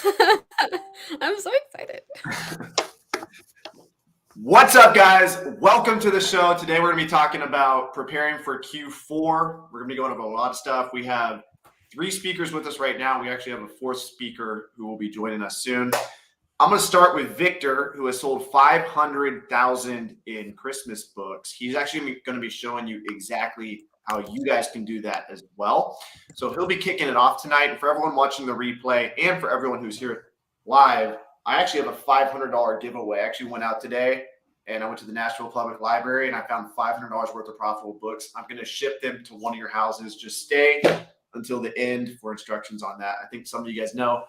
I'm so excited. What's up, guys? Welcome to the show. Today we're going to be talking about preparing for Q4. We're going to be going over a lot of stuff. We have 3 speakers with us right now. We actually have a 4th speaker who will be joining us soon. I'm going to start with Victor, who has sold 500,000 in Christmas books. He's actually going to be showing you exactly how you guys can do that as well. So he'll be kicking it off tonight. And for everyone watching the replay and for everyone who's here live, I actually have a $500 giveaway. I actually went out today and I went to the Nashville Public Library and I found $500 worth of profitable books. I'm going to ship them to one of your houses. Just stay until the end for instructions on that. I think some of you guys know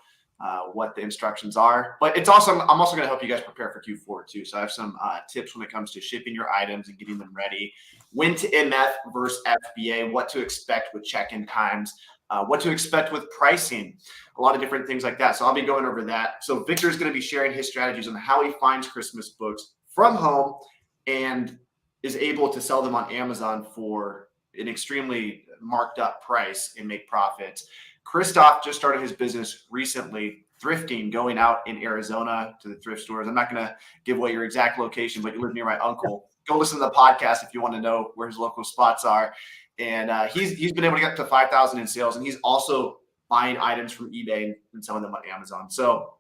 what the instructions are, but I'm also going to help you guys prepare for Q4 too. So I have some tips when it comes to shipping your items and getting them ready, when to MF versus FBA, what to expect with check-in times, what to expect with pricing, a lot of different things like that. So I'll be going over that. So Victor is going to be sharing his strategies on how he finds Christmas books from home and is able to sell them on Amazon for an extremely marked up price and make profits. Christoph just started his business recently, thrifting, going out in Arizona to the thrift stores. I'm not going to give away your exact location, but you live near my uncle. Go listen to the podcast if you want to know where his local spots are. And he's been able to get up to 5,000 in sales, and he's also buying items from eBay and selling them on Amazon. So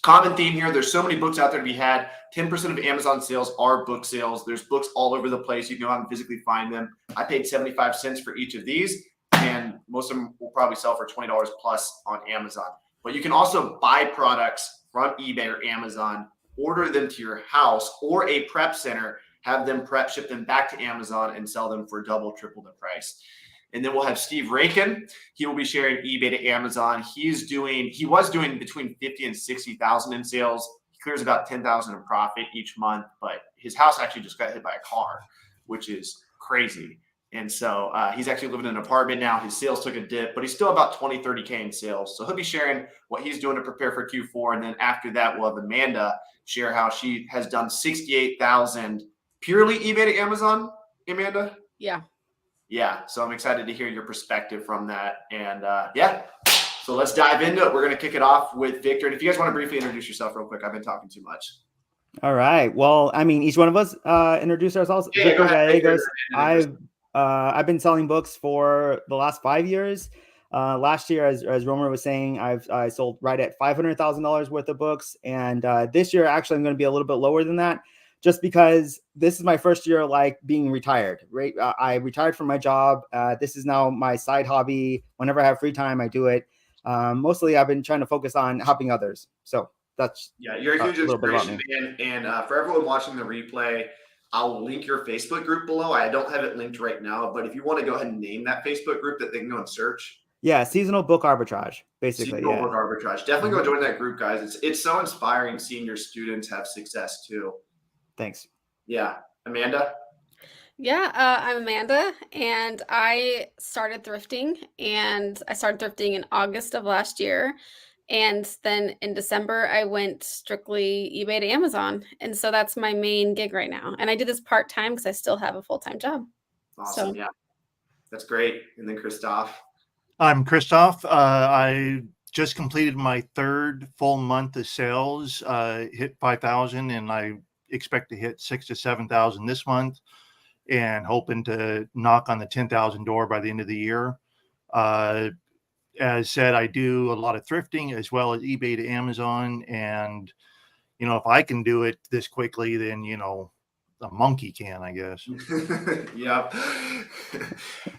common theme here, there's so many books out there to be had. 10% of Amazon sales are book sales. There's books all over the place. You can go out and physically find them. I paid 75 cents for each of these, and most of them will probably sell for $20 plus on Amazon. But you can also buy products from eBay or Amazon, order them to your house or a prep center, have them prep, ship them back to Amazon, and sell them for double, triple the price. And then we'll have Steve Rakin. He will be sharing eBay to Amazon. He was doing between 50 and 60,000 in sales. He clears about 10,000 in profit each month, but his house actually just got hit by a car, which is crazy. And so he's actually living in an apartment now. His sales took a dip, but he's still about 20, 30K in sales. So he'll be sharing what he's doing to prepare for Q4. And then after that, we'll have Amanda share how she has done 68,000 purely eBay to Amazon. Amanda? Yeah. Yeah. So I'm excited to hear your perspective from that. And so let's dive into it. We're going to kick it off with Victor. And if you guys want to briefly introduce yourself real quick, I've been talking too much. All right. Well, I mean, each one of us introduce ourselves. Yeah, Victor go ahead, Gallegos. Victor. I've been selling books for the last 5 years. Last year, as Romer was saying, I sold right at $500,000 worth of books, and this year actually I'm going to be a little bit lower than that, just because this is my first year like being retired. Right, I retired from my job. This is now my side hobby. Whenever I have free time, I do it. Mostly, I've been trying to focus on helping others. So that's you're a huge inspiration, man. And for everyone watching the replay, I'll link your Facebook group below. I don't have it linked right now, but if you want to go ahead and name that Facebook group that they can go and search. Yeah, seasonal book arbitrage, basically. Seasonal book arbitrage. Definitely go join that group, guys. It's so inspiring seeing your students have success too. Thanks. Yeah. Amanda? Yeah, I'm Amanda, and I started thrifting, and I started thrifting in August of last year. And then in December, I went strictly eBay to Amazon. And so that's my main gig right now. And I do this part-time because I still have a full-time job. Awesome. So, yeah, that's great. And then Christoph. I'm Christoph. I just completed my 3rd full month of sales, hit 5,000, and I expect to hit 6,000 to 7,000 this month, and hoping to knock on the 10,000 door by the end of the year. As said, I do a lot of thrifting as well as eBay to Amazon. And, if I can do it this quickly, then, a monkey can, I guess. Yep.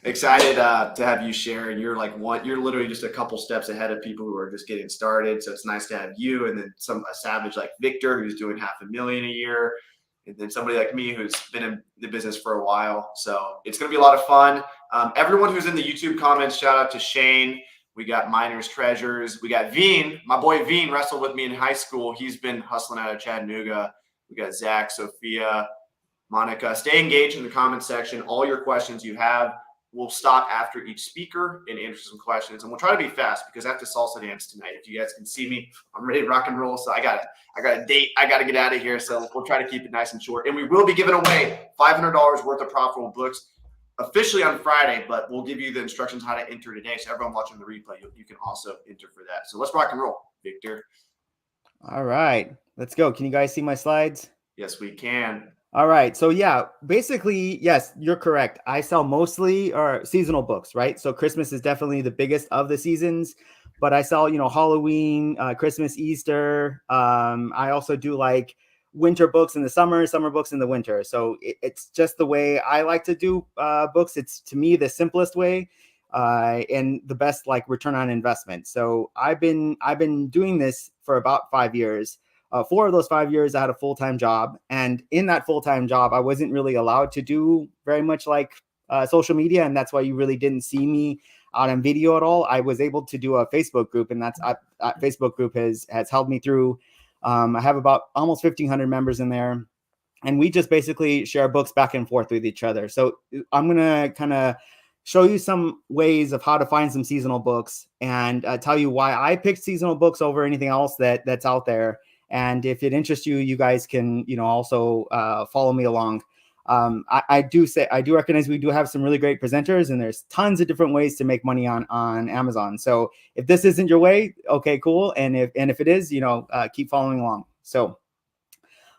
Excited to have you share. And you're you're literally just a couple steps ahead of people who are just getting started. So it's nice to have you, and then a savage like Victor, who's doing $500,000 a year. And then somebody like me who's been in the business for a while. So it's going to be a lot of fun. Everyone who's in the YouTube comments, shout out to Shane. We got Miners Treasures. We got Veen. My boy Veen wrestled with me in high school. He's been hustling out of Chattanooga. We got Zach, Sophia, Monica. Stay engaged in the comment section. All your questions you have, we'll stop after each speaker and answer some questions. And we'll try to be fast because I have to salsa dance tonight. If you guys can see me, I'm ready to rock and roll. So I got a date. I got to get out of here. So we'll try to keep it nice and short. And we will be giving away $500 worth of profitable books officially on Friday, but we'll give you the instructions how to enter today. So everyone watching the replay, you can also enter for that. So let's rock and roll. Victor. All right, let's go. Can you guys see my slides? Yes, we can. All right. So yeah, basically, yes, you're correct. I sell mostly or seasonal books, right? So Christmas is definitely the biggest of the seasons, but I sell, Halloween, Christmas, Easter. I also do like winter books in the summer books in the winter. So it's just the way I like to do books. It's to me the simplest way and the best like return on investment. So I've been doing this for about 5 years. 4 of those 5 years, I had a full-time job. And in that full-time job, I wasn't really allowed to do very much like social media. And that's why you really didn't see me out on video at all. I was able to do a Facebook group, and that Facebook group has held me through. I have about almost 1,500 members in there. And we just basically share books back and forth with each other. So I'm going to kind of show you some ways of how to find some seasonal books and tell you why I picked seasonal books over anything else that's out there. And if it interests you, you guys can, also follow me along. I do recognize we do have some really great presenters, and there's tons of different ways to make money on Amazon. So if this isn't your way, okay, cool. And if it is, keep following along. So,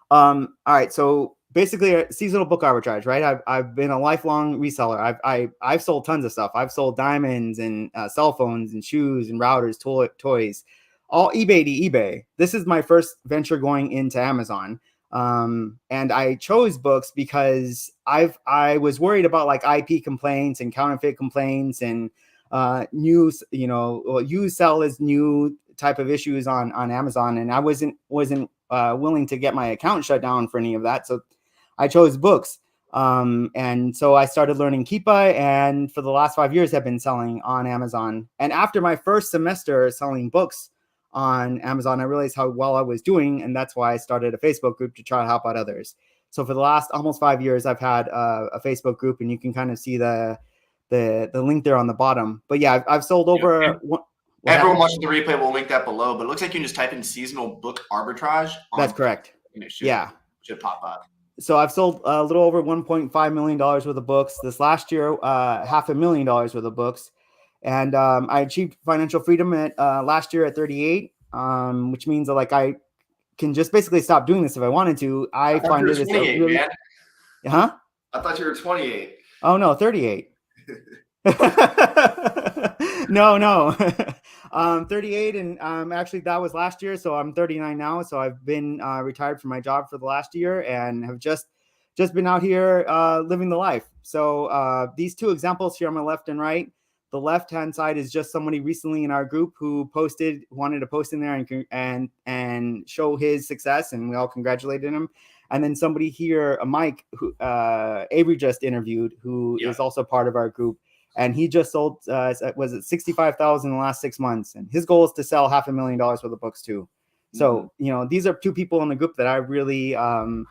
all right. So basically, seasonal book arbitrage, right? I've been a lifelong reseller. I've sold tons of stuff. I've sold diamonds and cell phones and shoes and routers, toys. All eBay to eBay. This is my first venture going into Amazon. And I chose books because I was worried about like IP complaints and counterfeit complaints and used sell as new type of issues on Amazon. And I wasn't willing to get my account shut down for any of that. So I chose books. And so I started learning Keepa, and for the last 5 years have been selling on Amazon. And after my first semester selling books on Amazon, I realized how well I was doing, and that's why I started a Facebook group to try to help out others. So for the last almost 5 years, I've had a Facebook group, and you can kind of see the link there on the bottom. But yeah, I've sold over. Everyone watching the replay will link that below. But it looks like you can just type in seasonal book arbitrage. That's correct. Should pop up. So I've sold a little over $1.5 million worth of books. This last year, $500,000 worth of books. And I achieved financial freedom at last year at 38, which means that like I can just basically stop doing this if I wanted to. I find it really, man. Huh? I thought you were 28. Oh no, 38. No. 38, and actually that was last year, so I'm 39 now. So I've been retired from my job for the last year and have just been out here living the life. So these two examples here on my left and right. The left-hand side is just somebody recently in our group who wanted to post in there and show his success, and we all congratulated him. And then somebody here, Mike, who Avery just interviewed, who is also part of our group, and he just sold was it 65,000 in the last 6 months, and his goal is to sell $500,000 worth of books too. So these are two people in the group that I really I'm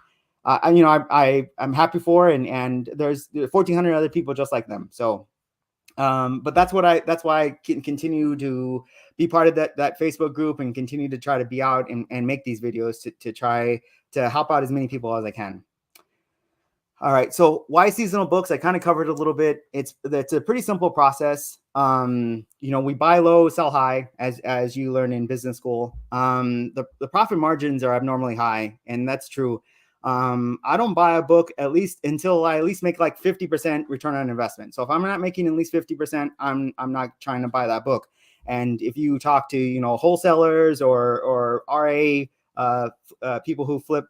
happy for, and there's 1,400 other people just like them. So. But that's why I can continue to be part of that Facebook group and continue to try to be out and make these videos to try to help out as many people as I can. All right. So why seasonal books? I kind of covered a little bit. It's a pretty simple process. We buy low, sell high, as you learn in business school. The profit margins are abnormally high, and that's true. I don't buy a book until I at least make like 50% return on investment. So if I'm not making at least 50%, I'm not trying to buy that book. And if you talk to, wholesalers or RA people who flip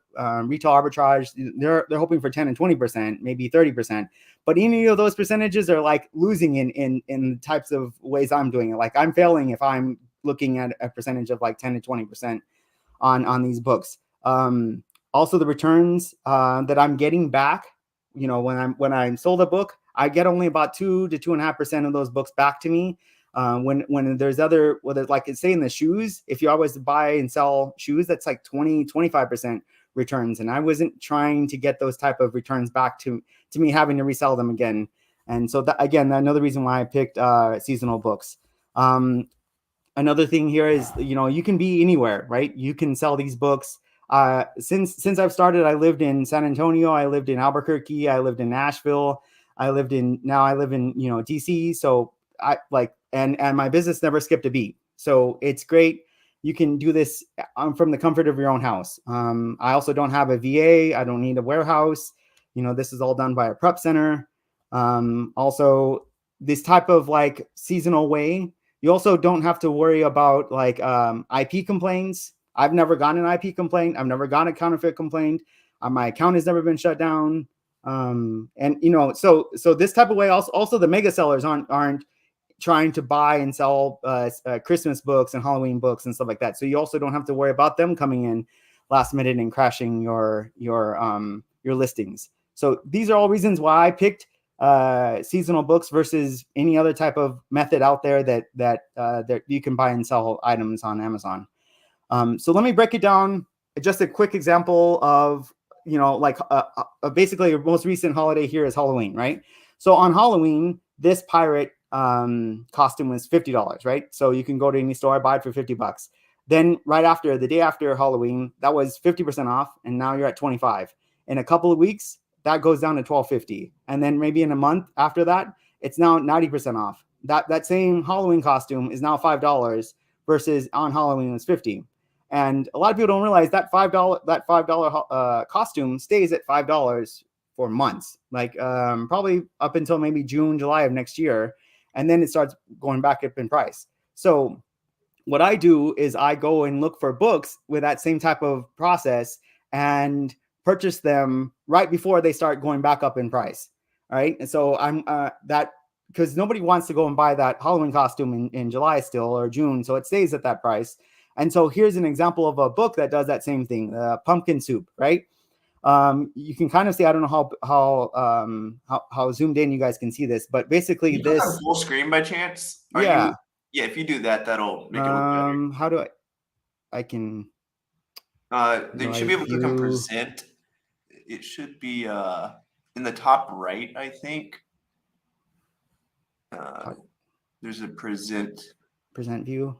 retail arbitrage, they're hoping for 10 and 20%, maybe 30%. But any of those percentages are like losing in the types of ways I'm doing it. Like I'm failing if I'm looking at a percentage of like 10 to 20% on these books. Also, the returns that I'm getting back, when I'm sold a book, I get only about 2 to 2.5% of those books back to me. When there's like say in the shoes, if you always buy and sell shoes, that's like 20-25% returns. And I wasn't trying to get those type of returns back to me having to resell them again. And so that, again, another reason why I picked seasonal books. Another thing here is, you can be anywhere, right? You can sell these books. Since I've started, I lived in San Antonio, I lived in Albuquerque, I lived in Nashville, I live in DC. So and my business never skipped a beat. So it's great. you can do this from the comfort of your own house. I also don't have a VA. I don't need a warehouse. This is all done by a prep center. Also, this type of like seasonal way, you also don't have to worry about like IP complaints. I've never gotten an IP complaint. I've never gotten a counterfeit complaint. My account has never been shut down. So this type of way, also the mega sellers aren't trying to buy and sell Christmas books and Halloween books and stuff like that. So you also don't have to worry about them coming in last minute and crashing your listings. So these are all reasons why I picked seasonal books versus any other type of method out there that you can buy and sell items on Amazon. So let me break it down. Just a quick example of, basically your most recent holiday here is Halloween, right? So on Halloween, this pirate costume was $50, right? So you can go to any store, buy it for $50. Then right after, the day after Halloween, that was 50% off, and now you're at 25. In a couple of weeks, that goes down to $12.50. And then maybe in a month after that, it's now 90% off. That same Halloween costume is now $5 versus on Halloween was $50. And a lot of people don't realize that $5 costume stays at $5 for months, like probably up until maybe June, July of next year. And then it starts going back up in price. So what I do is I go and look for books with that same type of process and purchase them right before they start going back up in price. All right. And so I'm because nobody wants to go and buy that Halloween costume in July still or June. So it stays at that price. And so here's an example of a book that does that same thing, Pumpkin Soup, right? You can kind of see, I don't know how zoomed in you guys can see this, but basically this full screen by chance. Yeah, if you do that, that'll make it look better. How do I can You should be able to click on present. It should be in the top right, I think. There's a present view.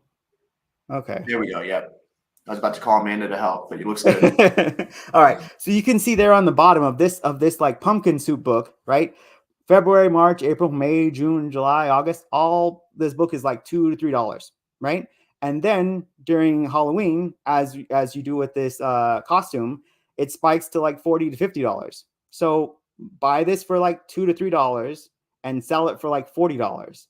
Okay. There we go. Yep. I was about to call Amanda to help, but it looks good. All right. So you can see there on the bottom of this like Pumpkin Soup book, right? February, March, April, May, June, July, August, all this book is like $2 to $3, right? And then during Halloween, as you do with this costume, it spikes to like $40 to $50. So buy this for like $2 to $3 and sell it for like $40.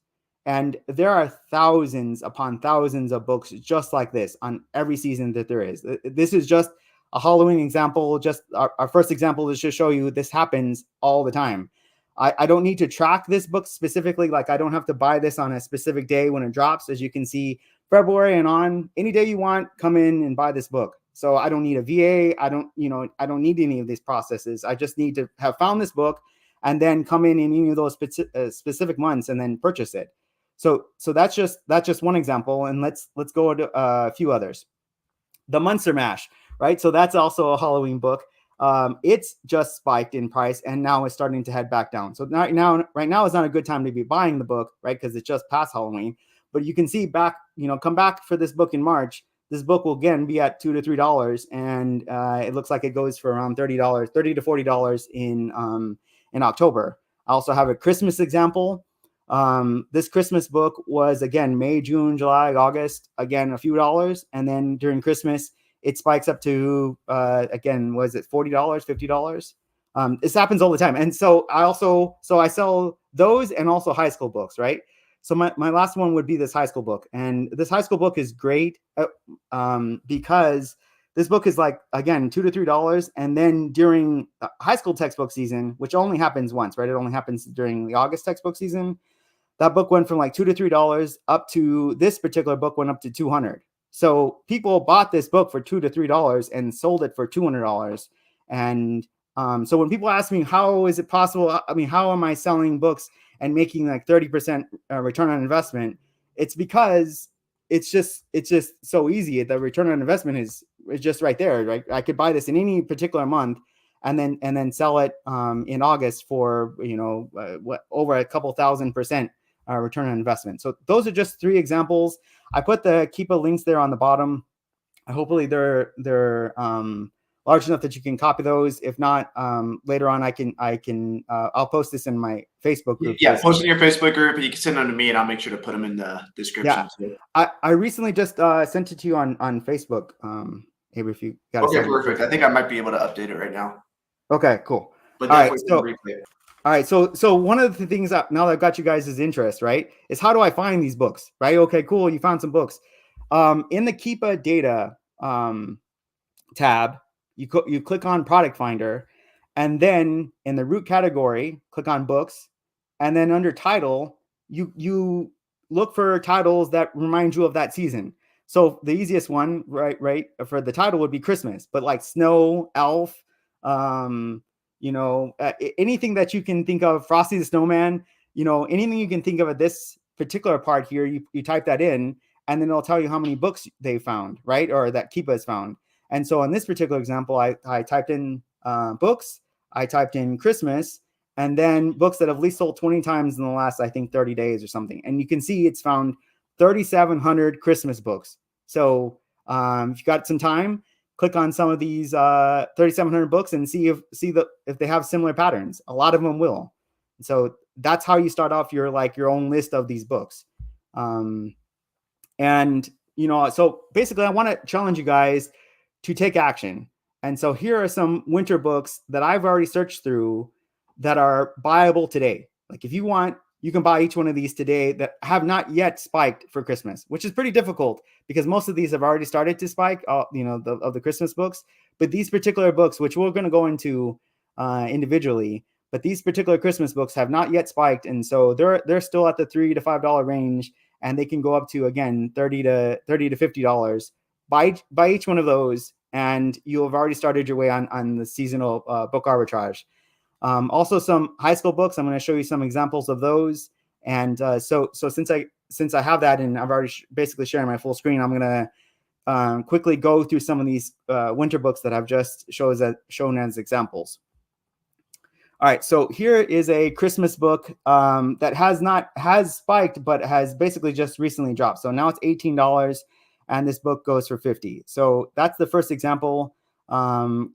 And there are thousands upon thousands of books just like this on every season that there is. This is just a Halloween example. Just our first example is to show you this happens all the time. I don't need to track this book specifically. Like I don't have to buy this on a specific day when it drops. As you can see, February and on, any day you want, come in and buy this book. So I don't need a VA. I don't need any of these processes. I just need to have found this book and then come in any of those specific months and then purchase it. So that's just one example, and let's go to a few others. The Munster Mash, right? So that's also a Halloween book. It's just spiked in price, and now it's starting to head back down. So right now is not a good time to be buying the book, right? Because it's just past Halloween. But you can see come back for this book in March. This book will again be at $2 to $3, and it looks like it goes for around $30 to $40 in October. I also have a Christmas example. This Christmas book was again May, June, July, August, again a few dollars, and then during Christmas it spikes up to again, was it $40, $50? This happens all the time. And so I sell those and also high school books, right? So my last one would be this high school book, and this high school book is great because this book is like, again, $2 to $3, and then during high school textbook season, which only happens once, right? It only happens during the August textbook season. That book went from like $2 to $3 up to this particular book went up to $200. So people bought this book for $2 to $3 and sold it for $200. And so when people ask me, how is it possible? I mean, how am I selling books and making like 30% return on investment? It's because it's just so easy. The return on investment is just right there, right? I could buy this in any particular month and then sell it in August for, over a couple $1,000% return on investment. So those are just 3 examples. I put the Keepa links there on the bottom. Hopefully they're large enough that you can copy those. If not, later on, I'll post this in my Facebook group. Yeah, post in your Facebook group, and you can send them to me, and I'll make sure to put them in the description. Yeah, I recently just sent it to you on Facebook. Maybe if you got okay, perfect. I think I might be able to update it right now. Okay, cool. But all right, so one of the things that, now that I've got you guys' interest, right, is how do I find these books, right? Okay, cool. You found some books. In the Keepa data tab, you click on product finder, and then in the root category, click on books, and then under title, you look for titles that remind you of that season. So the easiest one, right, for the title would be Christmas, but like Snow, Elf, anything that you can think of, Frosty the Snowman, anything you can think of at this particular part here, you type that in, and then it'll tell you how many books they found, right, or that Keepa has found. And so in this particular example, I typed in books, I typed in Christmas, and then books that have at least sold 20 times in the last, I think, 30 days or something. And you can see it's found 3,700 Christmas books. So if you got some time, click on some of these 3,700 books and see if they have similar patterns. A lot of them will. So that's how you start off your own list of these books. So basically I want to challenge you guys to take action. And so here are some winter books that I've already searched through that are buyable today. Like if you want, you can buy each one of these today that have not yet spiked for Christmas, which is pretty difficult because most of these have already started to spike, of the Christmas books. But these particular books, which we're going to go into individually, but these particular Christmas books have not yet spiked. And so they're still at the $3 to $5 range, and they can go up to, again, $30 to $50. Buy each one of those, and you'll have already started your way on the seasonal book arbitrage. Also some high school books. I'm going to show you some examples of those. And so since I have that and I've already basically sharing my full screen, I'm going to quickly go through some of these winter books that I've just shown as examples. All right, so here is a Christmas book that has spiked, but has basically just recently dropped. So now it's $18, and this book goes for $50. So that's the first example.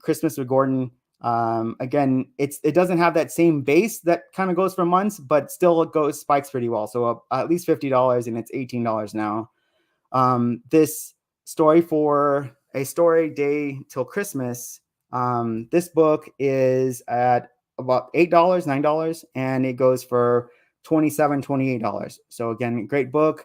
Christmas with Gordon. Again, it doesn't have that same base that kind of goes for months, but still it spikes pretty well. So at least $50, and it's $18 now. This story for A Story Day Till Christmas. This book is at about $8, $9, and it goes for $27, $28. So again, great book.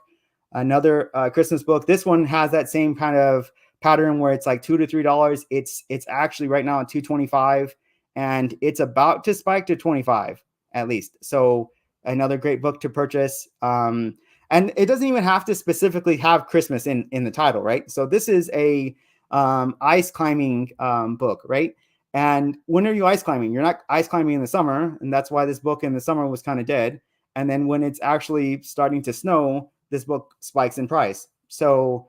Another Christmas book. This one has that same kind of pattern where it's like $2 to $3. It's actually right now at $2.25, and it's about to spike to $25 at least. So another great book to purchase. And it doesn't even have to specifically have Christmas in the title, right? So this is a ice climbing book, right? And when are you ice climbing? You're not ice climbing in the summer, and that's why this book in the summer was kind of dead. And then when it's actually starting to snow, this book spikes in price. So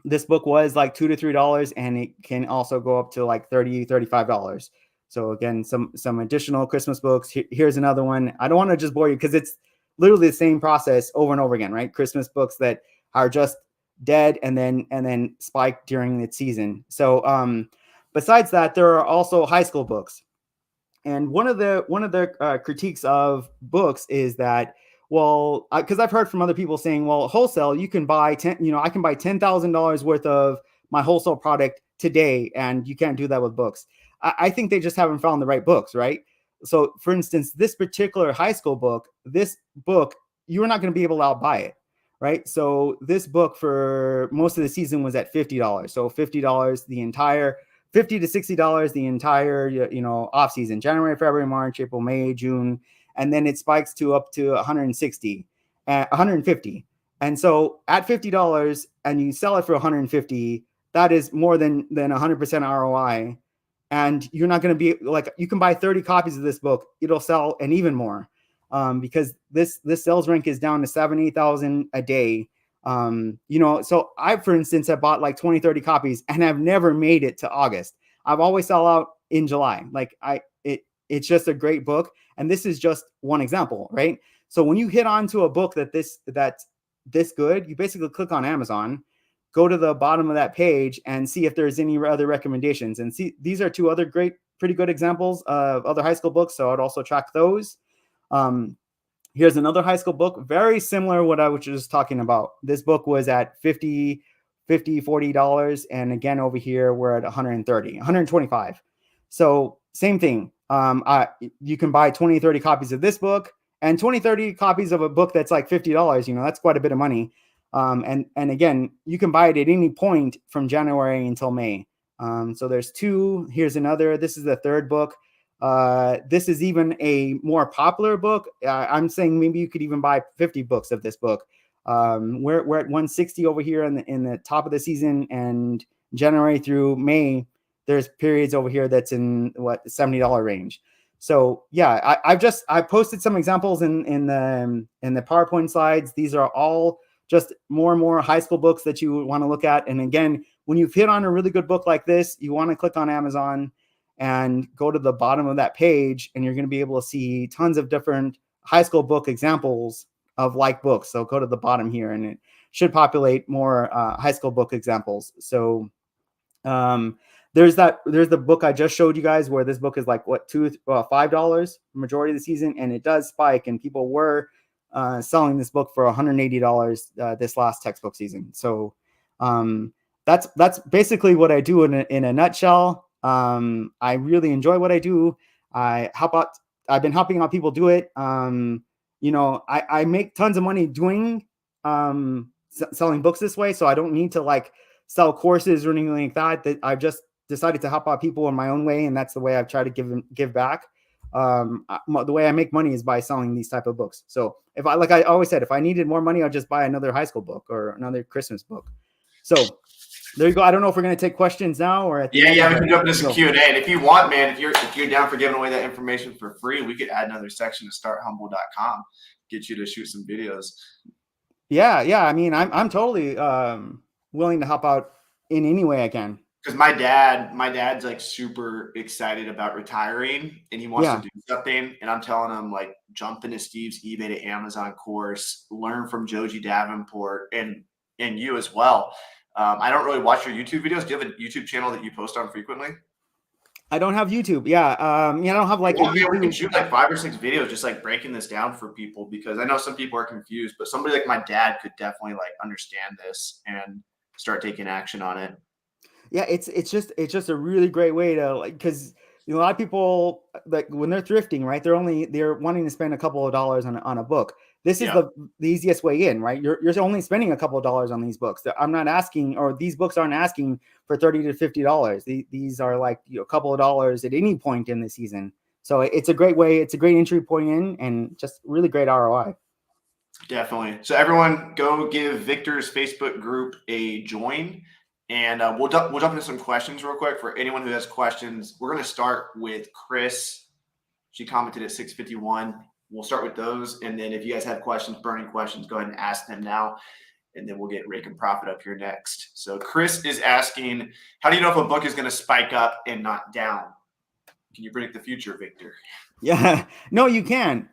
this book was like $2 to $3, and it can also go up to like $30, $35. So again, some additional Christmas books. Here's another one. I don't want to just bore you because it's literally the same process over and over again, right? Christmas books that are just dead and then spike during its season. So besides that, there are also high school books. And one of the critiques of books is that, well, because I've heard from other people saying, well, wholesale, you can buy I can buy $10,000 worth of my wholesale product today, and you can't do that with books. I think they just haven't found the right books, right? So, for instance, this particular high school book, you're not going to be able to outbuy it, right? So this book for most of the season was at $50. So $50 the entire, $50 to $60 the entire, off season, January, February, March, April, May, June. And then it spikes to up to 150. And so at $50 and you sell it for 150, that is more than 100% ROI. And you're not going to be like, you can buy 30 copies of this book. It'll sell and even more because this sales rank is down to 70,000 a day. So I, for instance, have bought like 20, 30 copies and have never made it to August. I've always sell out in July. It's just a great book. And this is just one example, right? So when you hit onto a book that's this good, you basically click on Amazon, go to the bottom of that page and see if there's any other recommendations. And see, these are two other pretty good examples of other high school books. So I'd also track those. Here's another high school book, very similar to what I was just talking about. This book was at $40. And again, over here, we're at 125. So same thing. You can buy 20, 30 copies of this book and 20, 30 copies of a book that's like $50. That's quite a bit of money. And again, you can buy it at any point from January until May. So there's two. Here's another. This is the third book. This is even a more popular book. I'm saying maybe you could even buy 50 books of this book. We're at 160 over here in the top of the season, and January through May, there's periods over here that's in what $70 range. So yeah, I posted some examples in the PowerPoint slides. These are all just more and more high school books that you want to look at. And again, when you've hit on a really good book like this, you want to click on Amazon and go to the bottom of that page, and you're going to be able to see tons of different high school book examples of like books. So go to the bottom here, and it should populate more high school book examples. So there's the book I just showed you guys, where this book is like what $5 majority of the season, and it does spike, and people were selling this book for $180 this last textbook season. So that's basically what I do in a nutshell. I really enjoy what I do. I've been helping out people do it. I make tons of money doing selling books this way, so I don't need to like sell courses or anything like that. That I've just decided to help out people in my own way, and that's the way I've tried to give back. The way I make money is by selling these type of books. So if I always said, if I needed more money, I'll just buy another high school book or another Christmas book. So there you go. I don't know if we're going to take questions now or at the end. Yeah, we can jump into some Q&A. And if you want, man, if you're down for giving away that information for free, we could add another section to starthumble.com, get you to shoot some videos. Yeah. I mean, I'm totally willing to help out in any way I can. Because my dad's like super excited about retiring, and he wants to do something. And I'm telling him, like, jump into Steve's eBay to Amazon course, learn from Joji Davenport, and you as well. I don't really watch your YouTube videos. Do you have a YouTube channel that you post on frequently? I don't have YouTube. Yeah. I don't have like. We can shoot like 5 or 6 videos, just like breaking this down for people, because I know some people are confused, but somebody like my dad could definitely like understand this and start taking action on it. Yeah, it's just a really great way to, like, because a lot of people, like, when they're thrifting, right, they're wanting to spend a couple of dollars on a book. This is the easiest way in, right? You're only spending a couple of dollars on these books. I'm not asking, or these books aren't asking for $30 to $50. These are like a couple of dollars at any point in the season. So it's a great way. It's a great entry point in, and just really great ROI. Definitely. So everyone, go give Victor's Facebook group a join. And we'll jump into some questions real quick for anyone who has questions. We're going to start with Chris. She commented at 6:51. We'll start with those. And then if you guys have questions, burning questions, go ahead and ask them now. And then we'll get Rake and Profit up here next. So Chris is asking, how do you know if a book is going to spike up and not down? Can you predict the future, Victor? Yeah, no, you can.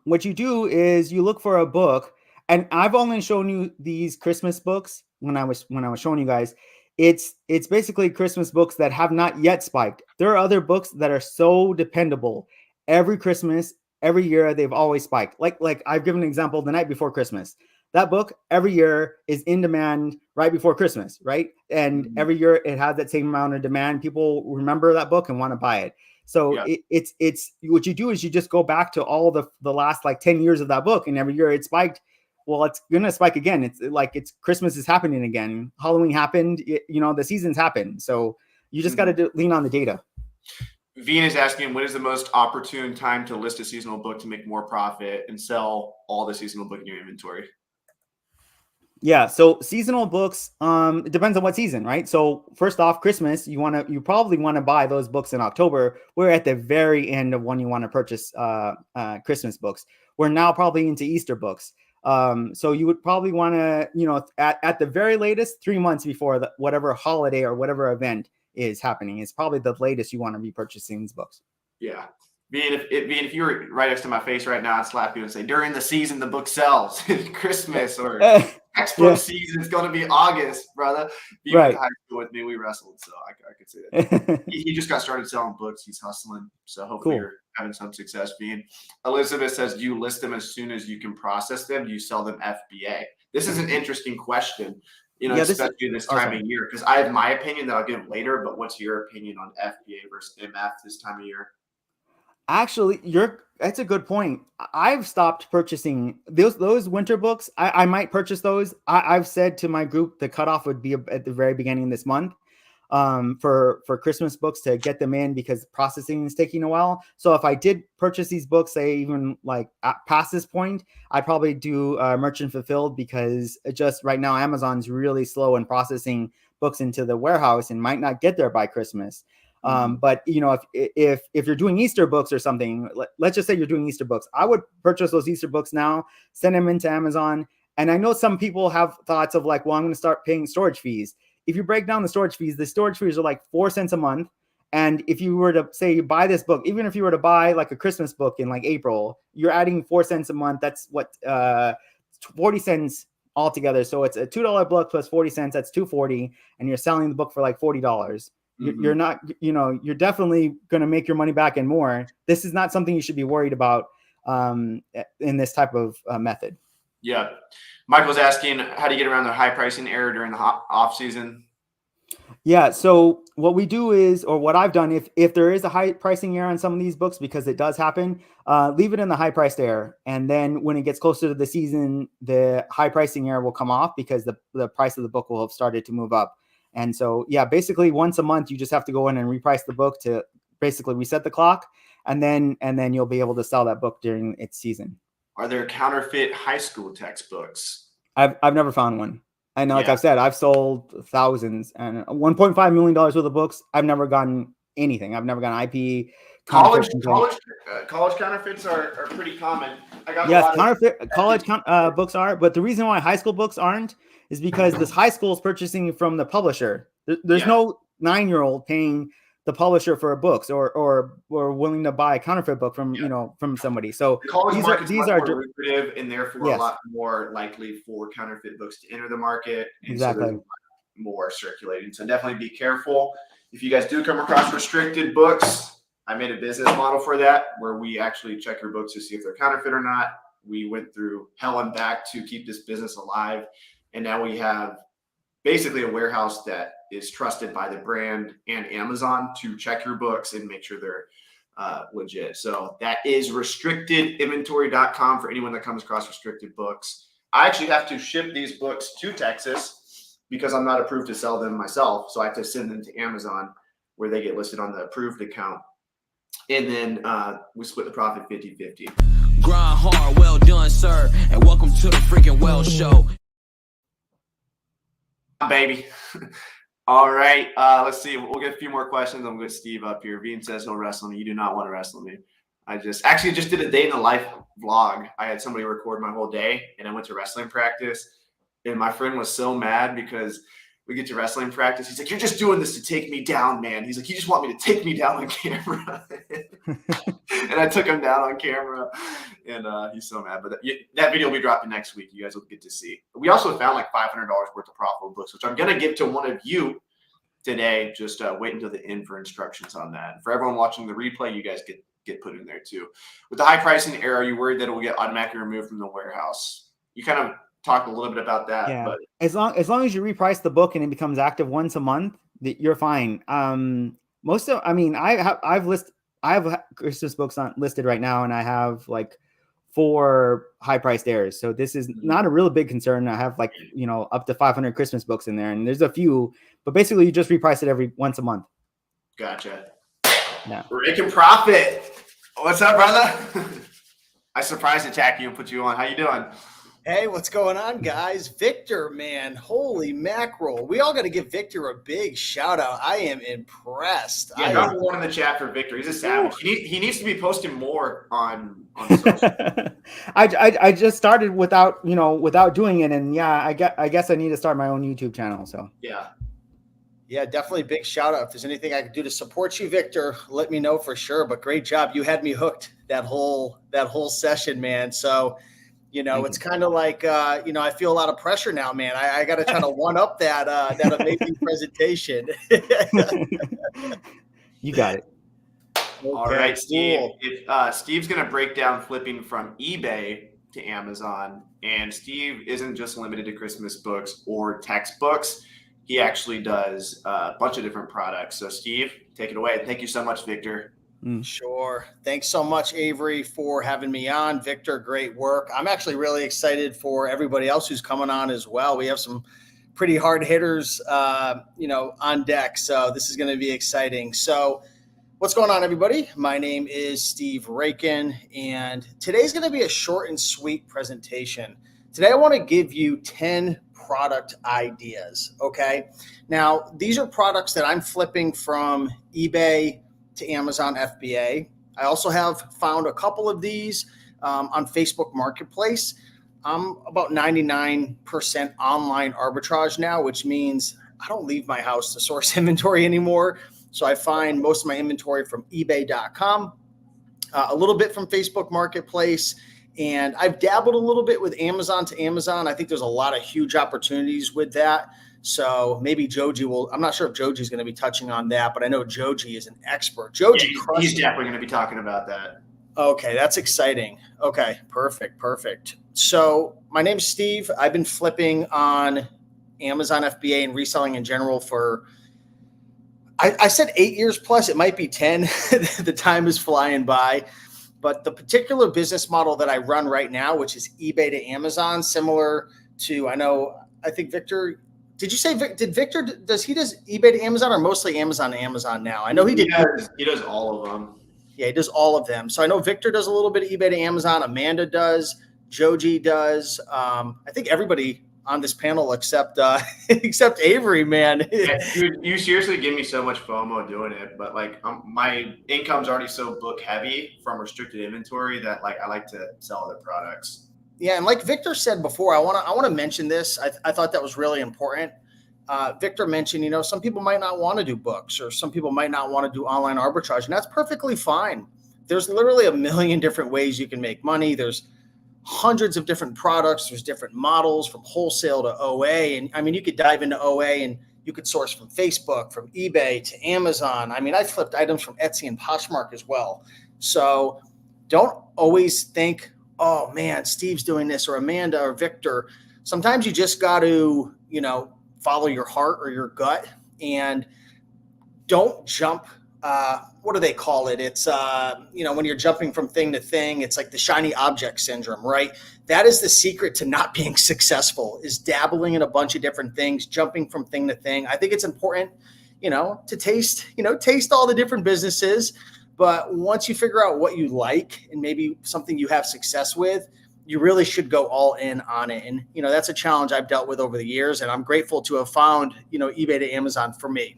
What you do is you look for a book, and I've only shown you these Christmas books when I was showing you guys. It's basically Christmas books that have not yet spiked. There are other books that are so dependable. Every Christmas, every year, they've always spiked. Like I've given an example, The Night Before Christmas. That book every year is in demand right before Christmas, right? And every year it has that same amount of demand. People remember that book and want to buy it. So it's what you do is you just go back to all the last like 10 years of that book, and every year it spiked. Well, it's going to spike again. It's like Christmas is happening again. Halloween happened. The seasons happen. So you just got to lean on the data. Veen is asking, when is the most opportune time to list a seasonal book to make more profit and sell all the seasonal book in your inventory? Yeah. So seasonal books, it depends on what season, right? So first off, Christmas, you probably want to buy those books in October. We're at the very end of when you want to purchase Christmas books. We're now probably into Easter books. So you would probably want to, at the very latest, 3 months before whatever holiday or whatever event is happening is probably the latest you want to be purchasing these books. Yeah. If you were right next to my face right now, I'd slap you and say, during the season, the book sells. Christmas or textbook season is going to be August, brother. He went to high school with me. We wrestled, so I could say that. He just got started selling books. He's hustling, so hopefully you're having some success. Being Elizabeth says, do you list them as soon as you can process them? Do you sell them FBA? This is an interesting question, especially this time of year, because I have my opinion that I'll give later, but what's your opinion on FBA versus MF this time of year? Actually, that's a good point. I've stopped purchasing those winter books. I might purchase those. I've said to my group the cutoff would be at the very beginning of this month for Christmas books to get them in, because processing is taking a while. So if I did purchase these books, say even like past this point, I'd probably do merchant fulfilled, because just right now Amazon's really slow in processing books into the warehouse and might not get there by Christmas. But if you're doing Easter books or something, let's just say you're doing Easter books, I would purchase those Easter books now, send them into Amazon. And I know some people have thoughts of like, well, I'm going to start paying storage fees. If you break down the storage fees are like 4 cents a month. And if you were to say you buy this book, even if you were to buy like a Christmas book in like April, you're adding 4 cents a month. That's what 40 cents altogether. So it's a $2 book plus 40 cents. That's $2.40. And you're selling the book for like $40. You're not, you're definitely going to make your money back and more. This is not something you should be worried about in this type of method. Yeah. Michael's asking, how do you get around the high pricing error during the off season? Yeah. So what we do is, or what I've done, if there is a high pricing error on some of these books, because it does happen, leave it in the high priced error. And then when it gets closer to the season, the high pricing error will come off, because the price of the book will have started to move up. And so, yeah, basically once a month, you just have to go in and reprice the book to basically reset the clock. And then you'll be able to sell that book during its season. Are there counterfeit high school textbooks? I've never found one. And like I've said, I've sold thousands and $1.5 million worth of books. I've never gotten anything. I've never gotten IP. College counterfeits are pretty common. College books are, but the reason why high school books aren't is because this high school is purchasing from the publisher. There's no 9-year-old paying the publisher for books or willing to buy a counterfeit book from from somebody. So the college these are more lucrative, and therefore a lot more likely for counterfeit books to enter the market. Exactly. So more circulating. So definitely be careful. If you guys do come across restricted books, I made a business model for that where we actually check your books to see if they're counterfeit or not. We went through hell and back to keep this business alive. And now we have basically a warehouse that is trusted by the brand and Amazon to check your books and make sure they're legit. So that is restrictedinventory.com for anyone that comes across restricted books. I actually have to ship these books to Texas because I'm not approved to sell them myself. So I have to send them to Amazon where they get listed on the approved account. And then we split the profit 50-50. Grind hard, well done, sir. And welcome to the freaking Well Show. Baby. All right. Let's see. We'll get a few more questions. I'm going to get Steve up here. Bean says he'll wrestle me. You do not want to wrestle me. I just did a day in the life vlog. I had somebody record my whole day, and I went to wrestling practice. And my friend was so mad because we get to wrestling practice. He's like, "You're just doing this to take me down, man." He's like, "You just want me to take me down on camera." And I took him down on camera, and he's so mad. But that video will be dropping next week. You guys will get to see. We also found like $500 worth of profitable books, which I'm going to give to one of you today. Just wait until the end for instructions on that. For everyone watching the replay, you guys get put in there too. With the high pricing error, are you worried that it will get automatically removed from the warehouse? You kind of talked a little bit about that. Yeah. But As long as you reprice the book and it becomes active once a month, you're fine. I have Christmas books on listed right now, and I have like 4 high-priced errors. So this is not a real big concern. I have up to 500 Christmas books in there, and there's a few, but basically you just reprice it once a month. Gotcha. Yeah. Rick and Profit. What's up, brother? I surprise attack you and put you on. How you doing? Hey, what's going on, guys? Victor, man, holy mackerel. We all got to give Victor a big shout out. I am impressed. Yeah, drop one in the chat for Victor. He's a savage. He needs to be posting more on social. I just started without doing it, and I guess I need to start my own YouTube channel. So yeah, definitely big shout out. If there's anything I can do to support you, Victor, let me know for sure. But great job. You had me hooked that whole session, man. So Thank It's kind of like, I feel a lot of pressure now, man. I got to try to one up that amazing presentation. You got it. All Okay, right, Steve. cool. Steve's going to break down flipping from eBay to Amazon. And Steve isn't just limited to Christmas books or textbooks. He actually does a bunch of different products. So, Steve, take it away. Thank you so much, Victor. Sure. Thanks so much, Avery, for having me on. Victor, great work. I'm actually really excited for everybody else who's coming on as well. We have some pretty hard hitters, on deck. So this is going to be exciting. So what's going on, everybody? My name is Steve Rakin, and today's going to be a short and sweet presentation. Today, I want to give you 10 product ideas. Okay. Now, these are products that I'm flipping from eBay to Amazon FBA. I also have found a couple of these on Facebook Marketplace. I'm about 99% online arbitrage now, which means I don't leave my house to source inventory anymore. So I find most of my inventory from ebay.com, a little bit from Facebook Marketplace, and I've dabbled a little bit with Amazon to Amazon. I think there's a lot of huge opportunities with that. So maybe Joji will. I'm not sure if Joji's going to be touching on that, but I know Joji is an expert. Joji, he's definitely going to be talking about that. Okay, that's exciting. Okay, perfect. So my name's Steve. I've been flipping on Amazon FBA and reselling in general for, I said 8 years plus. It might be 10. The time is flying by. But the particular business model that I run right now, which is eBay to Amazon, similar to, I think Victor. Did you say, Victor, does eBay to Amazon or mostly Amazon to Amazon now? I know he did. He does all of them. Yeah, he does all of them. So I know Victor does a little bit of eBay to Amazon. Amanda does. Joji does. I think everybody on this panel except Avery, man. Yeah, you seriously give me so much FOMO doing it, but my income's already so book heavy from restricted inventory that I like to sell other products. Yeah, and like Victor said before, I want to mention this. I thought that was really important. Victor mentioned, some people might not want to do books, or some people might not want to do online arbitrage, and that's perfectly fine. There's literally a million different ways you can make money. There's hundreds of different products. There's different models from wholesale to OA, and you could dive into OA and you could source from Facebook, from eBay to Amazon. I flipped items from Etsy and Poshmark as well. So don't always think, oh man, Steve's doing this, or Amanda or Victor. Sometimes you just got to, follow your heart or your gut, and don't jump. What do they call it? It's, when you're jumping from thing to thing, it's like the shiny object syndrome, right? That is the secret to not being successful, is dabbling in a bunch of different things, jumping from thing to thing. I think it's important, to taste all the different businesses. But once you figure out what you like and maybe something you have success with, you really should go all in on it. And, that's a challenge I've dealt with over the years. And I'm grateful to have found, eBay to Amazon for me.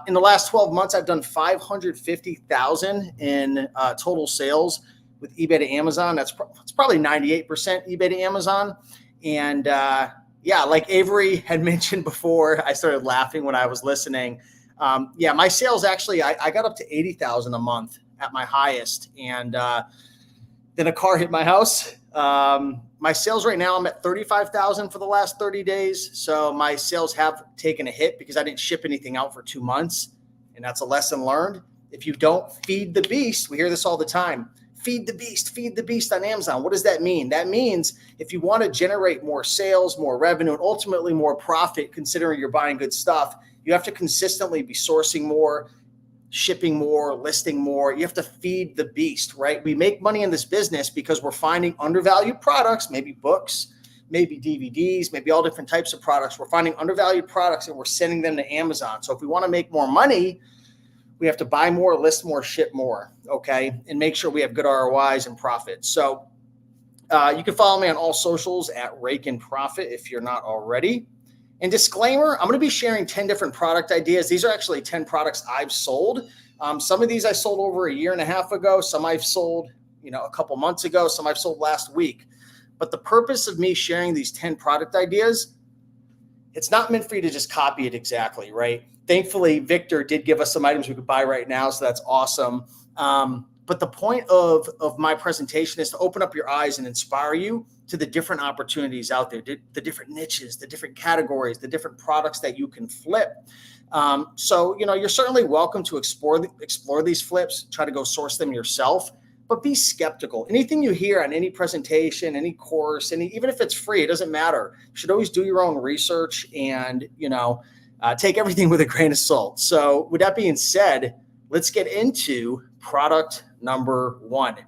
In the last 12 months, I've done 550,000 in total sales with eBay to Amazon. It's probably 98% eBay to Amazon. And like Avery had mentioned before, I started laughing when I was listening. My sales actually, I got up to 80,000 a month at my highest. And then a car hit my house. My sales right now, I'm at 35,000 for the last 30 days. So my sales have taken a hit because I didn't ship anything out for 2 months. And that's a lesson learned. If you don't feed the beast, we hear this all the time, feed the beast on Amazon. What does that mean? That means if you want to generate more sales, more revenue, and ultimately more profit, considering you're buying good stuff, you have to consistently be sourcing more, shipping more, listing more. You have to feed the beast, right? We make money in this business because we're finding undervalued products, maybe books, maybe DVDs, maybe all different types of products. We're finding undervalued products and we're sending them to Amazon. So if we want to make more money, we have to buy more, list more, ship more, okay? And make sure we have good ROIs and profits. So you can follow me on all socials at Rake and Profit if you're not already. And disclaimer, I'm going to be sharing 10 different product ideas. These are actually 10 products I've sold. Some of these I sold over a year and a half ago. Some I've sold, a couple months ago. Some I've sold last week. But the purpose of me sharing these 10 product ideas, it's not meant for you to just copy it exactly, right? Thankfully, Victor did give us some items we could buy right now, so that's awesome. But the point of my presentation is to open up your eyes and inspire you to the different opportunities out there, the different niches, the different categories, the different products that you can flip. So, you're certainly welcome to explore these flips, try to go source them yourself, but be skeptical. Anything you hear on any presentation, any course, even if it's free, it doesn't matter. You should always do your own research and, take everything with a grain of salt. So with that being said, let's get into product number 1. And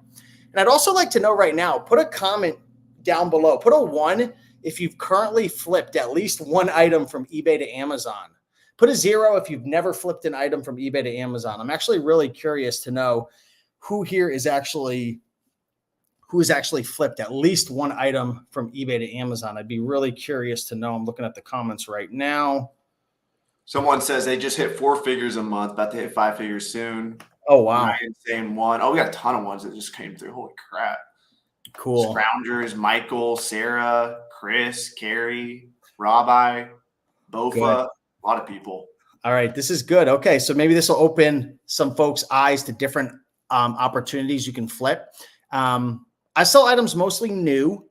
I'd also like to know right now, put a comment down below, put a 1 if you've currently flipped at least one item from eBay to Amazon. Put a 0 if you've never flipped an item from eBay to Amazon. I'm actually really curious to know who has actually flipped at least one item from eBay to Amazon. I'd be really curious to know. I'm looking at the comments right now. Someone says they just hit 4 figures a month, about to hit 5 figures soon. Oh, wow. Insane one. Oh, we got a ton of ones that just came through. Holy crap. Cool. Scroungers, Michael, Sarah, Chris, Carrie, Rabbi, Bofa, Good. A lot of people. All right. This is good. Okay. So maybe this will open some folks' eyes to different opportunities you can flip. I sell items mostly new.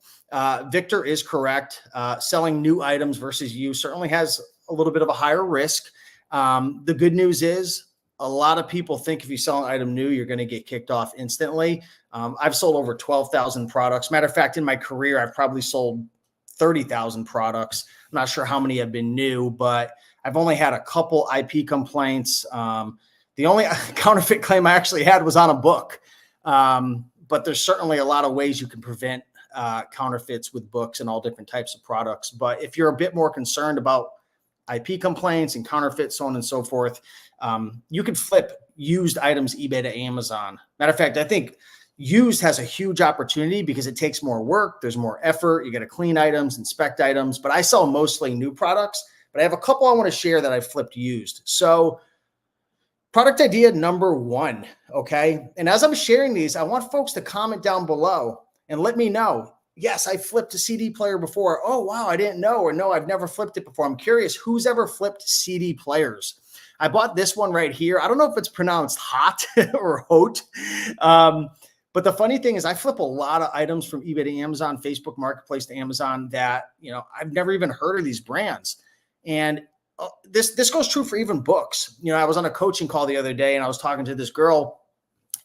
Victor is correct. Selling new items versus used certainly has a little bit of a higher risk. The good news is a lot of people think if you sell an item new, you're going to get kicked off instantly. I've sold over 12,000 products. Matter of fact, in my career, I've probably sold 30,000 products. I'm not sure how many have been new, but I've only had a couple IP complaints. The only counterfeit claim I actually had was on a book. But there's certainly a lot of ways you can prevent counterfeits with books and all different types of products. But if you're a bit more concerned about IP complaints and counterfeit, so on and so forth, you could flip used items eBay to Amazon. Matter of fact, I think used has a huge opportunity because it takes more work. There's more effort. You got to clean items, inspect items, but I sell mostly new products, but I have a couple I want to share that I've flipped used. So product idea number 1. Okay. And as I'm sharing these, I want folks to comment down below and let me know. Yes, I flipped a CD player before. Oh, wow, I didn't know. Or no, I've never flipped it before. I'm curious who's ever flipped CD players. I bought this one right here. I don't know if it's pronounced hot or hot. But the funny thing is I flip a lot of items from eBay to Amazon, Facebook Marketplace to Amazon that, I've never even heard of these brands. And this goes true for even books. I was on a coaching call the other day and I was talking to this girl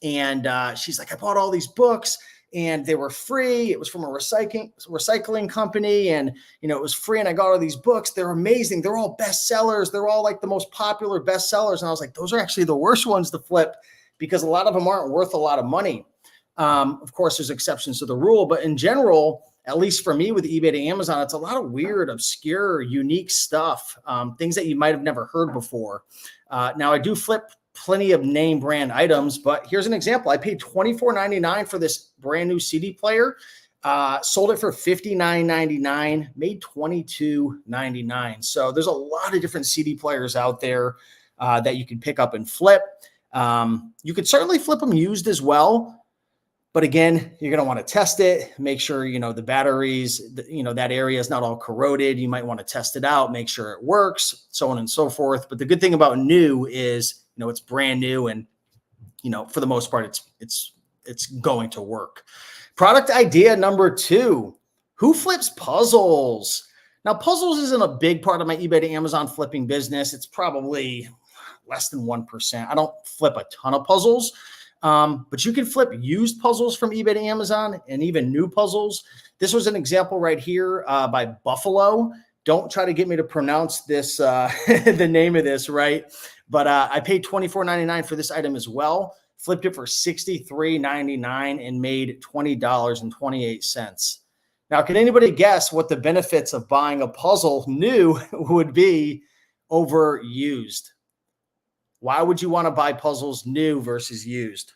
and she's like, I bought all these books and they were free. It was from a recycling company and, it was free. And I got all these books. They're amazing. They're all bestsellers. They're all like the most popular bestsellers. And I was like, those are actually the worst ones to flip because a lot of them aren't worth a lot of money. Of course, there's exceptions to the rule, but in general, at least for me with eBay to Amazon, it's a lot of weird, obscure, unique stuff, things that you might have never heard before. Now, I do flip plenty of name brand items, but here's an example. I paid $24.99 for this brand new CD player, sold it for $59.99, made $22.99. So there's a lot of different CD players out there that you can pick up and flip. You could certainly flip them used as well. But again, you're going to want to test it, make sure, the batteries, that area is not all corroded. You might want to test it out, make sure it works, so on and so forth. But the good thing about new is, it's brand new and, for the most part, it's going to work. Product idea number 2, who flips puzzles? Now, puzzles isn't a big part of my eBay to Amazon flipping business. It's probably less than 1%. I don't flip a ton of puzzles. But you can flip used puzzles from eBay to Amazon and even new puzzles. This was an example right here by Buffalo. Don't try to get me to pronounce this, the name of this, right? But I paid $24.99 for this item as well. Flipped it for $63.99 and made $20.28. Now, can anybody guess what the benefits of buying a puzzle new would be over used? Why would you want to buy puzzles new versus used?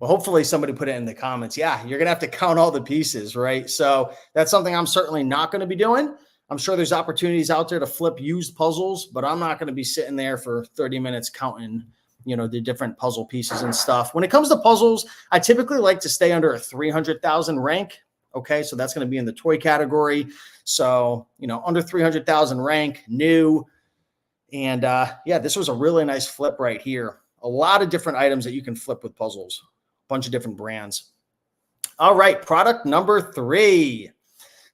Well, hopefully somebody put it in the comments. Yeah, you're going to have to count all the pieces, right? So that's something I'm certainly not going to be doing. I'm sure there's opportunities out there to flip used puzzles, but I'm not going to be sitting there for 30 minutes counting, the different puzzle pieces and stuff. When it comes to puzzles, I typically like to stay under a 300,000 rank. Okay, so that's going to be in the toy category. So, under 300,000 rank, new. And yeah, this was a really nice flip right here. a lot of different items that you can flip with puzzles, a bunch of different brands. All right, product number 3.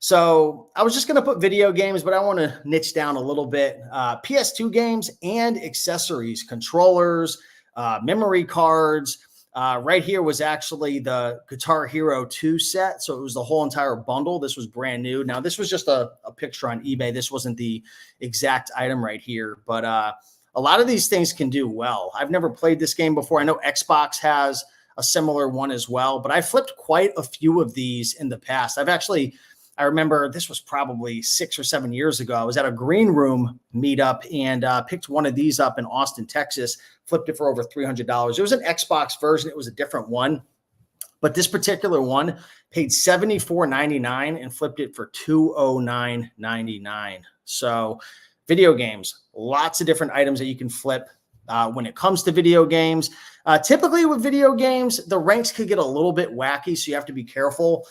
So I was just going to put video games, but I want to niche down a little bit. PS2 games and accessories, controllers, memory cards. Right here was actually the Guitar Hero 2 set. So it was the whole entire bundle. This was brand new. Now, this was just a picture on eBay. This wasn't the exact item right here, but a lot of these things can do well. I've never played this game before. I know Xbox has a similar one as well, but I flipped quite a few of these in the past. I remember this was probably 6 or 7 years ago. I was at a green room meetup and picked one of these up in Austin, Texas, flipped it for over $300. It was an Xbox version. It was a different one, but this particular one paid $74.99 and flipped it for $209.99. So video games, lots of different items that you can flip. When it comes to video games, typically with video games, the ranks could get a little bit wacky, so you have to be careful.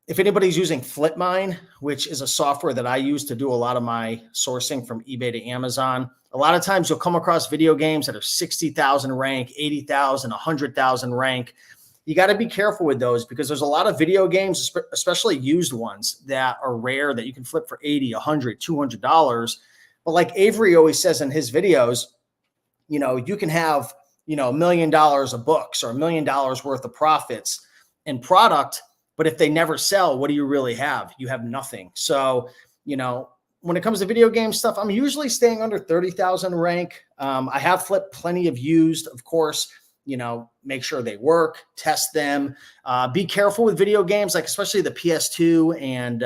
If anybody's using FlipMine, which is a software that I use to do a lot of my sourcing from eBay to Amazon, a lot of times you'll come across video games that are 60,000 rank, 80,000, 100,000 rank. You got to be careful with those because there's a lot of video games, especially used ones, that are rare that you can flip for $80, $100, $200. But like Avery always says in his videos, you can have, $1 million of books or $1 million worth of profits in product. But if they never sell, what do you really have? You have nothing. So, when it comes to video game stuff, I'm usually staying under 30,000 rank. I have flipped plenty of used, of course, make sure they work, test them, be careful with video games, like especially the PS2 and,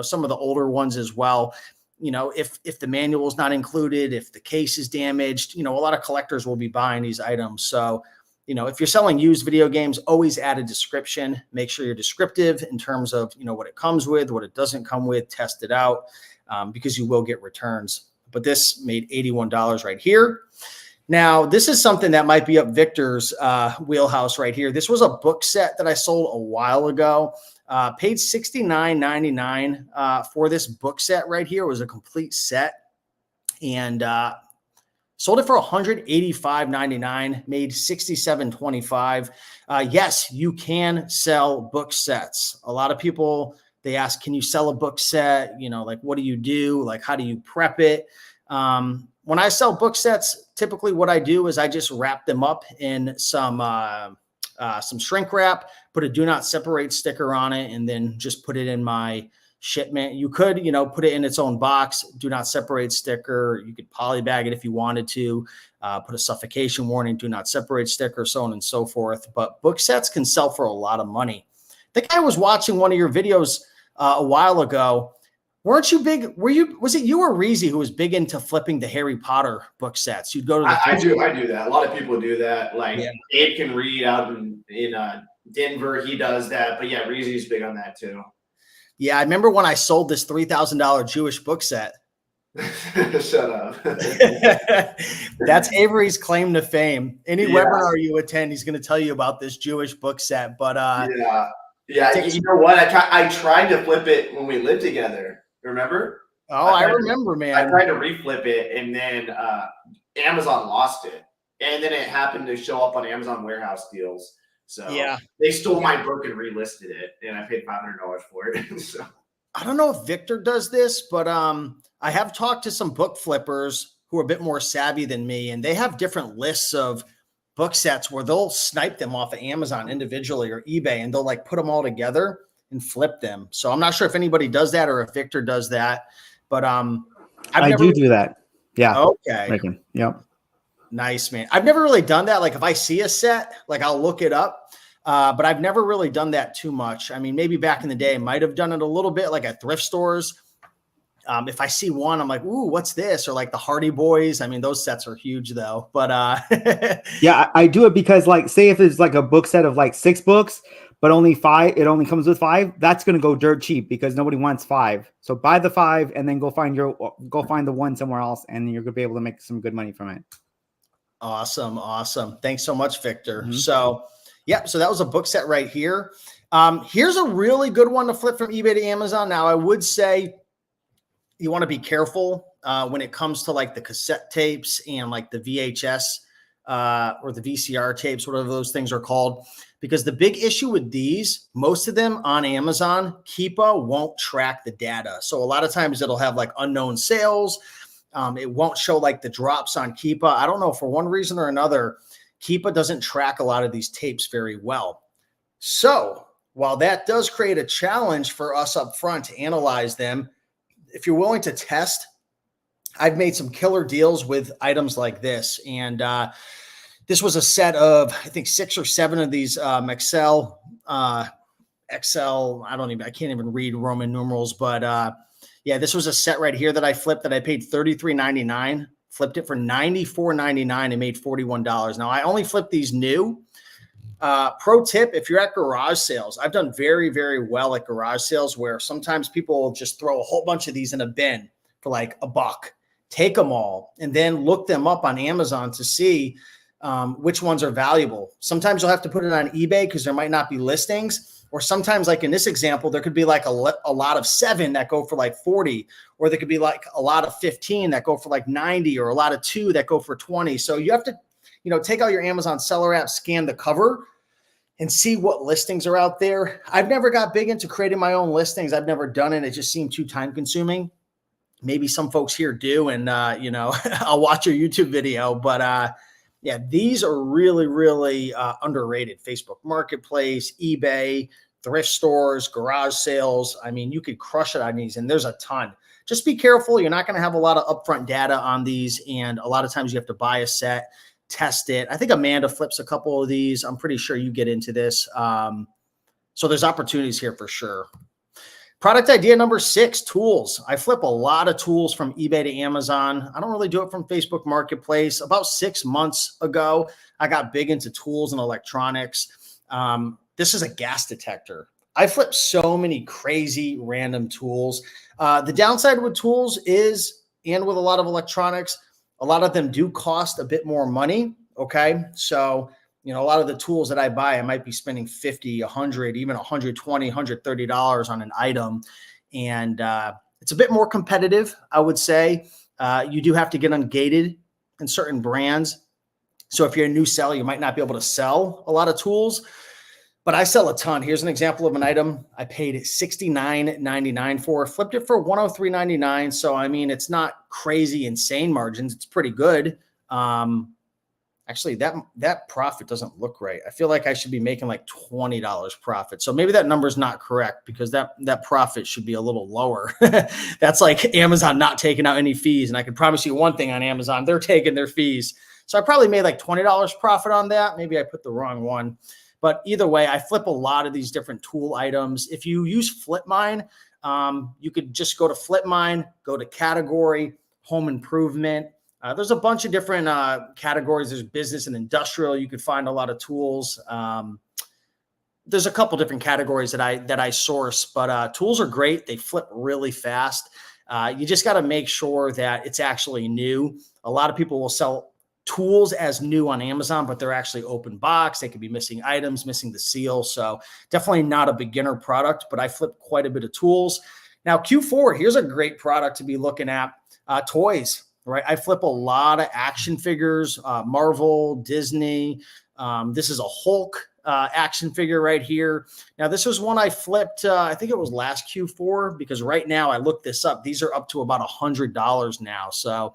some of the older ones as well. If the manual is not included, if the case is damaged, a lot of collectors will be buying these items. So, if you're selling used video games, always add a description. Make sure you're descriptive in terms of, what it comes with, what it doesn't come with, test it out because you will get returns. But this made $81 right here. Now, this is something that might be up Victor's wheelhouse right here. This was a book set that I sold a while ago. Paid $69.99 for this book set right here. It was a complete set. And sold it for $185.99, made $67.25. Yes, you can sell book sets. A lot of people, they ask, can you sell a book set? What do you do? How do you prep it? When I sell book sets, typically what I do is I just wrap them up in some shrink wrap, put a do not separate sticker on it, and then just put it in my shipment. You could, put it in its own box, do not separate sticker. You could polybag it if you wanted to, put a suffocation warning, do not separate sticker, so on and so forth. But book sets can sell for a lot of money. I think I was watching one of your videos a while ago. Weren't you big? Was it you or Reezy who was big into flipping the Harry Potter book sets? You'd go to the I do that. A lot of people do that. Abe can read out in Denver. He does that. But yeah, Reezy's big on that too. Yeah, I remember when I sold this $3,000 Jewish book set. Shut up. That's Avery's claim to fame. Any webinar you attend, he's going to tell you about this Jewish book set. But yeah. You know what? I tried to flip it when we lived together. Remember? Oh, I remember, man. I tried to reflip it, and then Amazon lost it, and then it happened to show up on Amazon warehouse deals. So they stole my book and relisted it, and I paid $500 for it. So I don't know if Victor does this, but I have talked to some book flippers who are a bit more savvy than me, and they have different lists of book sets where they'll snipe them off of Amazon individually or eBay, and they'll put them all together and flip them. So I'm not sure if anybody does that or if Victor does that, but I do that. Yeah. Okay. Yep. Nice, man. I've never really done that. If I see a set, I'll look it up. But I've never really done that too much. I mean, maybe back in the day, I might have done it a little bit at thrift stores. If I see one, I'm like, ooh, what's this? Or the Hardy Boys. I mean, those sets are huge though, but yeah, I do it because say if it's a book set of 6 books, but only 5, it only comes with 5. That's going to go dirt cheap because nobody wants 5. So buy the 5 and then go find the one somewhere else. And you're going to be able to make some good money from it. Awesome. Thanks so much, Victor. Mm-hmm. So that was a book set right here. Here's a really good one to flip from eBay to Amazon. Now, I would say you want to be careful when it comes to the cassette tapes and the VHS or the VCR tapes, whatever those things are called. Because the big issue with these, most of them on Amazon, Keepa won't track the data. So a lot of times it'll have like unknown sales. It won't show like the drops on Keepa. I don't know, for one reason or another, Keepa doesn't track a lot of these tapes very well. So while that does create a challenge for us up front to analyze them, if you're willing to test, I've made some killer deals with items like this. And this was a set of, I think, 6 or 7 of these Excel, I can't even read Roman numerals, but yeah, this was a set right here that I flipped that I paid $33.99, flipped it for $94.99 and made $41. Now, I only flipped these new. Pro tip, if you're at garage sales, I've done very, very well at garage sales where sometimes people will just throw a whole bunch of these in a bin for like $1. Take them all and then look them up on Amazon to see which ones are valuable. Sometimes you'll have to put it on eBay because there might not be listings, or sometimes, like in this example, there could be like a lot of 7 that go for like 40, or there could be like a lot of 15 that go for like 90, or a lot of 2 that go for 20. So you have to, take out your Amazon seller app, scan the cover, and see what listings are out there. I've never got big into creating my own listings. I've never done it. It just seemed too time consuming. Maybe some folks here do, and I'll watch your YouTube video. But yeah, these are really, really underrated. Facebook Marketplace, eBay, thrift stores, garage sales. I mean, you could crush it on these, and there's a ton. Just be careful. You're not going to have a lot of upfront data on these, and a lot of times you have to buy a set, test it. I think Amanda flips a couple of these. I'm pretty sure you get into this. So there's opportunities here for sure. Product idea number 6, tools. I flip a lot of tools from eBay to Amazon. I don't really do it from Facebook Marketplace. About 6 months ago, I got big into tools and electronics. This is a gas detector. I flip so many crazy random tools. The downside with tools is, and with a lot of electronics, a lot of them do cost a bit more money. Okay. So, a lot of the tools that I buy, I might be spending $50, $100, even $120, $130 on an item. And it's a bit more competitive, I would say. You do have to get ungated in certain brands. So if you're a new seller, you might not be able to sell a lot of tools, but I sell a ton. Here's an example of an item I paid $69.99 for, flipped it for $103.99. So, I mean, it's not crazy, insane margins. It's pretty good. Actually, that profit doesn't look right. I feel like I should be making like $20 profit. So maybe that number is not correct, because that profit should be a little lower. That's like Amazon not taking out any fees. And I can promise you one thing on Amazon, they're taking their fees. So I probably made like $20 profit on that. Maybe I put the wrong one. But either way, I flip a lot of these different tool items. If you use FlipMine, you could just go to FlipMine, go to category, home improvement. There's a bunch of different categories. There's business and industrial. You could find a lot of tools. There's a couple different categories that I source, but tools are great. They flip really fast. You just got to make sure that it's actually new. A lot of people will sell tools as new on Amazon, but they're actually open box. They could be missing items, missing the seal. So definitely not a beginner product, but I flip quite a bit of tools. Now, Q4, here's a great product to be looking at. Toys. Right. I flip a lot of action figures, Marvel, Disney. This is a Hulk action figure right here. Now, this was one I flipped, I think it was last Q4, because right now I looked this up. These are up to about $100 now. So,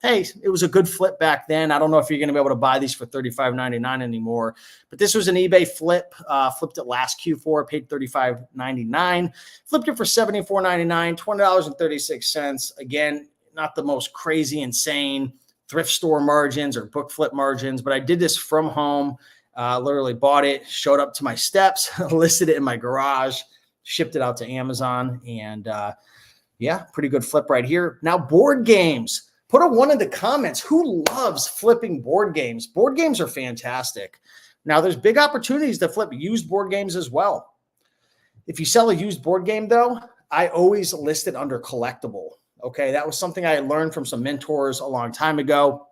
hey, it was a good flip back then. I don't know if you're going to be able to buy these for $35.99 anymore, but this was an eBay flip. Flipped it last Q4, paid $35.99, flipped it for $74.99, $20.36. Again, not the most crazy, insane thrift store margins or book flip margins, but I did this from home, literally bought it, showed up to my steps, listed it in my garage, shipped it out to Amazon, and yeah, pretty good flip right here. Now, board games. Put a 1 in the comments. Who loves flipping board games? Board games are fantastic. Now, there's big opportunities to flip used board games as well. If you sell a used board game, though, I always list it under collectible. Okay, that was something I learned from some mentors a long time ago.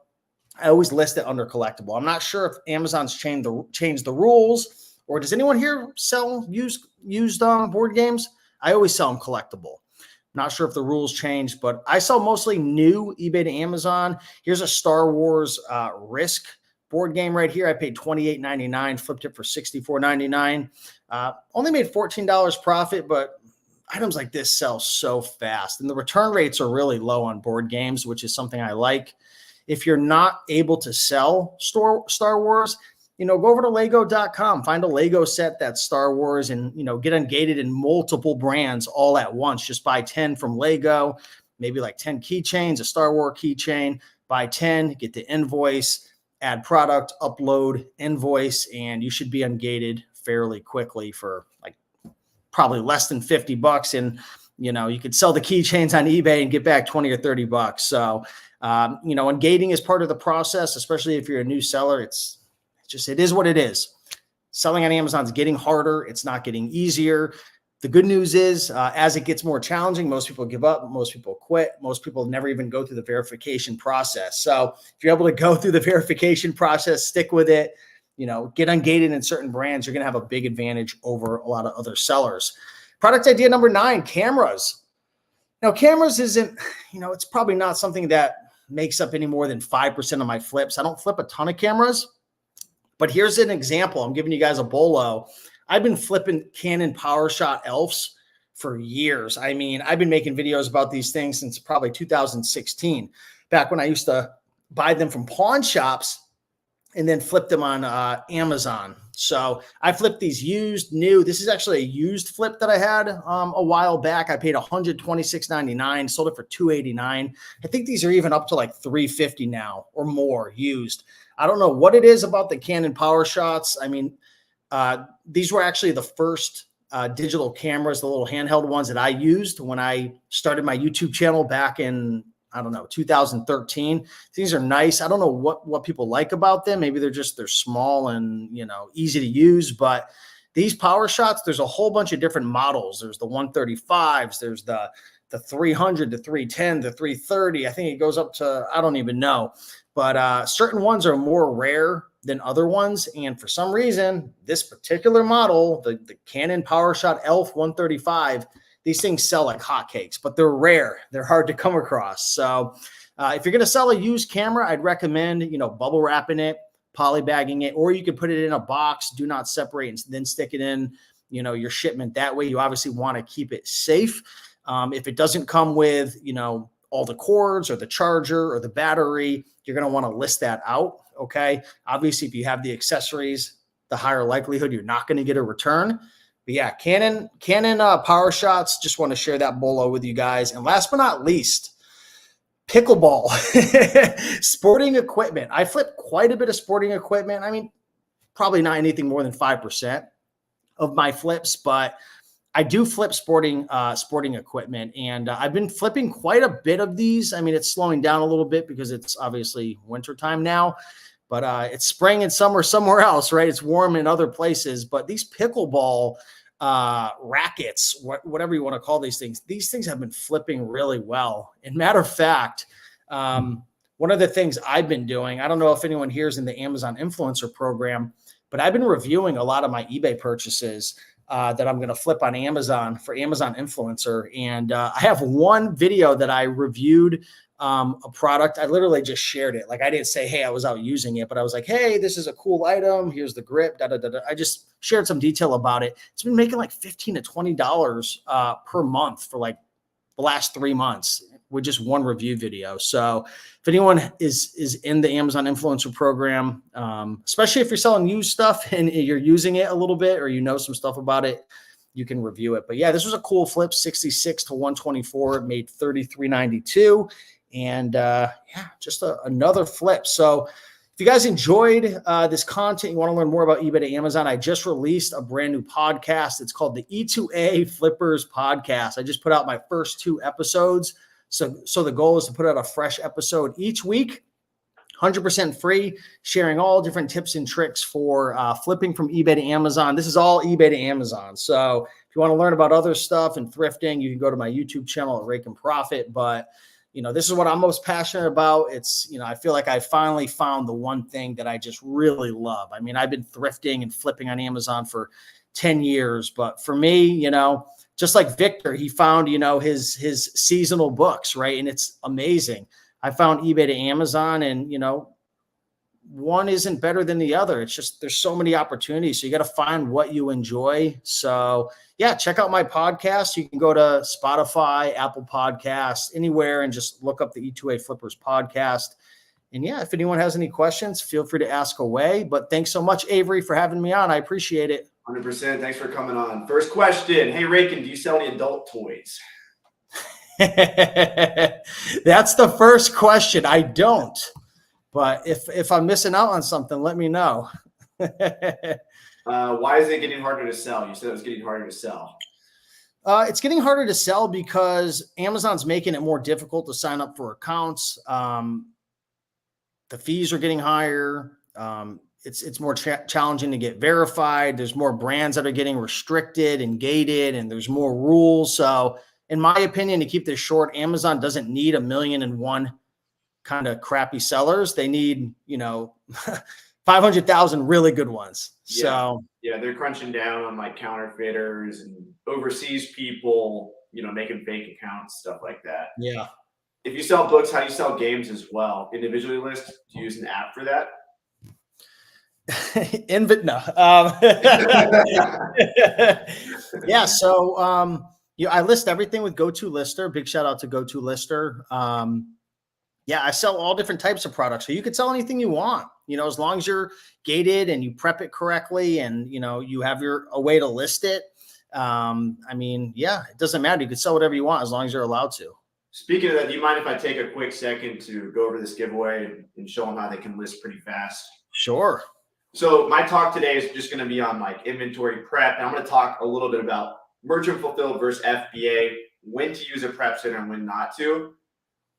I always list it under collectible. I'm not sure if Amazon's changed the rules, or does anyone here sell used board games? I always sell them collectible. Not sure if the rules changed, but I sell mostly new eBay to Amazon. Here's a Star Wars Risk board game right here. I paid $28.99, flipped it for $64.99. Only made $14 profit, but items like this sell so fast. And the return rates are really low on board games, which is something I like. If you're not able to sell Star Wars, go over to Lego.com, find a Lego set that's Star Wars and, get ungated in multiple brands all at once. Just buy 10 from Lego, maybe like 10 keychains, a Star Wars keychain, buy 10, get the invoice, add product, upload invoice, and you should be ungated fairly quickly for like probably less than $50. And, you could sell the keychains on eBay and get back 20 or $30. So, ungating is part of the process, especially if you're a new seller. It is what it is. Selling on Amazon is getting harder. It's not getting easier. The good news is, as it gets more challenging, most people give up. Most people quit. Most people never even go through the verification process. So if you're able to go through the verification process, stick with it, get ungated in certain brands, you're going to have a big advantage over a lot of other sellers. Product idea number 9, cameras. Now, cameras isn't, it's probably not something that makes up any more than 5% of my flips. I don't flip a ton of cameras. But here's an example. I'm giving you guys a bolo. I've been flipping Canon PowerShot ELFs for years. I mean, I've been making videos about these things since probably 2016, back when I used to buy them from pawn shops and then flip them on Amazon. So I flipped these used, new. This is actually a used flip that I had a while back. I paid $126.99, sold it for $289. I think these are even up to like $350 now or more used. I don't know what it is about the Canon PowerShots. I mean, these were actually the first digital cameras, the little handheld ones that I used when I started my YouTube channel back in, 2013. These are nice. I don't know what people like about them. Maybe they're small and, easy to use, but these PowerShots, there's a whole bunch of different models. There's the 135s, there's the 300, the 310, the 330. I think it goes up to, I don't even know. But certain ones are more rare than other ones. And for some reason, this particular model, the Canon PowerShot ELF 135, these things sell like hotcakes, but they're rare. They're hard to come across. So if you're going to sell a used camera, I'd recommend, bubble wrapping it, polybagging it, or you could put it in a box, do not separate, and then stick it in, your shipment. That way you obviously want to keep it safe. If it doesn't come with, all the cords or the charger or the battery, you're going to want to list that out. Okay. Obviously, if you have the accessories, the higher likelihood you're not going to get a return. But yeah, Canon PowerShots, just want to share that bolo with you guys. And last but not least, pickleball, sporting equipment. I flip quite a bit of sporting equipment. I mean, probably not anything more than 5% of my flips, but I do flip sporting equipment, and I've been flipping quite a bit of these. I mean, it's slowing down a little bit because it's obviously wintertime now, but it's spring and summer somewhere else, right? It's warm in other places, but these pickleball rackets, whatever you want to call these things have been flipping really well. And matter of fact, one of the things I've been doing, I don't know if anyone here is in the Amazon influencer program, but I've been reviewing a lot of my eBay purchases that I'm going to flip on Amazon for Amazon influencer. And I have one video that I reviewed a product. I literally just shared it. Like, I didn't say, hey, I was out using it, but I was like, hey, this is a cool item. Here's the grip. I just shared some detail about it. It's been making like $15 to $20 per month for like the last 3 months with just one review video. So if anyone is in the Amazon influencer program, especially if you're selling used stuff and you're using it a little bit, or some stuff about it, you can review it. But yeah, this was a cool flip, 66 to 124. It made $33.92. And just another flip. So if you guys enjoyed this content, you want to learn more about eBay to Amazon, I just released a brand new podcast. It's called the E2A Flippers Podcast. I just put out my first 2 episodes. So the goal is to put out a fresh episode each week, 100% free, sharing all different tips and tricks for flipping from eBay to Amazon. This is all eBay to Amazon. So if you want to learn about other stuff and thrifting, you can go to my YouTube channel at Rake and Profit. But this is what I'm most passionate about. It's, I feel like I finally found the one thing that I just really love. I mean, I've been thrifting and flipping on Amazon for 10 years, but for me, just like Victor, he found, his seasonal books, right? And it's amazing. I found eBay to Amazon, and, one isn't better than the other. It's just, there's so many opportunities. So you got to find what you enjoy. So yeah, check out my podcast. You can go to Spotify, Apple Podcasts, anywhere, and just look up the E2A Flippers podcast. And yeah, if anyone has any questions, feel free to ask away. But thanks so much, Avery, for having me on. I appreciate it. 100%. Thanks for coming on. First question. Hey, Rakin, do you sell any adult toys? That's the first question. I don't. But if I'm missing out on something, let me know. Why is it getting harder to sell? You said it was getting harder to sell. It's getting harder to sell because Amazon's making it more difficult to sign up for accounts. The fees are getting higher. It's more challenging to get verified. There's more brands that are getting restricted and gated, and there's more rules. So in my opinion, to keep this short, Amazon doesn't need 1,000,001 kind of crappy sellers. They need, 500,000 really good ones. Yeah. So yeah, they're crunching down on like counterfeiters and overseas people, making fake accounts, stuff like that. yeah. If you sell books, how do you sell games as well? Individually list? Do you use an app for that? No. Yeah. So, I list everything with GoToLister. Big shout out to GoToLister. Yeah, I sell all different types of products. So you could sell anything you want, as long as you're gated and you prep it correctly and, you have a way to list it. It doesn't matter. You could sell whatever you want as long as you're allowed to. Speaking of that, do you mind if I take a quick second to go over this giveaway and show them how they can list pretty fast? Sure. So my talk today is just going to be on like inventory prep. And I'm going to talk a little bit about merchant fulfilled versus FBA, when to use a prep center and when not to.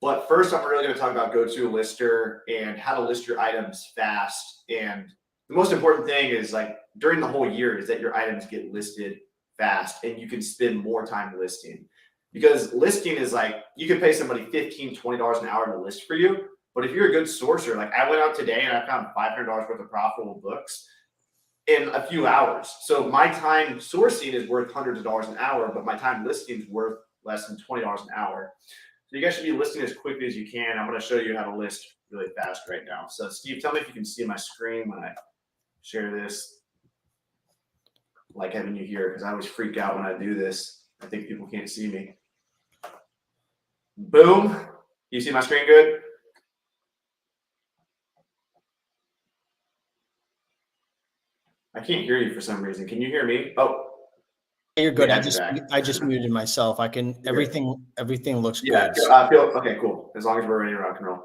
But first, I'm really going to talk about GoToLister and how to list your items fast. And the most important thing is like during the whole year is that your items get listed fast and you can spend more time listing. Because listing is like, you could pay somebody $15, $20 an hour to list for you. But if you're a good sourcer, like I went out today and I found $500 worth of profitable books in a few hours. So my time sourcing is worth hundreds of dollars an hour, but my time listing is worth less than $20 an hour. So you guys should be listing as quickly as you can. I'm going to show you how to list really fast right now. So Steve, tell me if you can see my screen when I share this. Like having you here, because I always freak out when I do this. I think people can't see me. Boom. You see my screen good? I can't hear you for some reason. Can you hear me? Oh, you're good. Yeah, I just muted myself. Everything looks good. Yeah, okay, cool. As long as we're ready to rock and roll.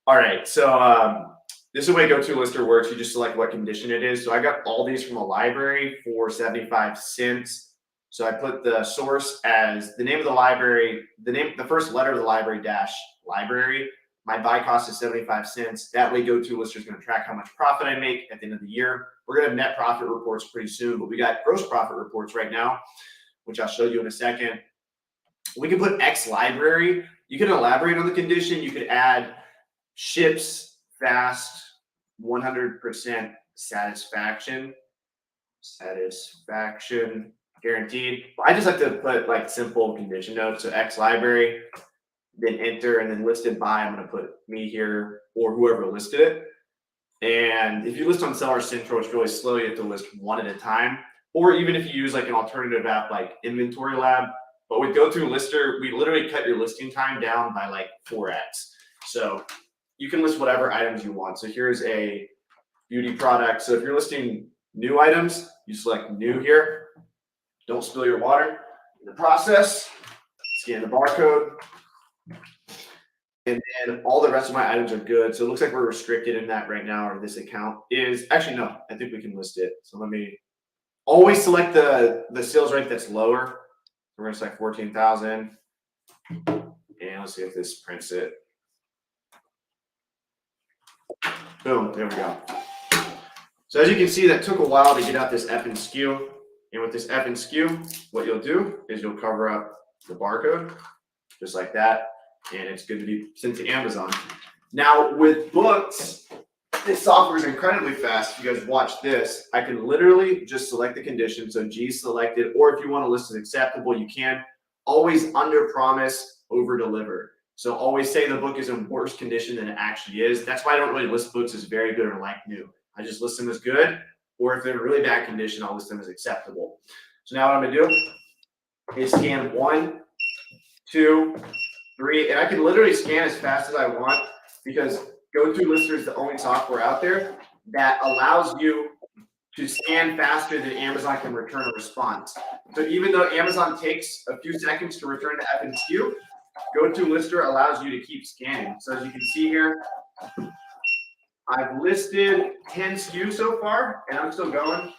All right. So this is the way GoToLister works. You just select what condition it is. So I got all these from a library for 75 cents. So I put the source as the name of the library, the first letter of the library - library. My buy cost is 75 cents. That way GoToLister is going to track how much profit I make at the end of the year. We're going to have net profit reports pretty soon, but we got gross profit reports right now, which I'll show you in a second. We can put X library. You can elaborate on the condition. You could add ships fast, 100% satisfaction guaranteed. I just like to put like simple condition notes. So X library, then enter, and then listed by, I'm going to put me here or whoever listed it. And if you list on Seller Central, it's really slow. You have to list one at a time. Or even if you use like an alternative app like Inventory Lab. But with GoToLister, we literally cut your listing time down by like 4x. So you can list whatever items you want. So here's a beauty product. So if you're listing new items, you select new here. Don't spill your water in the process. Scan the barcode. And then all the rest of my items are good. So it looks like we're restricted in that right now, or this account is actually, no, I think we can list it. So let me always select the sales rank that's lower. We're going to select 14,000. And let's see if this prints it. Boom, there we go. So as you can see, that took a while to get out this F and SKU. And with this F and SKU, what you'll do is you'll cover up the barcode just like that. And it's good to be sent to Amazon. Now with books, This software is incredibly fast. If you guys watch this, I can literally just select the condition. So G selected, or if you want to list as acceptable, you can. Always under promise, over deliver. So always say the book is in worse condition than it actually is. That's why I don't really list books as very good or like new. I just list them as good, or if they're in really bad condition, I'll list them as acceptable. So now what I'm gonna do is scan 1, 2, 3, and I can literally scan as fast as I want because GoToLister is the only software out there that allows you to scan faster than Amazon can return a response. So even though Amazon takes a few seconds to return the FNQ, GoToLister allows you to keep scanning. So as you can see here, I've listed 10 SKUs so far, and I'm still going.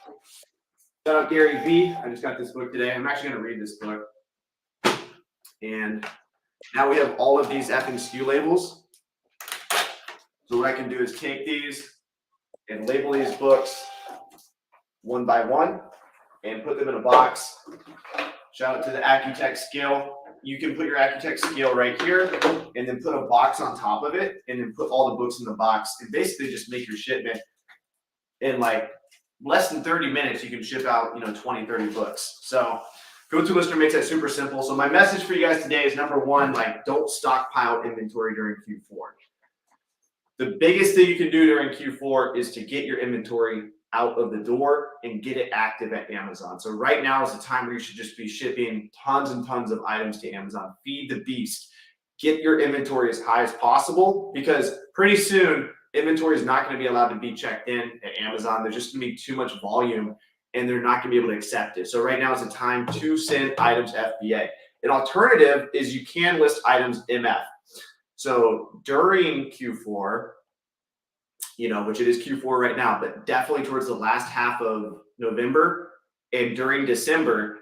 Shout out Gary V. I just got this book today. I'm actually going to read this book. And now we have all of these FNQ labels. So what I can do is take these and label these books one by one and put them in a box. Shout out to the Accutech scale. You can put your Accutech scale right here and then put a box on top of it and then put all the books in the box and basically just make your shipment in like less than 30 minutes. You can ship out, 20, 30 books. So GoToLister makes that super simple. So my message for you guys today is number one, don't stockpile inventory during Q4. The biggest thing you can do during Q4 is to get your inventory out of the door and get it active at Amazon. So right now is the time where you should just be shipping tons and tons of items to Amazon. Feed the beast. Get your inventory as high as possible because pretty soon inventory is not going to be allowed to be checked in at Amazon. There's just going to be too much volume and they're not going to be able to accept it. So right now is the time to send items FBA. An alternative is you can list items MF. So during Q4, which it is Q4 right now, but definitely towards the last half of November and during December,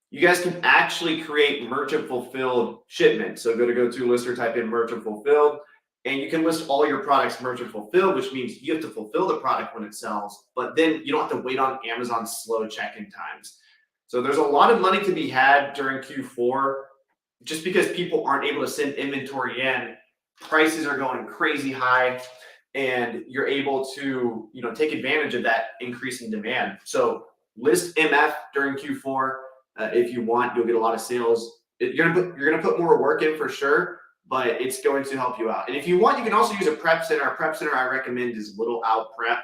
you guys can actually create merchant fulfilled shipments. So go to GoToLister, type in merchant fulfilled, and you can list all your products merchant fulfilled, which means you have to fulfill the product when it sells, but then you don't have to wait on Amazon's slow check-in times. So there's a lot of money to be had during Q4 just because people aren't able to send inventory in. Prices are going crazy high and you're able to, take advantage of that increase in demand. So list MF during Q4. If you want, you'll get a lot of sales. You're gonna put more work in for sure, but it's going to help you out. And if you want, you can also use a prep center. A prep center I recommend is Little Out Prep,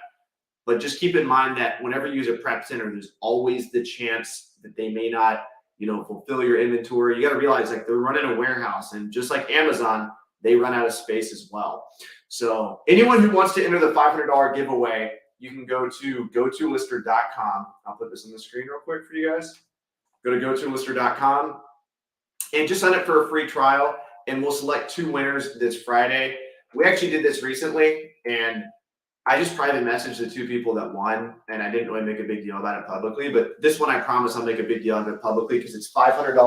but just keep in mind that whenever you use a prep center, there's always the chance that they may not, fulfill your inventory. You got to realize they're running a warehouse, and just like Amazon, they run out of space as well. So anyone who wants to enter the $500 giveaway, you can go to GoToLister.com. I'll put this on the screen real quick for you guys. Go to GoToLister.com and just sign up for a free trial, and we'll select 2 winners this Friday. We actually did this recently, and I just private messaged the 2 people that won, and I didn't really make a big deal about it publicly. But this one, I promise I'll make a big deal of it publicly because it's $500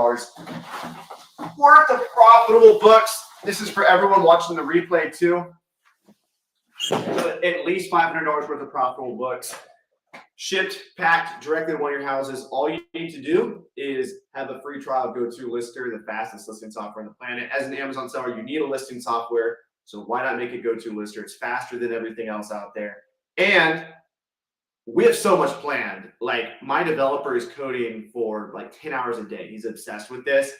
worth of profitable books. This is for everyone watching the replay too. At least $500 worth of profitable books. Shipped, packed directly to one of your houses. All you need to do is have a free trial of GoToLister, the fastest listing software on the planet. As an Amazon seller, you need a listing software. So why not make it GoToLister? It's faster than everything else out there. And we have so much planned. My developer is coding for 10 hours a day. He's obsessed with this.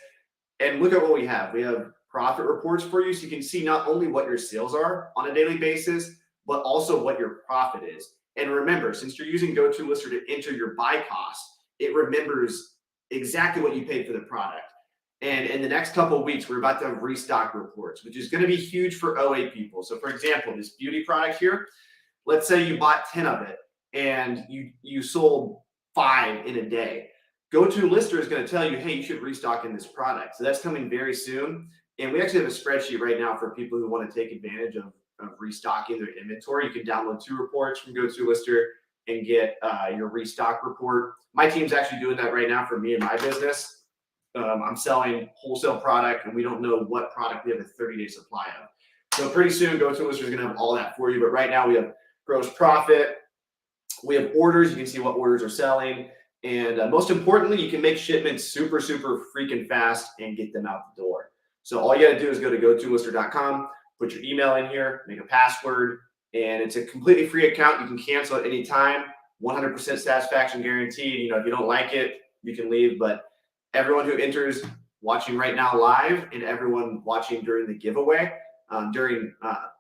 And look at what we have. We have profit reports for you so you can see not only what your sales are on a daily basis, but also what your profit is. And remember, since you're using GoToLister to enter your buy cost, it remembers exactly what you paid for the product. And in the next couple of weeks, we're about to have restock reports, which is going to be huge for OA people. So for example, this beauty product here, let's say you bought 10 of it and you sold 5 in a day. GoToLister is going to tell you, hey, you should restock in this product. So that's coming very soon. And we actually have a spreadsheet right now for people who want to take advantage of restocking their inventory. You can download 2 reports from GoToLister and get your restock report. My team's actually doing that right now for me and my business. I'm selling wholesale product, and we don't know what product we have a 30-day supply of. So pretty soon, GoToLister is going to have all that for you. But right now, we have gross profit. We have orders. You can see what orders are selling. And most importantly, you can make shipments super, super freaking fast and get them out the door. So all you got to do is go to GoToLister.com, put your email in here, make a password, and it's a completely free account. You can cancel at any time. 100% satisfaction guaranteed. You know, if you don't like it, you can leave. But everyone who enters watching right now live and everyone watching during the giveaway, during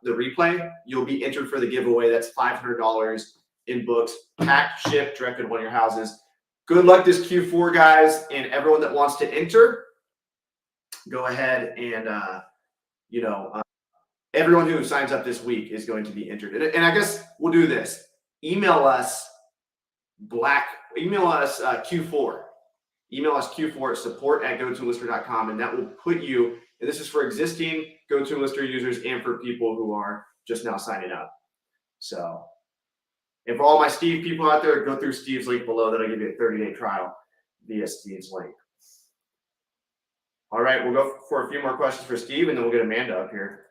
the replay, you'll be entered for the giveaway. That's $500 in books, packed, shipped directly to one of your houses. Good luck this Q4, guys, and everyone that wants to enter. Go ahead and everyone who signs up this week is going to be entered. And I guess we'll do this. Email us Q4. Email us Q4 at support@gotoenlisted.com, and that will put you, and this is for existing GoToEnlisted users and for people who are just now signing up. So, and for all my Steve people out there, go through Steve's link below. That'll give you a 30-day trial via Steve's link. All right, we'll go for a few more questions for Steve, and then we'll get Amanda up here.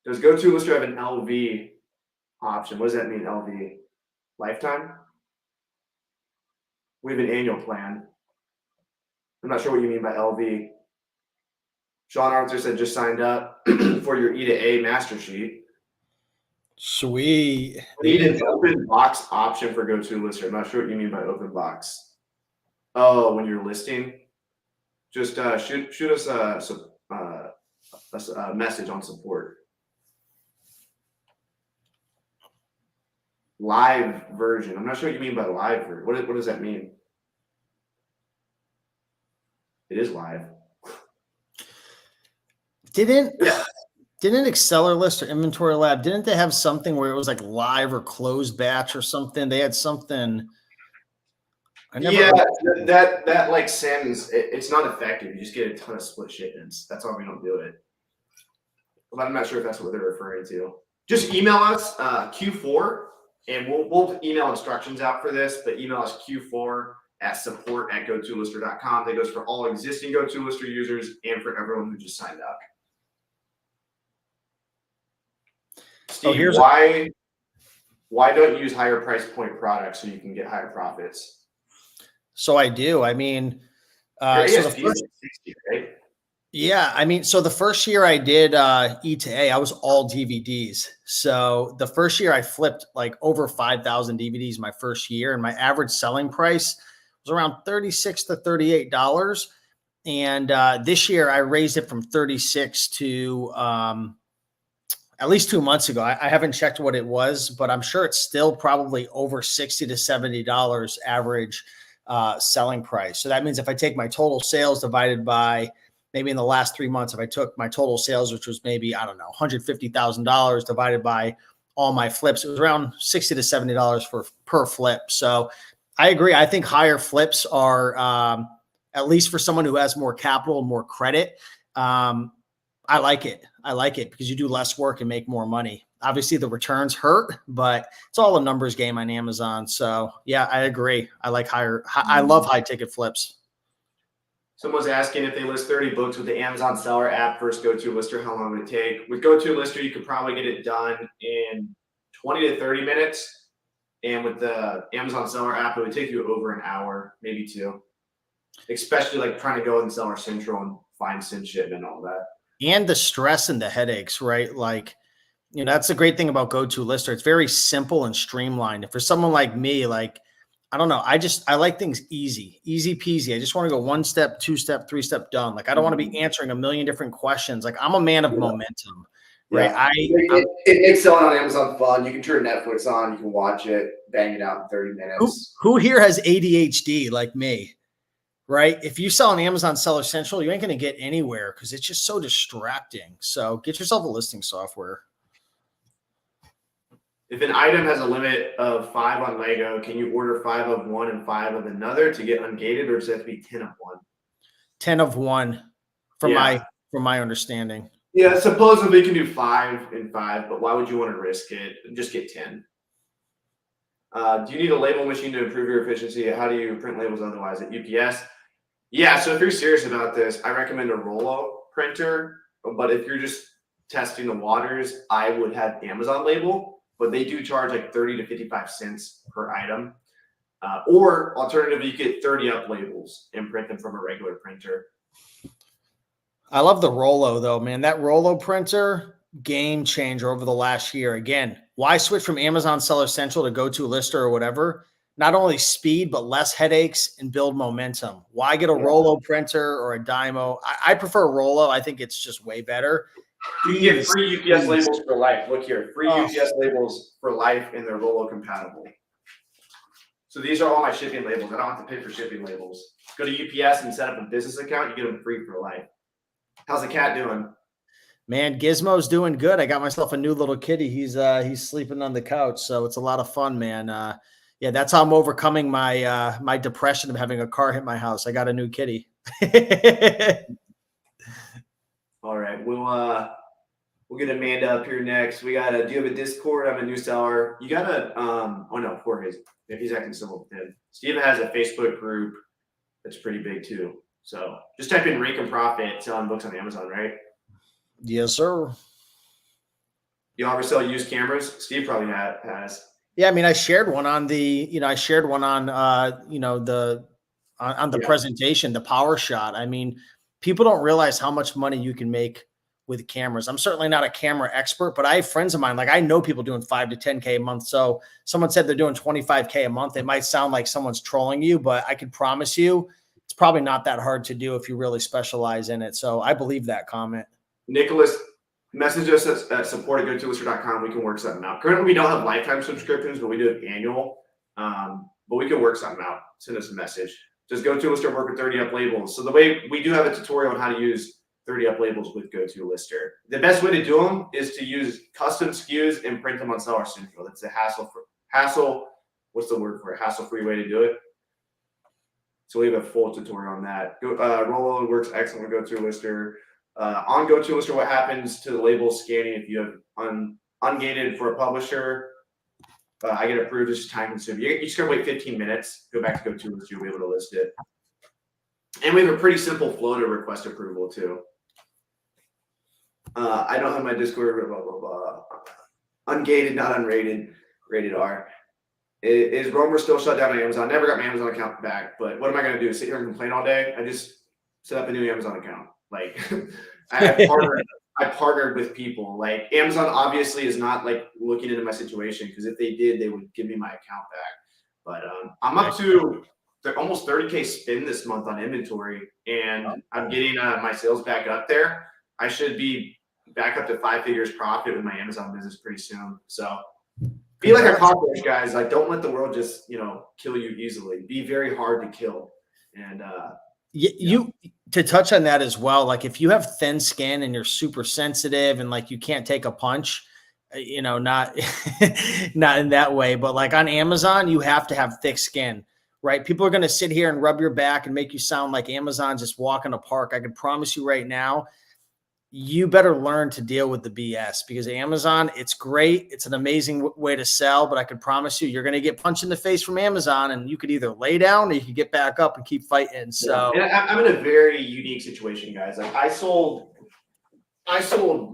Does GoToEnlisted have an LV option? What does that mean, LV? Lifetime? We have an annual plan. I'm not sure what you mean by LV. Sean Arthur said just signed up for your E to A master sheet. Sweet. We need an open box option for GoToEnlisted. I'm not sure what you mean by open box. Oh, when you're listing, just shoot us a message on support. Live version. I'm not sure what you mean by live version. What does that mean? It is live. Didn't AccelerList or Inventory Lab, didn't they have something where it was like live or closed batch or something? They had something. That like sends, it's not effective. You just get a ton of split shipments. That's why we don't do it. But I'm not sure if that's what they're referring to. Just email us Q4, and we'll email instructions out for this, but email us Q4 at support@gotoenlisted.com. That goes for all existing GoToEnlisted users and for everyone who just signed up. Steve, why don't you use higher price point products so you can get higher profits? So I do. I mean, so the first, 60, right? yeah, I mean, so the first year I did E to A, I was all DVDs. So the first year I flipped like over 5,000 DVDs my first year, and my average selling price was around $36 to $38. And this year I raised it from 36 to at least 2 months ago. I haven't checked what it was, but I'm sure it's still probably over $60 to $70 average selling price. So that means if I take my total sales divided by maybe in the last 3 months, if I took my total sales, which was maybe, I don't know, $150,000 divided by all my flips, it was around $60 to $70 per flip. So I agree. I think higher flips are, at least for someone who has more capital and more credit. I like it. I like it because you do less work and make more money. Obviously the returns hurt, but it's all a numbers game on Amazon. So yeah, I agree. I like I love high ticket flips. Someone's asking if they list 30 books with the Amazon seller app versus GoToEnlisted, how long would it take? With GoToEnlisted, you could probably get it done in 20 to 30 minutes. And with the Amazon seller app, it would take you over an hour, maybe two. Especially like trying to go in Seller Central and find SIN shipment and all that. And the stress and the headaches, right? Like, you know, that's the great thing about GoToEnlisted. It's very simple and streamlined. And for someone like me, like, I don't know. I like things easy peasy. I just want to go 1 step, 2 step, 3 step done. Like, I don't want to be answering a million different questions. Like, I'm a man of momentum, right? Yeah. It makes selling on Amazon fun. You can turn Netflix on, you can watch it, bang it out in 30 minutes. Who here has ADHD like me, right? If you sell on Amazon Seller Central, you ain't going to get anywhere because it's just so distracting. So get yourself a listing software. If an item has a limit of 5 on Lego, can you order 5 of one and 5 of another to get ungated, or does it have to be 10 of one? 10 of one, from my understanding. Yeah, supposedly you can do 5 and 5, but why would you want to risk it? Just get 10. Do you need a label machine to improve your efficiency? How do you print labels otherwise at UPS? Yeah, so if you're serious about this, I recommend a Rollo printer. But if you're just testing the waters, I would have Amazon label. But they do charge like 30 to 55 cents per item. Or alternatively, you get 30 up labels and print them from a regular printer. I love the Rollo though, man. That Rollo printer, game changer over the last year. Again, why switch from Amazon Seller Central to GoToLister or whatever? Not only speed, but less headaches and build momentum. Why get a Rollo printer or a Dymo? I prefer Rollo. I think it's just way better. You can get free UPS labels for life. Look here, free UPS labels for life, and they're Rollo compatible. So these are all my shipping labels. I don't have to pay for shipping labels. Go to UPS and set up a business account. You get them free for life. How's the cat doing? Man, Gizmo's doing good. I got myself a new little kitty. He's sleeping on the couch, so it's a lot of fun, man. Yeah, that's how I'm overcoming my my depression of having a car hit my house. I got a new kitty. All right, we'll get Amanda up here next. We got do you have a Discord? I'm a new seller. You got a oh no, Jorge's. He's acting civil with him. Steve has a Facebook group that's pretty big too. So just type in Rake and Profit selling books on Amazon, right? Yes, sir. You ever sell used cameras? Steve probably has. Yeah, I mean, I shared one on the, I shared one on, on the presentation, the Power Shot. I mean, people don't realize how much money you can make with cameras. I'm certainly not a camera expert, but I have friends of mine, like I know people doing 5 to 10K a month. So someone said they're doing 25K a month. It might sound like someone's trolling you, but I can promise you it's probably not that hard to do if you really specialize in it. So I believe that comment. Nicholas, message us at support@gotolister.com. We can work something out. Currently, we don't have lifetime subscriptions, but we do have annual. But we can work something out. Send us a message. Just GoToLister work with 30 up labels. So the way we do have a tutorial on how to use 30 up labels with GoToLister. The best way to do them is to use custom SKUs and print them on Seller Central. That's a hassle. What's the word for it? Hassle-free way to do it. So we have a full tutorial on that. Rollo works excellent with GoToLister. On GoToLister, what happens to the label scanning if you have ungated for a publisher? I get approved. It's just time consuming. You just gotta wait 15 minutes. Go back to GoToLister. You'll be able to list it. And we have a pretty simple flow to request approval too. I don't have my Discord. Blah blah blah. Ungated, not unrated. Rated R. Is Romer still shut down on Amazon? Never got my Amazon account back. But what am I gonna do? Sit here and complain all day? I just set up a new Amazon account. Like I partnered with people. Like Amazon obviously is not like looking into my situation, because if they did, they would give me my account back. But I'm up to almost 30K spend this month on inventory, and I'm getting my sales back up there. I should be back up to 5 figures profit with my Amazon business pretty soon. So be like a cockroach, guys. Like don't let the world just kill you easily. Be very hard to kill. And you to touch on that as well, like if you have thin skin and you're super sensitive and like you can't take a punch, not not in that way, but like on Amazon, you have to have thick skin, right? People are going to sit here and rub your back and make you sound like Amazon just walk in a park. I can promise you right now, you better learn to deal with the BS, because Amazon, it's great. It's an amazing way to sell, but I can promise you, you're going to get punched in the face from Amazon, and you could either lay down or you could get back up and keep fighting. So I'm in a very unique situation, guys. Like I sold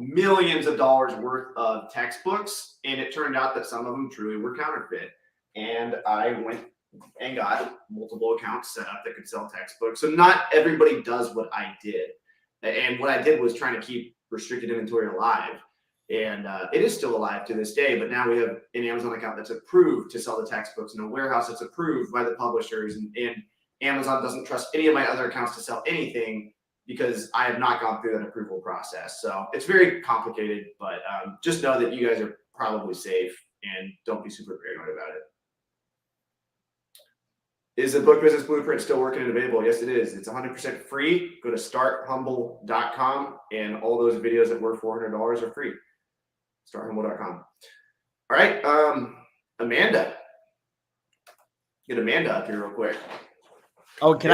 millions of dollars worth of textbooks, and it turned out that some of them truly were counterfeit. And I went and got multiple accounts set up that could sell textbooks. So not everybody does what I did. And what I did was trying to keep restricted inventory alive. And it is still alive to this day. But now we have an Amazon account that's approved to sell the textbooks, and a warehouse that's approved by the publishers. And Amazon doesn't trust any of my other accounts to sell anything, because I have not gone through that approval process. So it's very complicated, but just know that you guys are probably safe, and don't be super paranoid about it. Is the book business blueprint still working and available? Yes, it is. It's 100% free. Go to starthumble.com, and all those videos that were $400 are free. Starthumble.com. All right, Amanda. Get Amanda up here real quick. Oh, can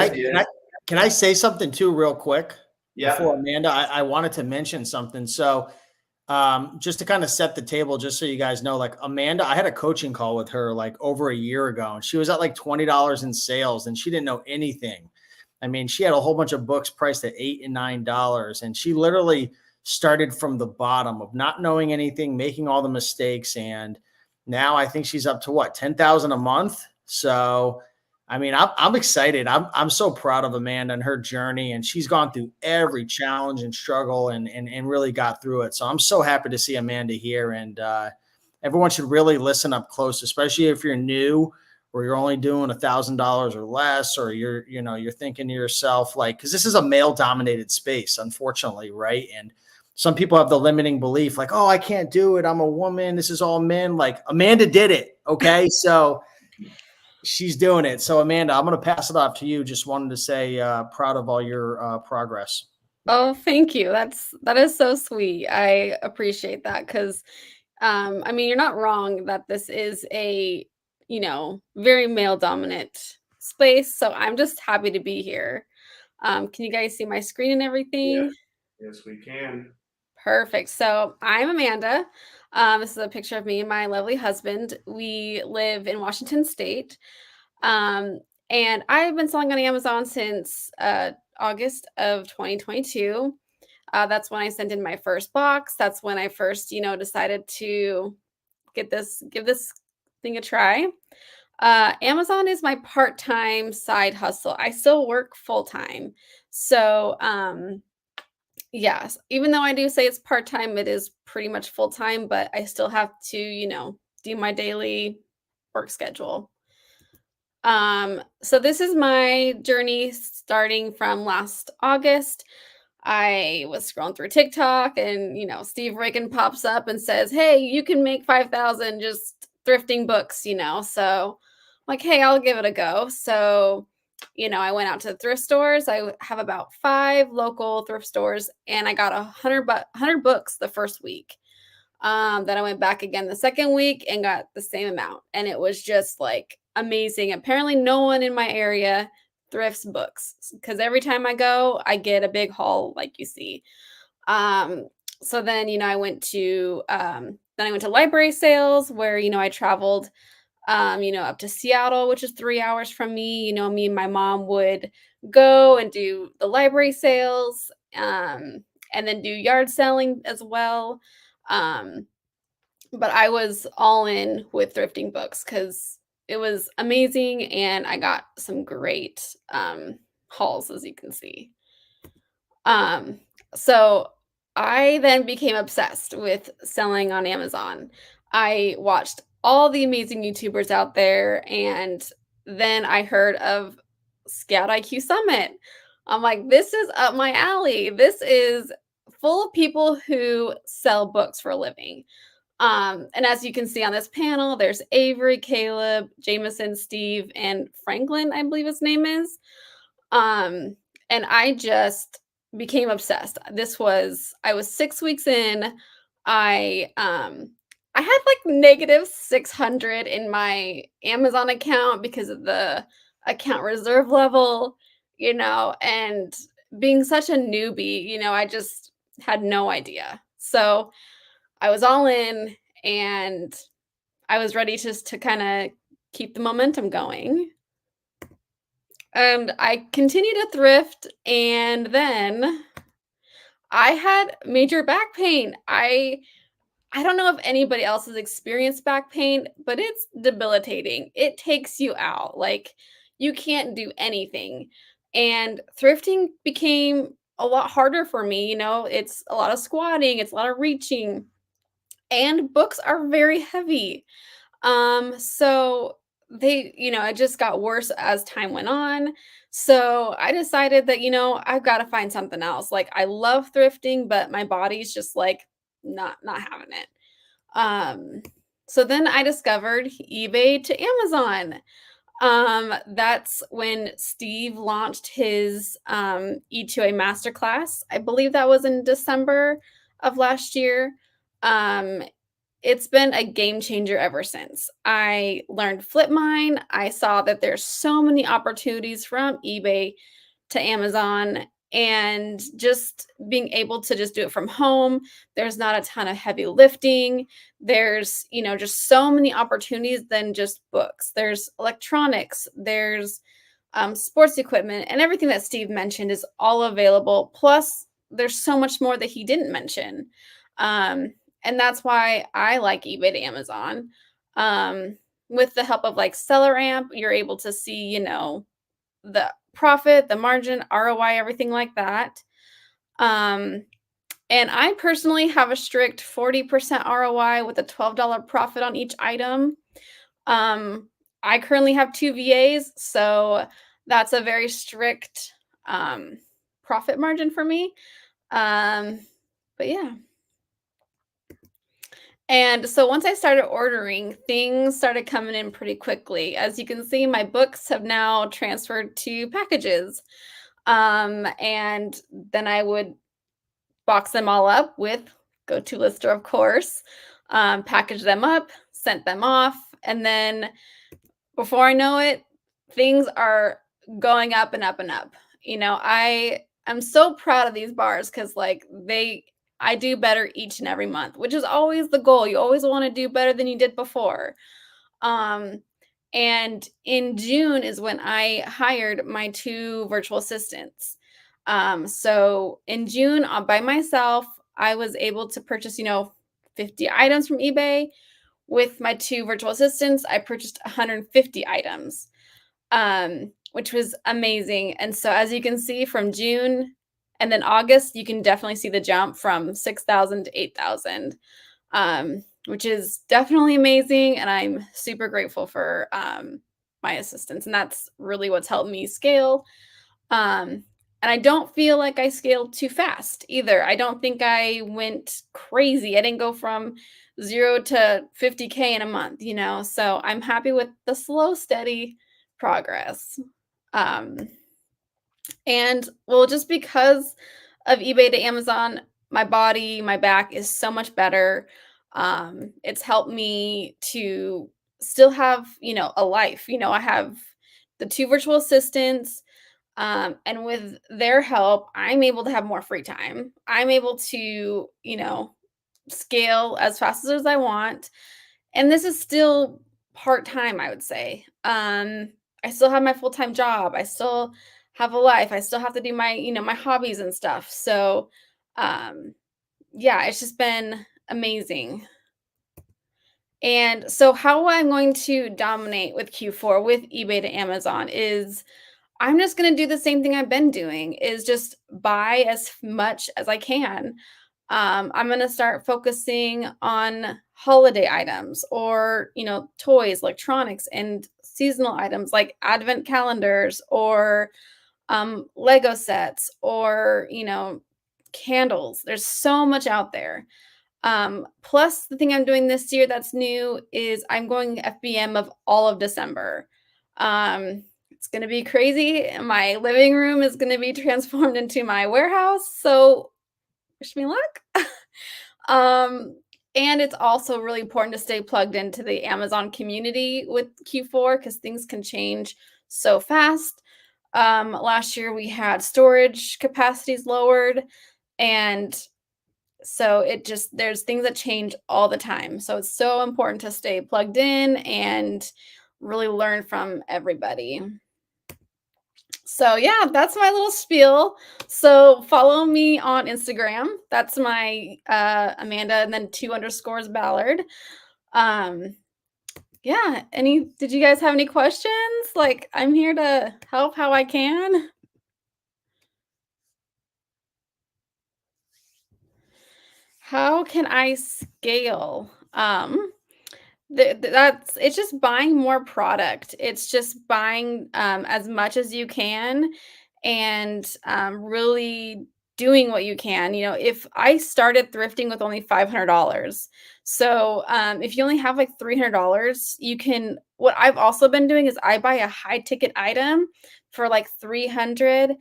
I say something too real quick? Yeah. Before Amanda, I wanted to mention something. So just to kind of set the table, just so you guys know, like Amanda, I had a coaching call with her like over a year ago, and she was at like $20 in sales, and she didn't know anything. I mean, she had a whole bunch of books priced at $8 and $9, and she literally started from the bottom of not knowing anything, making all the mistakes. And now I think she's up to what, 10,000 a month. So I mean, I'm excited. I'm so proud of Amanda and her journey, and she's gone through every challenge and struggle and really got through it. So I'm so happy to see Amanda here, and everyone should really listen up close, especially if you're new or you're only doing $1,000 or less, or you're thinking to yourself like, because this is a male dominated space, unfortunately, right? And some people have the limiting belief like, oh, I can't do it. I'm a woman. This is all men. Like Amanda did it. Okay, so she's doing it. So Amanda, I'm going to pass it off to you. Just wanted to say proud of all your progress. Oh, thank you. That is so sweet. I appreciate that because I mean, you're not wrong that this is a, very male dominant space. So I'm just happy to be here. Can you guys see my screen and everything? Yes, we can. Perfect. So I'm Amanda. This is a picture of me and my lovely husband. We live in Washington State. And I've been selling on Amazon since August of 2022. That's when I sent in my first box. That's when I first, decided to give this thing a try. Amazon is my part-time side hustle. I still work full-time. So, yes, even though I do say it's part-time, it is pretty much full-time, but I still have to, do my daily work schedule. So this is my journey starting from last August. I was scrolling through TikTok and, Steve Reagan pops up and says, "Hey, you can make 5,000 just thrifting books," So I'm like, "Hey, I'll give it a go." So, I went out to the thrift stores. I have about 5 local thrift stores and I got 100 books the first week. Then I went back again the second week and got the same amount. And it was just like amazing. Apparently, no one in my area thrifts books because every time I go, I get a big haul like you see. Um, so then, I went to library sales where, I traveled up to Seattle, which is 3 hours from me. Me and my mom would go and do the library sales, and then do yard selling as well. Um, but I was all in with thrifting books because it was amazing and I got some great hauls, as you can see. Um, so I then became obsessed with selling on Amazon. I watched all the amazing YouTubers out there, and then I heard of Scout IQ Summit. I'm like, this is up my alley. This is full of people who sell books for a living. And as you can see on this panel, there's Avery, Caleb, Jameson, Steve, and Franklin, I believe his name is. And I just became obsessed. I was 6 weeks in. I had like negative 600 in my Amazon account because of the account reserve level, and being such a newbie, I just had no idea. So I was all in and I was ready just to kind of keep the momentum going. And I continued to thrift, and then I had major back pain. I don't know if anybody else has experienced back pain, but it's debilitating. It takes you out. Like you can't do anything. And thrifting became a lot harder for me. It's a lot of squatting, it's a lot of reaching, and books are very heavy. So it just got worse as time went on. So I decided that, I've got to find something else. Like I love thrifting, but my body's just like not having it. So then I discovered eBay to Amazon. That's when Steve launched his E2A masterclass. I believe that was in December of last year. It's been a game changer ever since. I learned flip mine. I saw that there's so many opportunities from eBay to Amazon, and just being able to just do it from home. There's not a ton of heavy lifting. There's, just so many opportunities than just books. There's electronics, there's sports equipment, and everything that Steve mentioned is all available. Plus, there's so much more that he didn't mention. And that's why I like eBay to Amazon. with the help of like Seller Amp, you're able to see, the profit, the margin, ROI, everything like that. And I personally have a strict 40% ROI with a $12 profit on each item. I currently have 2 VAs, so that's a very strict profit margin for me. But yeah. And so once I started ordering, things started coming in pretty quickly. As you can see, my books have now transferred to packages. And then I would box them all up with GoToLister, of course, package them up, sent them off, and then before I know it, things are going up and up and up. I'm so proud of these bars because I do better each and every month, which is always the goal. You always want to do better than you did before. And in June is when I hired my 2 virtual assistants. So in June, by myself, I was able to purchase, 50 items from eBay. With my 2 virtual assistants, I purchased 150 items, which was amazing. And so as you can see from June and then August, you can definitely see the jump from 6,000 to 8,000, which is definitely amazing. And I'm super grateful for my assistants. And that's really what's helped me scale. And I don't feel like I scaled too fast either. I don't think I went crazy. I didn't go from 0 to 50K in a month, So I'm happy with the slow, steady progress. And well, just because of eBay to Amazon, my body, my back is so much better. It's helped me to still have, a life. I have the 2 virtual assistants. And with their help, I'm able to have more free time. I'm able to, scale as fast as I want. And this is still part-time, I would say. I still have my full-time job. I still have a life. I still have to do my, my hobbies and stuff. So, yeah, it's just been amazing. And so how I'm going to dominate with Q4 with eBay to Amazon is I'm just going to do the same thing I've been doing is just buy as much as I can. I'm going to start focusing on holiday items or, toys, electronics, and seasonal items like advent calendars or Lego sets or, candles. There's so much out there. Plus, the thing I'm doing this year that's new is I'm going FBM of all of December. It's going to be crazy. My living room is going to be transformed into my warehouse. So wish me luck. And it's also really important to stay plugged into the Amazon community with Q4 because things can change so fast. Last year we had storage capacities lowered, and so there's things that change all the time. So it's so important to stay plugged in and really learn from everybody. So yeah, that's my little spiel. So follow me on Instagram. That's my Amanda and then 2_Ballard. Yeah. Did you guys have any questions? I'm here to help how I can. How can I scale? It's just buying more product. It's just buying as much as you can and really doing what you can. If I started thrifting with only $500, so if you only have like $300, what I've also been doing is I buy a high ticket item for like 300,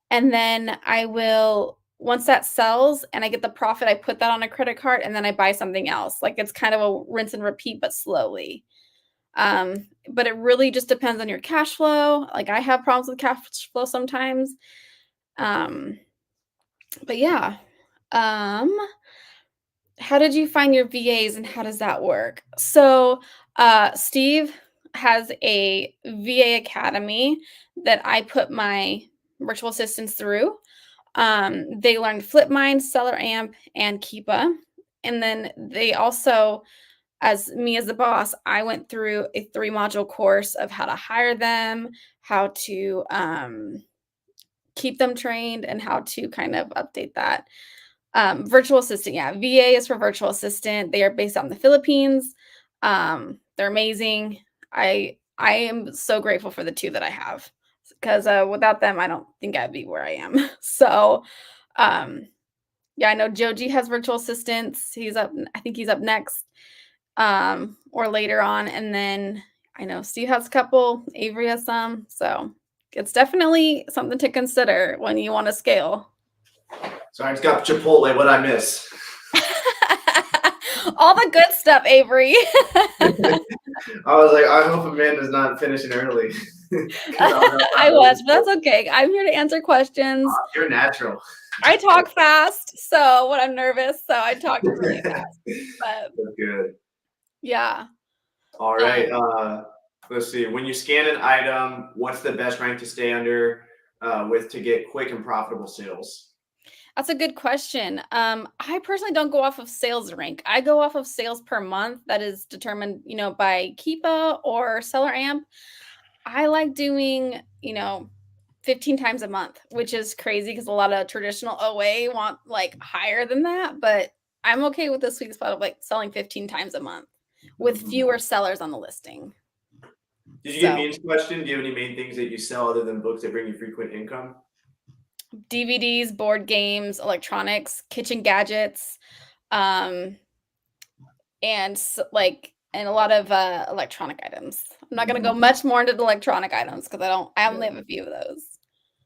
and then I will, once that sells and I get the profit, I put that on a credit card and then I buy something else. It's kind of a rinse and repeat, but slowly. But it really just depends on your cash flow. I have problems with cash flow sometimes. But yeah. How did you find your VAs and how does that work? So, Steve has a VA academy that I put my virtual assistants through. They learned Flipmind, Seller Amp, and Keepa. And then they also as the boss, I went through a 3-module course of how to hire them, how to keep them trained, and how to kind of update that. Virtual assistant, yeah, VA is for virtual assistant. They are based out in the Philippines. They're amazing. I am so grateful for the 2 that I have, because without them, I don't think I'd be where I am. So, yeah, I know Joji has virtual assistants. I think he's up next, or later on, and then I know Steve has a couple, Avery has some. So it's definitely something to consider when you want to scale. So I just got Chipotle. What I miss? All the good stuff, Avery. I was like, I hope Amanda's not finishing early. I was, but that's okay. I'm here to answer questions. You're natural. I talk fast, so when I'm nervous, so I talk really fast. But That's good. yeah. All right. Let's see. When you scan an item, what's the best rank to stay under with to get quick and profitable sales? That's a good question. I personally don't go off of sales rank. I go off of sales per month that is determined, by Keepa or Seller Amp. I like doing, 15 times a month, which is crazy because a lot of traditional OA want like higher than that, but I'm okay with the sweet spot of like selling 15 times a month with fewer sellers on the listing. Did you get Mean's question? Do you have any main things that you sell other than books that bring you frequent income? DVDs, board games, electronics, kitchen gadgets, and a lot of electronic items. I'm not going to go much more into the electronic items because I only have a few of those.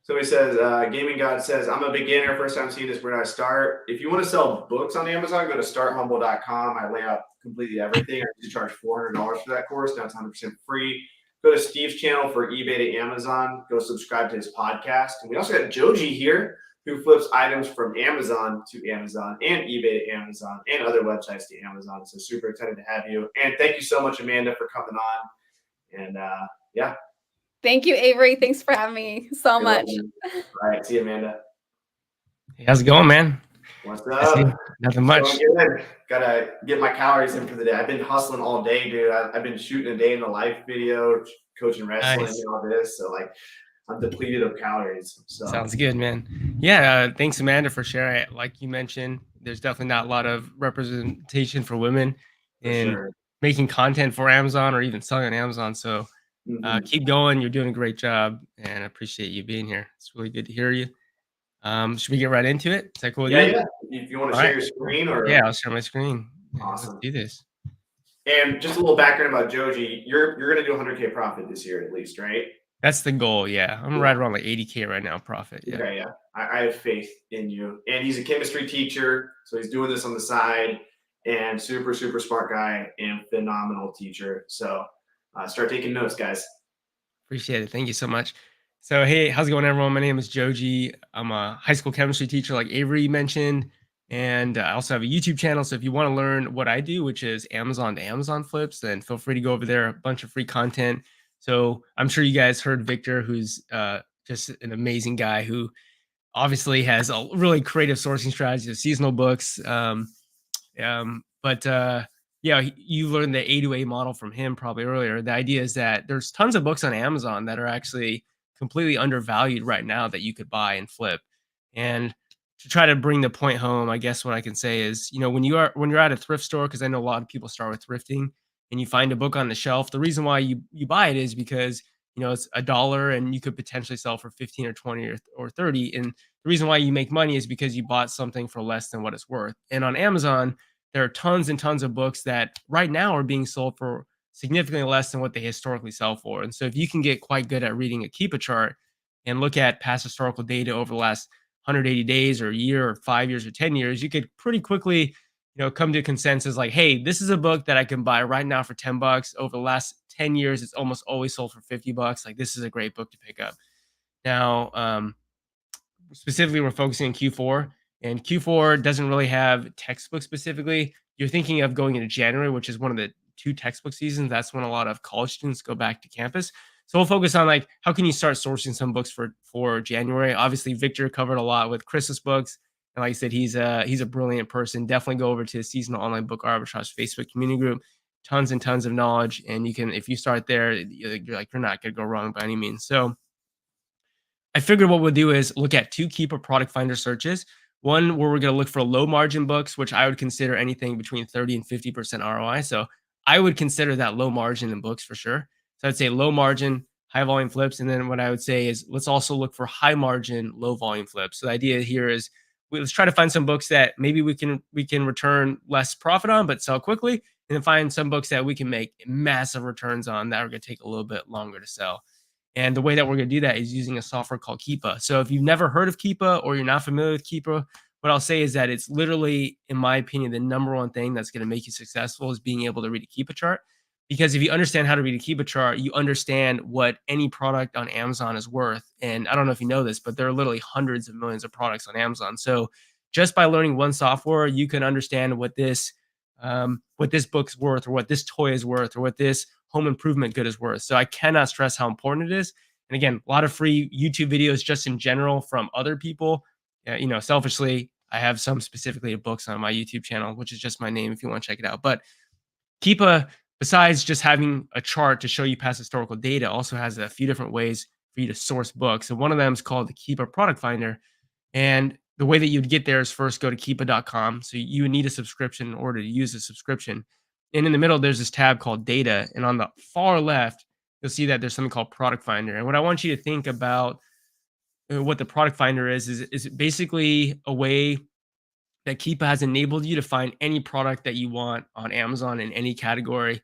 So he says, Gaming God says, I'm a beginner, first time seeing this, where do I start? If you want to sell books on Amazon, go to starthumble.com. I lay out completely everything. I used to charge $400 for that course. Now it's 100% free. Go to Steve's channel for eBay to Amazon. Go subscribe to his podcast. And we also got Joji here, who flips items from Amazon to Amazon and eBay to Amazon and other websites to Amazon. So super excited to have you. And thank you so much, Amanda, for coming on. And yeah. Thank you, Avery. Thanks for having me so much. All right. See you, Amanda. Hey, how's it going, man? What's up? Nothing much. Gotta get my calories in for the day. I've been hustling all day, dude. I've been shooting a day in the life video, coaching wrestling and all this. So like I'm depleted of calories. So Sounds good, man. Yeah, thanks, Amanda, for sharing. Like you mentioned, there's definitely not a lot of representation for women in making content for Amazon or even selling on Amazon. So keep going. You're doing a great job, and I appreciate you being here. It's really good to hear you. Should we get right into it? Is that cool with you? Yeah. If you want to share your screen or yeah, I'll share my screen. Awesome. Let's do this. And just a little background about Joji. You're gonna do 100K profit this year at least, right? That's the goal. Yeah, I'm right around like 80K right now profit. Yeah. Okay, yeah. I have faith in you. And he's a chemistry teacher, so he's doing this on the side. And super, super smart guy and phenomenal teacher. So start taking notes, guys. Appreciate it. Thank you so much. So, hey, how's it going, everyone? My name is Joji. I'm a high school chemistry teacher, like Avery mentioned. And I also have a YouTube channel. So if you want to learn what I do, which is Amazon to Amazon flips, then feel free to go over there. A bunch of free content. So I'm sure you guys heard Victor, who's just an amazing guy who obviously has a really creative sourcing strategy of seasonal books. Yeah, you learned the A to A model from him probably earlier. The idea is that there's tons of books on Amazon that are actually completely undervalued right now that you could buy and flip. And to try to bring the point home, I guess what I can say is, when you're at a thrift store, because I know a lot of people start with thrifting, and you find a book on the shelf, the reason why you buy it is because it's $1 and you could potentially sell for 15 or 20 or 30. And the reason why you make money is because you bought something for less than what it's worth. And on Amazon, there are tons and tons of books that right now are being sold for significantly less than what they historically sell for. And so if you can get quite good at reading a Keepa chart and look at past historical data over the last 180 days or a year or 5 years or 10 years, you could pretty quickly, come to a consensus like, hey, this is a book that I can buy right now for $10. Over the last 10 years, it's almost always sold for $50. Like, this is a great book to pick up. Now, specifically, we're focusing on Q4. And Q4 doesn't really have textbooks specifically. You're thinking of going into January, which is one of the 2 textbook seasons. That's when a lot of college students go back to campus. So we'll focus on like, how can you start sourcing some books for January? Obviously, Victor covered a lot with Chris's books. And like I said, he's a brilliant person. Definitely go over to the Seasonal Online Book Arbitrage Facebook community group tons and tons of knowledge. And you can, if you start there, you're not going to go wrong by any means. So I figured what we'll do is look at two Keepa product finder searches. One where we're going to look for low margin books, which I would consider anything between 30 and 50% ROI. So I would consider that low margin in books for sure. So I'd say low margin, high volume flips. And then what I would say is let's also look for high margin, low volume flips. So the idea here is let's try to find some books that maybe we can return less profit on, but sell quickly. And then find some books that we can make massive returns on that are going to take a little bit longer to sell. And the way that we're going to do that is using a software called Keepa. So if you've never heard of Keepa or you're not familiar with Keepa, what I'll say is that it's literally, in my opinion, the number one thing that's going to make you successful is being able to read a Keepa chart. Because if you understand how to read a Keepa chart, you understand what any product on Amazon is worth. And I don't know if you know this, but there are literally hundreds of millions of products on Amazon. So just by learning one software, you can understand what this book's worth, or what this toy is worth, or what this home improvement good is worth. So I cannot stress how important it is. And again, a lot of free YouTube videos just in general from other people. Selfishly, I have some specifically of books on my YouTube channel, which is just my name if you want to check it out. But Keepa, besides just having a chart to show you past historical data, also has a few different ways for you to source books. And one of them is called the Keepa Product Finder. And the way that you'd get there is first go to keepa.com. So you would need a subscription in order to use a subscription. And in the middle, there's this tab called Data. And on the far left, you'll see that there's something called Product Finder. And what I want you to think about what the Product Finder is basically a way that Keepa has enabled you to find any product that you want on Amazon in any category.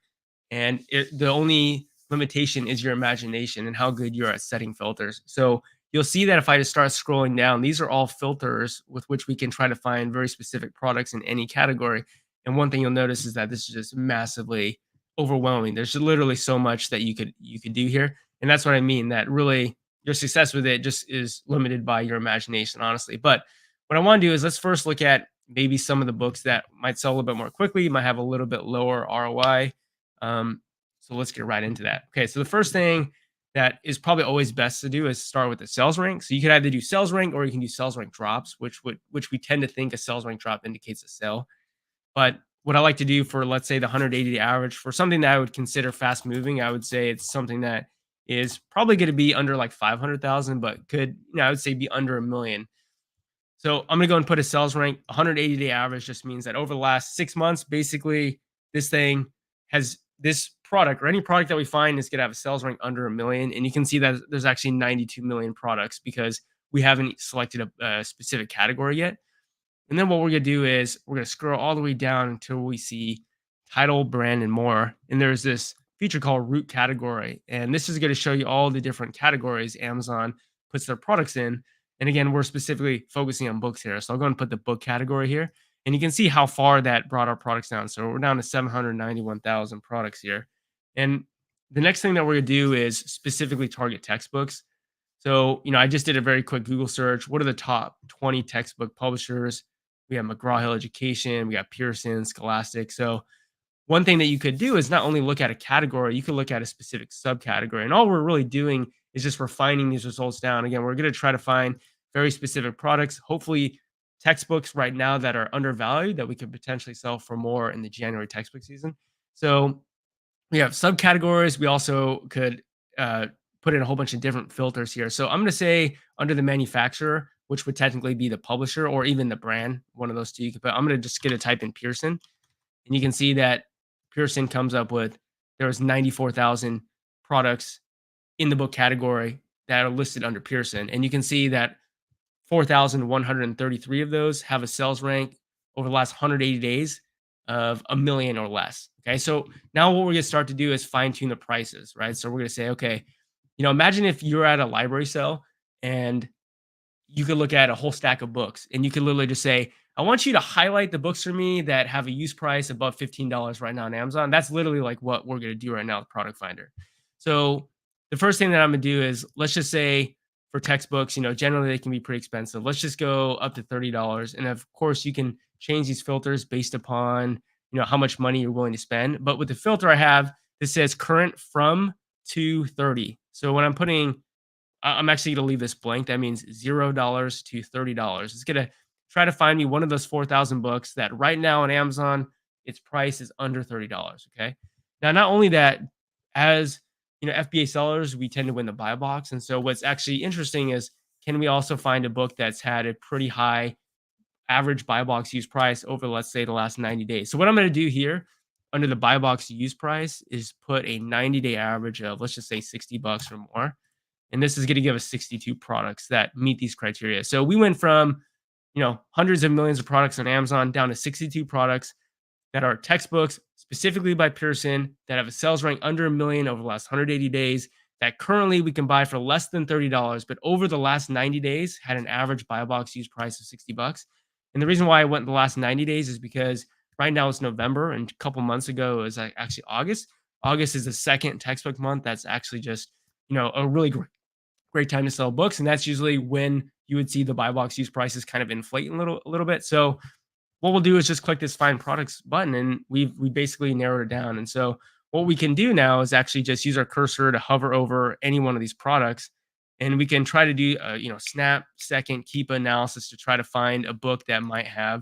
And the only limitation is your imagination and how good you're at setting filters. So you'll see that if I just start scrolling down, these are all filters with which we can try to find very specific products in any category. And one thing you'll notice is that this is just massively overwhelming. There's literally so much that you could do here. And that's what I mean, that really your success with it just is limited by your imagination, honestly. But what I want to do is let's first look at maybe some of the books that might sell a little bit more quickly, might have a little bit lower ROI. So let's get right into that. Okay, so the first thing that is probably always best to do is start with the sales rank. So you could either do sales rank or you can do sales rank drops, which we tend to think a sales rank drop indicates a sale. But what I like to do for, let's say, the 180 average, for something that I would consider fast moving, I would say it's something that is probably going to be under like 500,000, but could, I would say be under $1 million. So I'm going to go and put a sales rank. 180-day average just means that over the last 6 months, basically, this thing has this product, or any product that we find, is going to have a sales rank under $1 million. And you can see that there's actually 92 million products because we haven't selected a specific category yet. And then what we're going to do is we're going to scroll all the way down until we see title, brand, and more. And there's this feature called root category. And this is going to show you all the different categories Amazon puts their products in. And again, we're specifically focusing on books here. So I'll go and put the book category here. And you can see how far that brought our products down. So we're down to 791,000 products here. And the next thing that we're going to do is specifically target textbooks. So, I just did a very quick Google search. What are the top 20 textbook publishers? We have McGraw-Hill Education. We got Pearson, Scholastic. So one thing that you could do is not only look at a category, you could look at a specific subcategory. And all we're really doing is just refining these results down. Again, we're going to try to find very specific products, hopefully textbooks right now that are undervalued that we could potentially sell for more in the January textbook season. So we have subcategories. We also could put in a whole bunch of different filters here. So I'm going to say under the manufacturer, which would technically be the publisher or even the brand, one of those two you could put. I'm going to just get a type in Pearson. And you can see that Pearson comes up with, there was 94,000 products in the book category that are listed under Pearson. And you can see that 4,133 of those have a sales rank over the last 180 days of $1 million or less. Okay. So now what we're going to start to do is fine tune the prices, right? So we're going to say, okay, imagine if you're at a library sale and you could look at a whole stack of books and you could literally just say, I want you to highlight the books for me that have a use price above $15 right now on Amazon. That's literally like what we're going to do right now with Product Finder. So the first thing that I'm going to do is, let's just say for textbooks, generally they can be pretty expensive. Let's just go up to $30. And of course you can change these filters based upon, how much money you're willing to spend. But with the filter I have, this says current from to 30. So when I'm actually going to leave this blank. That means $0 to $30. It's going to try to find me one of those 4,000 books that right now on Amazon, its price is under $30. Okay. Now, not only that, as FBA sellers, we tend to win the buy box. And so what's actually interesting is, can we also find a book that's had a pretty high average buy box use price over, let's say, the last 90 days? So what I'm going to do here under the buy box use price is put a 90-day average of, let's just say, $60 or more. And this is going to give us 62 products that meet these criteria. So we went from, hundreds of millions of products on Amazon down to 62 products that are textbooks specifically by Pearson that have a sales rank under $1 million over the last 180 days that currently we can buy for less than $30, but over the last 90 days had an average buy box use price of $60. And the reason why I went the last 90 days is because right now it's November, and a couple months ago it was actually August. August is the second textbook month. That's actually just, a really great time to sell books. And that's usually when you would see the buy box use prices kind of inflate a little bit. So what we'll do is just click this find products button, and we basically narrowed it down. And so what we can do now is actually just use our cursor to hover over any one of these products, and we can try to do snap, second, keep analysis to try to find a book that might have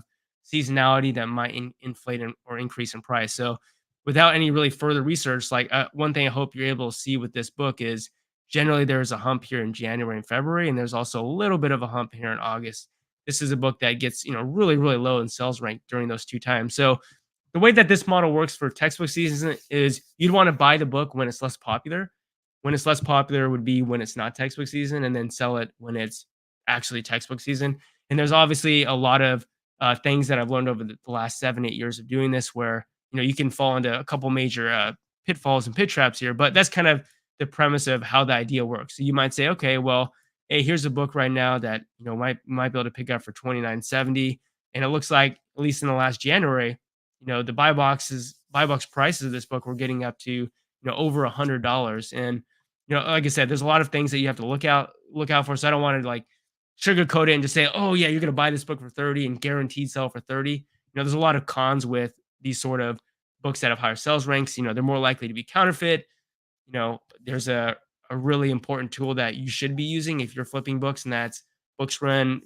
seasonality that might inflate or increase in price. So without any really further research, like one thing I hope you're able to see with this book is generally there's a hump here in January and February, and there's also a little bit of a hump here in August. This is a book that gets, really, really low in sales rank during those two times. So the way that this model works for textbook season is you'd want to buy the book when it's less popular. When it's less popular would be when it's not textbook season, and then sell it when it's actually textbook season. And there's obviously a lot of things that I've learned over the last 7-8 years of doing this where, you can fall into a couple major pitfalls and pit traps here, but that's kind of the premise of how the idea works. So you might say, okay, well, hey, here's a book right now that might be able to pick up for $29.70, and it looks like at least in the last January, the buy box prices of this book were getting up to over $100, and like I said, there's a lot of things that you have to look out for. So I don't want to like sugarcoat it and just say, oh yeah, you're going to buy this book for 30 and guaranteed sell for 30. There's a lot of cons with these sort of books that have higher sales ranks. They're more likely to be counterfeit. There's a really important tool that you should be using if you're flipping books, and that's Books Run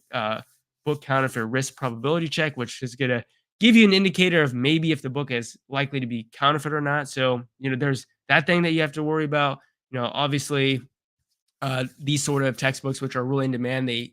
book counterfeit risk probability check, which is going to give you an indicator of maybe if the book is likely to be counterfeit or not. So, there's that thing that you have to worry about. Obviously, these sort of textbooks, which are really in demand, they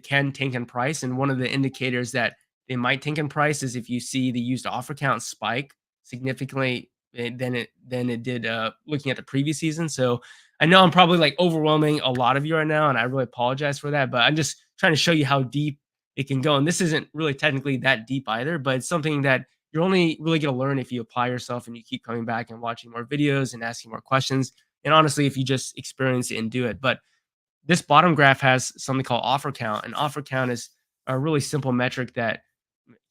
can tank in price. And one of the indicators that they might tank in price is if you see the used offer count spike significantly than it did looking at the previous season. So I know I'm probably like overwhelming a lot of you right now, and I really apologize for that, but I'm just trying to show you how deep it can go. And this isn't really technically that deep either, but it's something that you're only really going to learn if you apply yourself and you keep coming back and watching more videos and asking more questions. And honestly, if you just experience it and do it. But this bottom graph has something called offer count, and offer count is a really simple metric that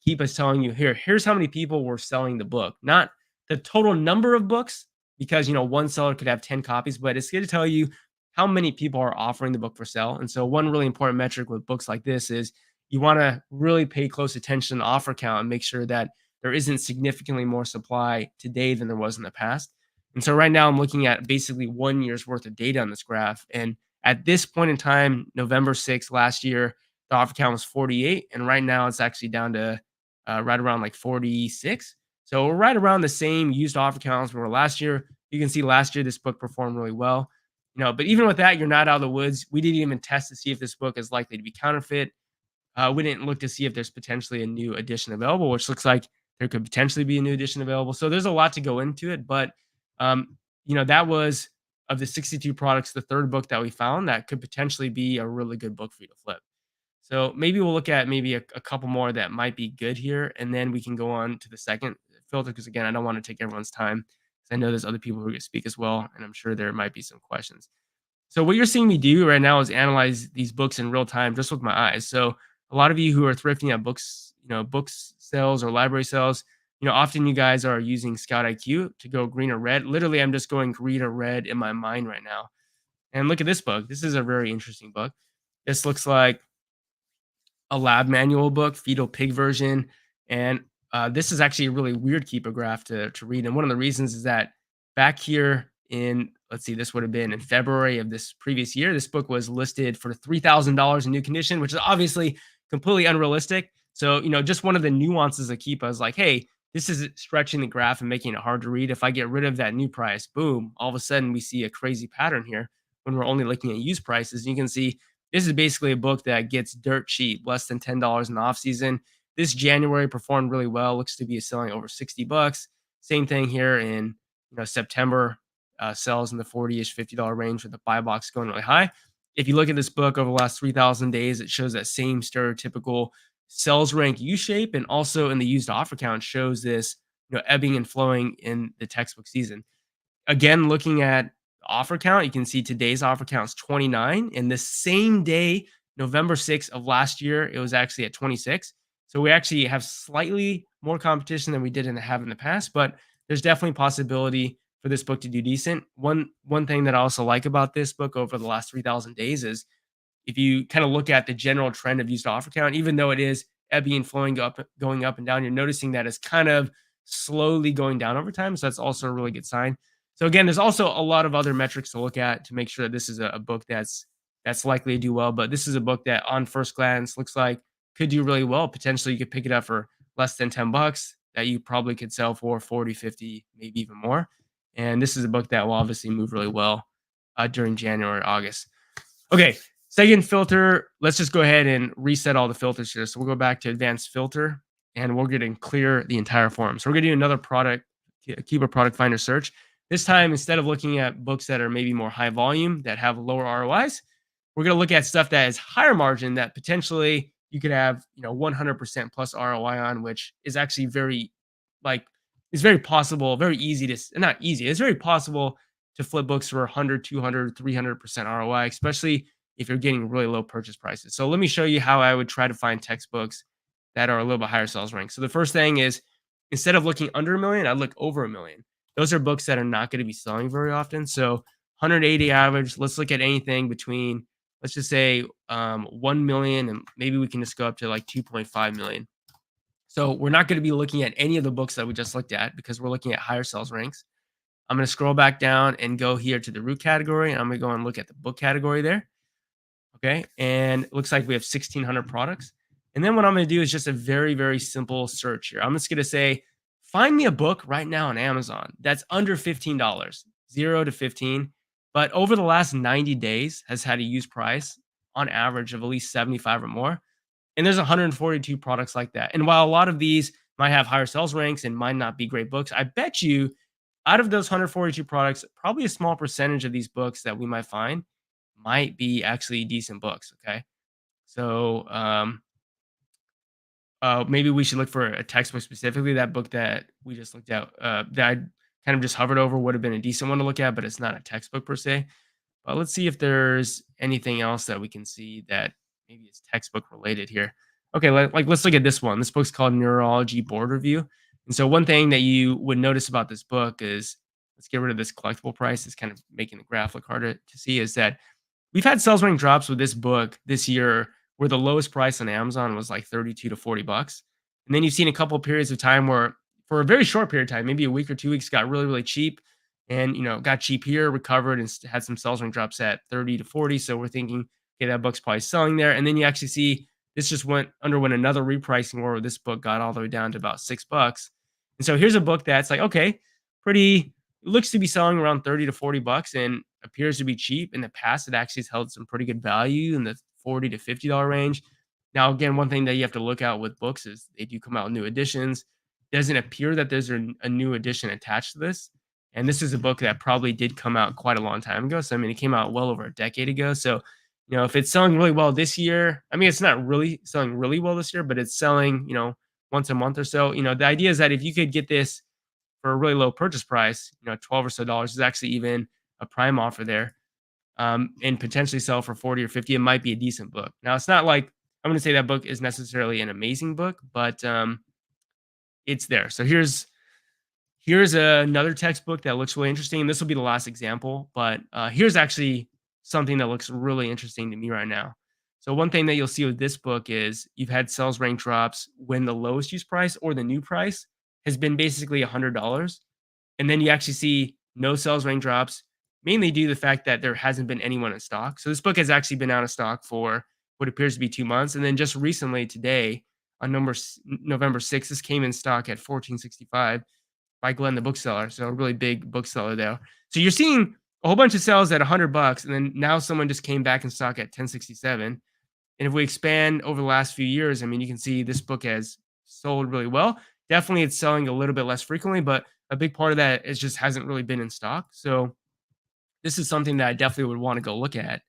keep us telling you here's how many people were selling the book, not the total number of books, because one seller could have 10 copies, but it's going to tell you how many people are offering the book for sale. And so one really important metric with books like this is you want to really pay close attention to offer count and make sure that there isn't significantly more supply today than there was in the past. And so right now I'm looking at basically 1 year's worth of data on this graph. And at this point in time, November 6th last year, the offer count was 48. And right now it's actually down to right around like 46. So we're right around the same used offer counts we were last year. You can see last year this book performed really well. But even with that, you're not out of the woods. We didn't even test to see if this book is likely to be counterfeit. We didn't look to see if there's potentially a new edition available, which looks like there could potentially be a new edition available. So there's a lot to go into it. But, that was, of the 62 products, the third book that we found that could potentially be a really good book for you to flip. So maybe we'll look at maybe a couple more that might be good here, and then we can go on to the second filter, because again, I don't want to take everyone's time, because I know there's other people who can speak as well, and I'm sure there might be some questions. So what you're seeing me do right now is analyze these books in real time just with my eyes. So a lot of you who are thrifting at books, books sales or library sales, often you guys are using Scout IQ to go green or red. Literally, I'm just going green or red in my mind right now. And look at this book. This is a very interesting book. This looks like a lab manual book, fetal pig version. And this is actually a really weird keepograph to read. And one of the reasons is that back here in, let's see, this would have been in February of this previous year, this book was listed for $3,000 in new condition, which is obviously completely unrealistic. So, just one of the nuances of Keepa is like, hey, this is stretching the graph and making it hard to read. If I get rid of that new price, boom, all of a sudden we see a crazy pattern here when we're only looking at used prices. You can see this is basically a book that gets dirt cheap, less than $10 in the off season. This January performed really well. Looks to be selling over $60. Same thing here in September. Sells in the 40-ish, $50 range with the buy box going really high. If you look at this book over the last 3,000 days, it shows that same stereotypical sales rank U shape, and also in the used offer count shows this ebbing and flowing in the textbook season. Again, looking at offer count, you can see today's offer count is 29, and the same day, November 6th of last year, it was actually at 26. So we actually have slightly more competition than we did have in the past, but there's definitely possibility for this book to do decent. One thing that I also like about this book over the last 3,000 days is if you kind of look at the general trend of used offer count, even though it is ebbing and flowing going up and down, you're noticing that it's kind of slowly going down over time. So that's also a really good sign. So again, there's also a lot of other metrics to look at to make sure that this is a book that's likely to do well. But this is a book that on first glance looks like could do really well. Potentially you could pick it up for less than $10 that you probably could sell for 40, 50, maybe even more. And this is a book that will obviously move really well during January, August. Okay, second filter, let's just go ahead and reset all the filters here. So we'll go back to advanced filter and we're going to clear the entire form. So we're going to do another keyword product finder search. This time, instead of looking at books that are maybe more high volume, that have lower ROIs, we're going to look at stuff that is higher margin that potentially you could have 100% plus ROI on, which is actually it's very possible, very easy to, not easy, it's very possible to flip books for 100, 200, 300% ROI, especially if you're getting really low purchase prices. So let me show you how I would try to find textbooks that are a little bit higher sales rank. So the first thing is, instead of looking under $1 million, I'd look over $1 million. Those are books that are not going to be selling very often. So 180 average, let's look at anything between, let's just say 1 million, and maybe we can just go up to like 2.5 million. So we're not going to be looking at any of the books that we just looked at because we're looking at higher sales ranks. I'm going to scroll back down and go here to the root category, and I'm going to go and look at the book category there. Okay, and it looks like we have 1,600 products. And then what I'm going to do is just a very, very simple search here. I'm just going to say, find me a book right now on Amazon that's under $15, 0 to 15, but over the last 90 days has had a used price on average of at least 75 or more. And there's 142 products like that. And while a lot of these might have higher sales ranks and might not be great books, I bet you out of those 142 products, probably a small percentage of these books that we might find might be actually decent books. Okay. So maybe we should look for a textbook specifically. That book that we just looked at, that I kind of just hovered over, would have been a decent one to look at, but it's not a textbook per se. But let's see if there's anything else that we can see that maybe is textbook related here. Okay, let's look at this one. This book's called Neurology Board Review. And so one thing that you would notice about this book is, let's get rid of this collectible price. It's kind of making the graph look harder to see, is that we've had sales rank drops with this book this year where the lowest price on Amazon was like 32 to 40 bucks. And then you've seen a couple of periods of time where, for a very short period of time, maybe a week or 2 weeks, got really, really cheap, and got cheap here, recovered, and had some sales rank drops at 30 to 40. So we're thinking, okay, that book's probably selling there. And then you actually see this just underwent another repricing where this book got all the way down to about $6. And so here's a book that's like, okay, looks to be selling around 30 to 40 bucks and appears to be cheap. In the past, it actually has held some pretty good value in the $40 to $50 range. Now, again, one thing that you have to look out with books is they do come out with new editions. It doesn't appear that there's a new edition attached to this. And this is a book that probably did come out quite a long time ago. So, I mean, it came out well over a decade ago. So, if it's selling really well this year, I mean, it's not really selling really well this year, but it's selling, once a month or so. The idea is that if you could get this for a really low purchase price, $12 or so dollars, is actually even a prime offer there, and potentially sell for 40 or 50, it might be a decent book. Now, it's not like I'm going to say that book is necessarily an amazing book, but it's there. So here's another textbook that looks really interesting. This will be the last example, but here's actually something that looks really interesting to me right now. So one thing that you'll see with this book is you've had sales rank drops when the lowest use price or the new price has been basically $100. And then you actually see no sales rank drops, mainly due to the fact that there hasn't been anyone in stock. So this book has actually been out of stock for what appears to be 2 months. And then just recently today, on November 6th. This came in stock at $14.65 by Glenn the bookseller, so a really big bookseller there. So you're seeing a whole bunch of sales at $100, and then now someone just came back in stock at $10.67. And if we expand over the last few years, I mean, you can see this book has sold really well. Definitely, it's selling a little bit less frequently, but a big part of that is just hasn't really been in stock. So this is something that I definitely would want to go look at.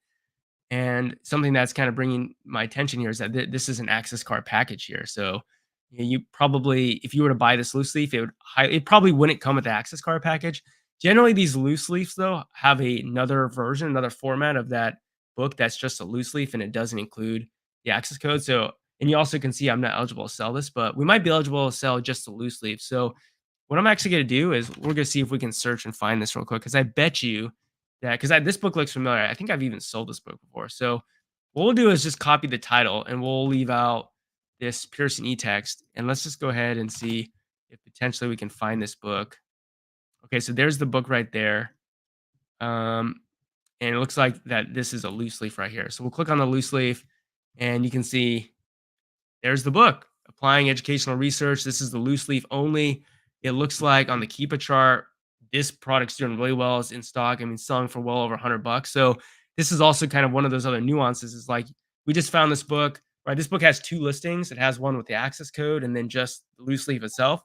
And something that's kind of bringing my attention here is that this is an access card package here. So you probably, if you were to buy this loose leaf, it probably wouldn't come with the access card package. Generally, these loose leafs though have another version, another format of that book that's just a loose leaf, and it doesn't include the access code. So, and you also can see I'm not eligible to sell this, but we might be eligible to sell just the loose leaf. So, what I'm actually going to do is we're going to see if we can search and find this real quick, because I bet you that, because this book looks familiar. I think I've even sold this book before. So what we'll do is just copy the title, and we'll leave out this Pearson e-text, and let's just go ahead and see if potentially we can find this book. Okay, so there's the book right there. And it looks like that this is a loose leaf right here. So we'll click on the loose leaf, and you can see there's the book, Applying Educational Research. This is the loose leaf only. It looks like on the Keepa chart, this product's doing really well. It's in stock. I mean, selling for well over $100. So this is also kind of one of those other nuances. Is like, we just found this book, right? This book has 2 listings. It has one with the access code and then just the loose leaf itself.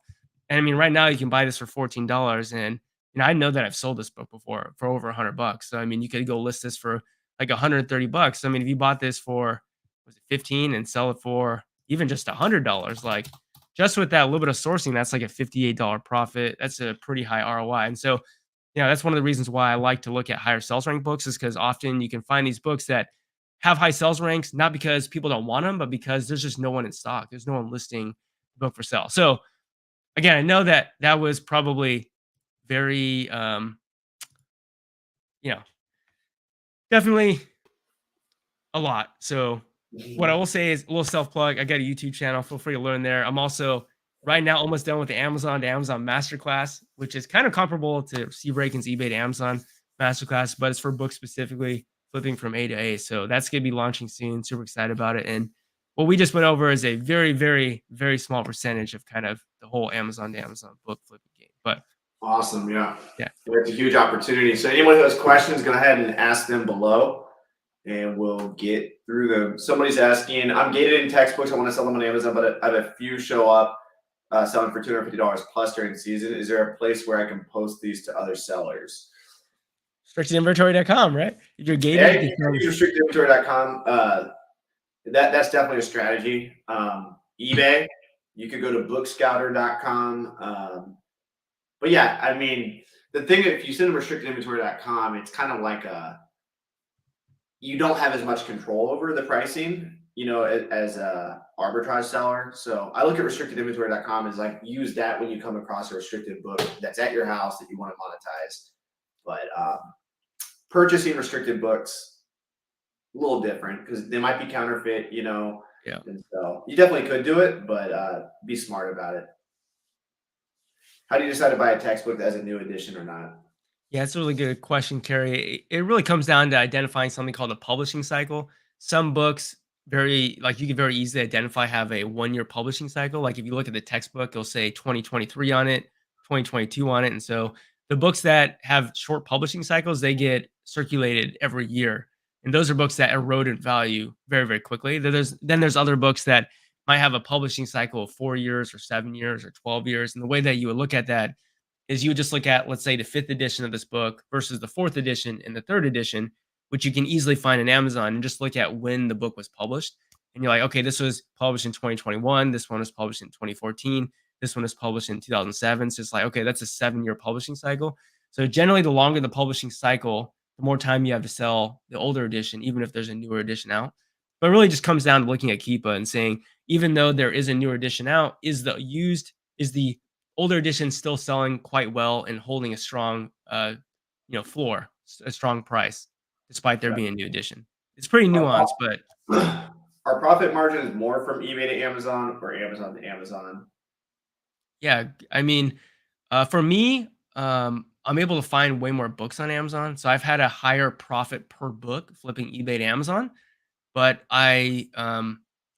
And I mean, right now you can buy this for $14. And I know that I've sold this book before for over $100. So I mean, you could go list this for like $130. I mean, if you bought this for, was it 15 and sell it for even just $100, like, just with that little bit of sourcing, that's like a $58 profit. That's a pretty high ROI. And so, that's one of the reasons why I like to look at higher sales rank books, is because often you can find these books that have high sales ranks, not because people don't want them, but because there's just no one in stock. There's no one listing the book for sale. So again, I know that that was probably very, definitely a lot. So what I will say is a little self-plug. I got a YouTube channel. Feel free to learn there. I'm also right now almost done with the Amazon to Amazon Masterclass, which is kind of comparable to Steve Rakin's eBay to Amazon Masterclass, but it's for books specifically, flipping from A to A. So that's going to be launching soon. Super excited about it. And what we just went over is a very, very, very small percentage of kind of the whole Amazon to Amazon book flipping game. But awesome. Yeah. Yeah. It's a huge opportunity. So anyone who has questions, go ahead and ask them below, and we'll get through them. Somebody's asking, I'm gated in textbooks. I want to sell them on Amazon, but I have a few show up selling for $250 plus during the season. Is there a place where I can post these to other sellers? RestrictedInventory.com, right? If you're gated, Yeah, RestrictedInventory.com. That's definitely a strategy. eBay, you could go to bookscouter.com. But yeah, I mean, the thing, if you send to RestrictedInventory.com, it's kind of like you don't have as much control over the pricing, as a arbitrage seller. So I look at RestrictedInventory.com as like, use that when you come across a restricted book that's at your house that you want to monetize. But purchasing restricted books, a little different because they might be counterfeit, Yeah. And so you definitely could do it, but be smart about it. How do you decide to buy a textbook as a new edition or not? Yeah, it's a really good question, Kerry. It really comes down to identifying something called a publishing cycle. Some books you can very easily identify have a 1-year publishing cycle. Like if you look at the textbook, it'll say 2023 on it, 2022 on it. And so the books that have short publishing cycles, they get circulated every year. And those are books that erode in value very, very quickly. Then there's other books that might have a publishing cycle of 4 years or 7 years or 12 years. And the way that you would look at that is you would just look at, let's say, the 5th edition of this book versus the 4th edition and the 3rd edition, which you can easily find on Amazon, and just look at when the book was published. And you're like, okay, this was published in 2021. This one was published in 2014. This one was published in 2007. So it's like, okay, that's a 7-year publishing cycle. So generally, the longer the publishing cycle, the more time you have to sell the older edition, even if there's a newer edition out. But it really just comes down to looking at Keepa and saying, even though there is a newer edition out, is the older edition still selling quite well and holding a strong, floor, a strong price, despite there being a new edition? It's pretty nuanced, but our profit margin is more from eBay to Amazon or Amazon to Amazon. Yeah, I mean, for me, I'm able to find way more books on Amazon, so I've had a higher profit per book flipping eBay to Amazon. But I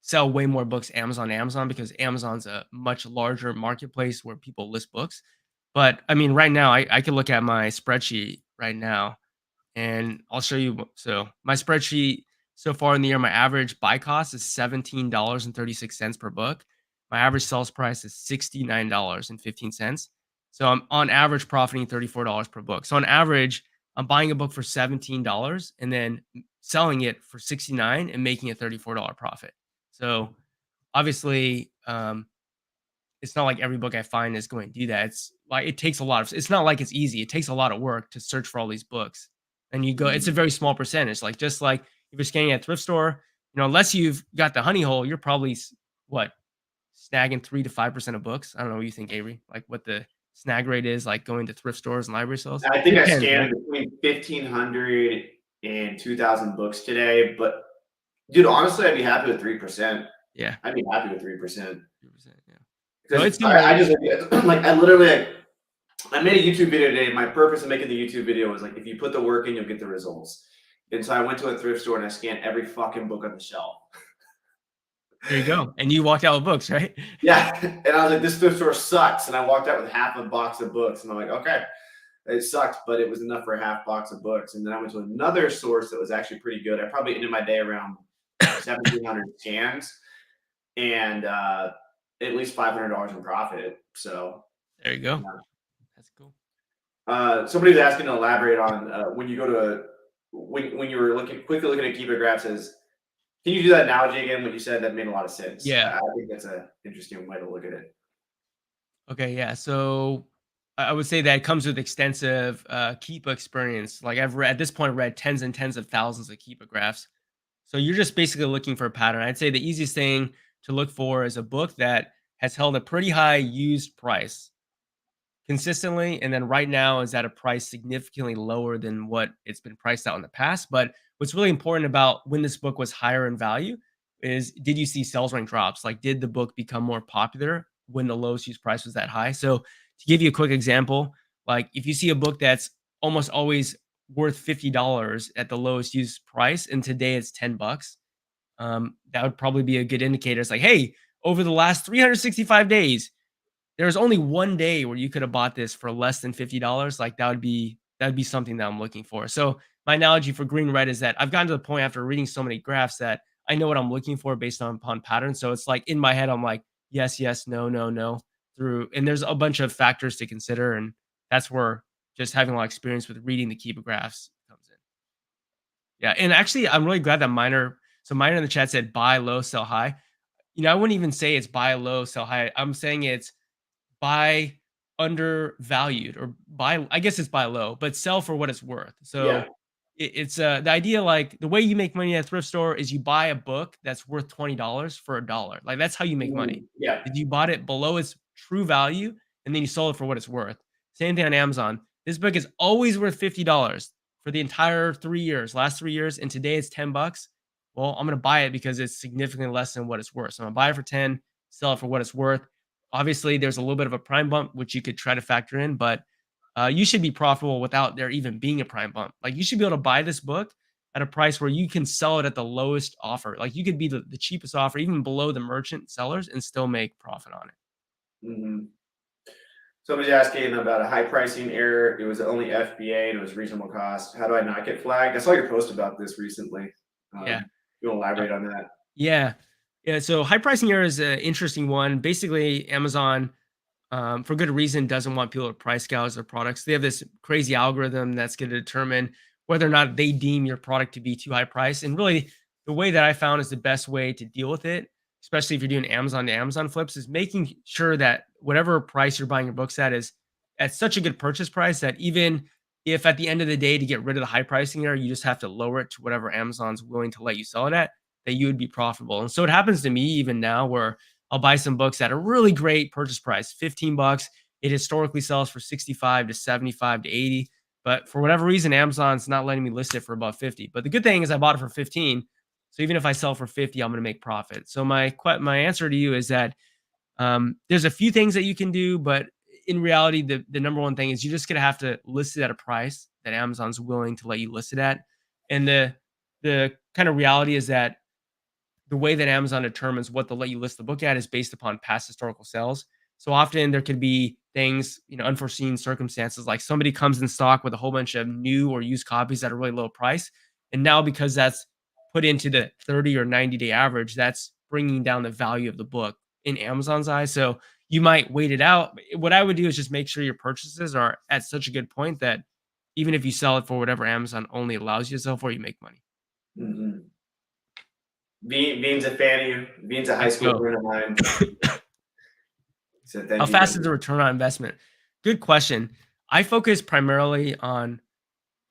sell way more books Amazon because Amazon's a much larger marketplace where people list books. But I mean, right now, I can look at my spreadsheet right now and I'll show you. So my spreadsheet so far in the year, my average buy cost is $17.36 per book. My average sales price is $69.15. So I'm on average profiting $34 per book. So on average, I'm buying a book for $17 and then selling it for $69 and making a $34 profit. So obviously, it's not like every book I find is going to do that. It's like it takes a lot of. It's not like it's easy. It takes a lot of work to search for all these books, and you go. It's a very small percentage. Like just like if you're scanning at a thrift store, unless you've got the honey hole, you're probably what snagging 3 to 5% of books. I don't know what you think, Avery. Like what the snag rate is, like going to thrift stores and library sales. I think I Depends, scanned right? between 1,500 and 2,000 books today. But dude, honestly, I'd be happy with 3%. Yeah, I'd be happy with 3%. 3%. Yeah. No, it's Because I just like I literally I made a YouTube video today. My purpose of making the YouTube video was like, if you put the work in, you'll get the results. And so I went to a thrift store and I scanned every fucking book on the shelf. There you go. And you walked out with books, right? Yeah. And I was like, this thrift store sucks. And I walked out with half a box of books. And I'm like, okay, it sucked, but it was enough for a half box of books. And then I went to another source that was actually pretty good. I probably ended my day around 1,700 scans and at least $500 in profit. So There you go. yeah. That's cool. Somebody's asking to elaborate on when you go to when you were quickly looking at keeper graphs. Can you do that analogy again? What you said, that made a lot of sense. Yeah. I think that's an interesting way to look at it. Okay, yeah. So I would say that it comes with extensive Keepa experience. Like I've read at this point read tens and tens of thousands of Keepa graphs. So you're just basically looking for a pattern. I'd say the easiest thing to look for is a book that has held a pretty high used price consistently, and then right now is at a price significantly lower than what it's been priced out in the past. But what's really important about when this book was higher in value is, did you see sales rank drops? Like, did the book become more popular when the lowest used price was that high? So to give you a quick example, like if you see a book that's almost always worth $50 at the lowest used price and today it's $10, that would probably be a good indicator. It's like, hey, over the last 365 days, there's only one day where you could have bought this for less than $50. Like that'd be something that I'm looking for. So my analogy for green red is that I've gotten to the point after reading so many graphs that I know what I'm looking for based upon patterns. So it's like in my head, I'm like, yes, yes, no, no, no, through. And there's a bunch of factors to consider. And that's where just having a lot of experience with reading the Keepa graphs comes in. Yeah. And actually, I'm really glad that Miner in the chat said buy low, sell high. I wouldn't even say it's buy low, sell high. I'm saying it's buy undervalued, or buy, I guess it's buy low, but sell for what it's worth. So Yeah. it's the idea, like the way you make money at a thrift store is you buy a book that's worth $20 for $1. Like that's how you make money. Yeah. If you bought it below its true value and then you sold it for what it's worth. Same thing on Amazon. This book is always worth $50 for the entire last 3 years, and today it's $10. Well, I'm going to buy it because it's significantly less than what it's worth. So I'm going to buy it for 10, sell it for what it's worth. Obviously, there's a little bit of a prime bump, which you could try to factor in, but you should be profitable without there even being a prime bump. Like you should be able to buy this book at a price where you can sell it at the lowest offer. Like you could be the cheapest offer, even below the merchant sellers, and still make profit on it. Mm-hmm. Somebody's asking about a high pricing error. It was only FBA and it was reasonable cost. How do I not get flagged? I saw your post about this recently. Yeah. You want to elaborate on that? Yeah. Yeah. So high pricing error is an interesting one. Basically, Amazon, for good reason, doesn't want people to price gouge their products. They have this crazy algorithm that's going to determine whether or not they deem your product to be too high price. And really, the way that I found is the best way to deal with it, especially if you're doing Amazon to Amazon flips, is making sure that whatever price you're buying your books at is at such a good purchase price that even if at the end of the day, to get rid of the high pricing error, you just have to lower it to whatever Amazon's willing to let you sell it at, that you would be profitable. And so it happens to me even now where I'll buy some books at a really great purchase price, $15. It historically sells for 65 to 75 to 80. But for whatever reason, Amazon's not letting me list it for about 50. But the good thing is I bought it for 15. So even if I sell for 50, I'm going to make profit. So my answer to you is that there's a few things that you can do, but in reality, the number one thing is you're just going to have to list it at a price that Amazon's willing to let you list it at. And the kind of reality is that the way that Amazon determines what they'll let you list the book at is based upon past historical sales. So often there could be things, unforeseen circumstances, like somebody comes in stock with a whole bunch of new or used copies at a really low price. And now because that's put into the 30 or 90-day average, that's bringing down the value of the book in Amazon's eyes. So you might wait it out. What I would do is just make sure your purchases are at such a good point that even if you sell it for whatever Amazon only allows you to sell for, you make money. Mm-hmm. Bean's a fan of you. Bean's a high Let's school go. friend of mine. So thank How you. fast is the return on investment? Good question. I focus primarily on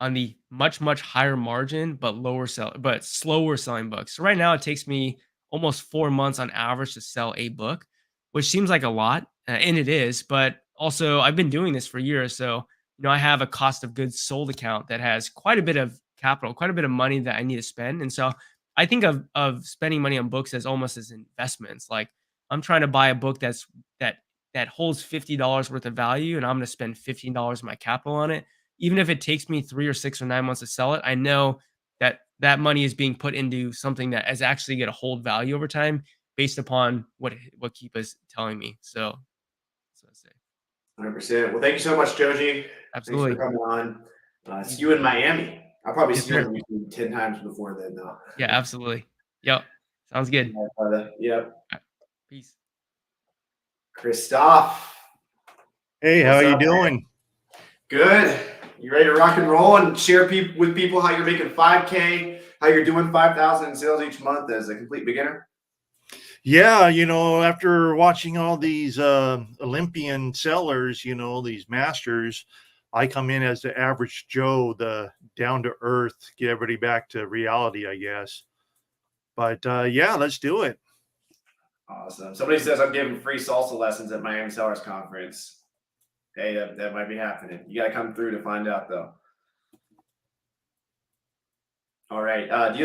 the much higher margin but slower selling books. So right now it takes me almost 4 months on average to sell a book, which seems like a lot, and it is. But also I've been doing this for years, so I have a cost of goods sold account that has quite a bit of capital, quite a bit of money that I need to spend, and so I think of spending money on books as almost as investments. Like I'm trying to buy a book that holds $50 worth of value, and I'm going to spend $15 of my capital on it. Even if it takes me 3 or 6 or 9 months to sell it, I know that that money is being put into something that is actually going to hold value over time based upon what Keep is telling me. So that's what I say. 100%. Well, thank you so much, Joji. Absolutely. Thanks for coming on. See you in Miami. I'll probably Yes, see you sir. on YouTube 10 times before then, though. Yeah, absolutely. Yep. Sounds good. Yep. Peace. Christoph. Hey, how What's you up, man? doing? Good. You ready to rock and roll and share with people how you're making 5K, how you're doing 5,000 in sales each month as a complete beginner? Yeah, after watching all these Olympian sellers, these masters, I come in as the average Joe, the down to earth, get everybody back to reality, I guess. But yeah, let's do it. Awesome. Somebody says I'm giving free salsa lessons at Miami Sellers Conference. Hey, that might be happening. You got to come through to find out, though. All right. Do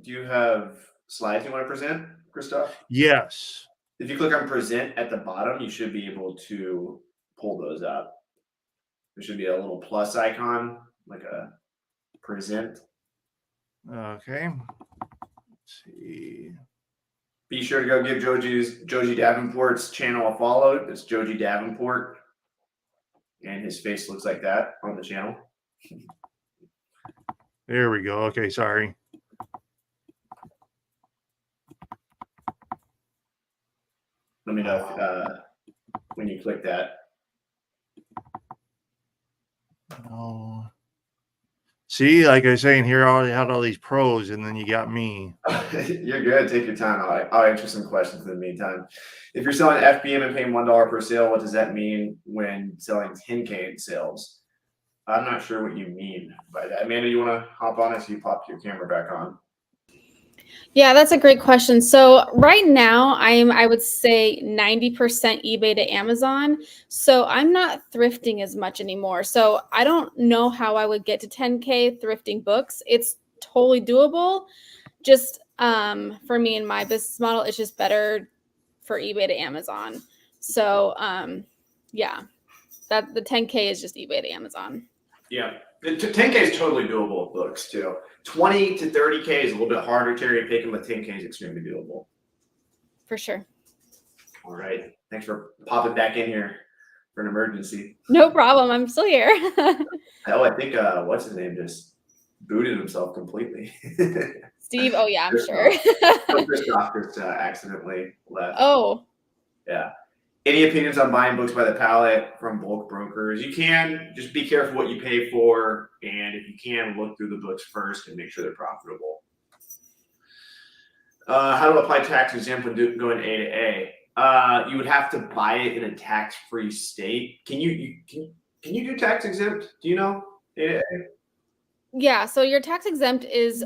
you have slides you want to present, Christoph? Yes. If you click on present at the bottom, you should be able to pull those up. There should be a little plus icon, like a present. Okay. Let's see. Be sure to go give Joji Davenport's channel a follow. It's Joji Davenport. And his face looks like that on the channel. There we go. Okay, sorry. Let me know if, when you click that. Oh. See, like I was saying here, I had all these pros, and then you got me. You're good. Take your time. I'll answer some questions in the meantime. If you're selling FBM and paying $1 per sale, what does that mean when selling 10K in sales? I'm not sure what you mean by that. Amanda, you want to hop on as you pop your camera back on? Yeah, that's a great question. So right now I would say 90% eBay to Amazon. So I'm not thrifting as much anymore. So I don't know how I would get to 10K thrifting books. It's totally doable. Just for me and my business model, it's just better for eBay to Amazon. So yeah, that the 10K is just eBay to Amazon. Yeah, 10K is totally doable with books too. 20 to 30K is a little bit harder. Terry picking, but 10K is extremely doable. For sure. All right. Thanks for popping back in here for an emergency. No problem. I'm still here. Hell, I think what's his name just booted himself completely. Steve. Oh yeah, I'm sure. Christoph just accidentally left. Oh. Yeah. Any opinions on buying books by the pallet from bulk brokers? You can. Just be careful what you pay for, and if you can, look through the books first and make sure they're profitable. How to apply tax exempt when going A to A? You would have to buy it in a tax-free state. Can you do tax exempt? Do you know A to A? Yeah. So your tax exempt is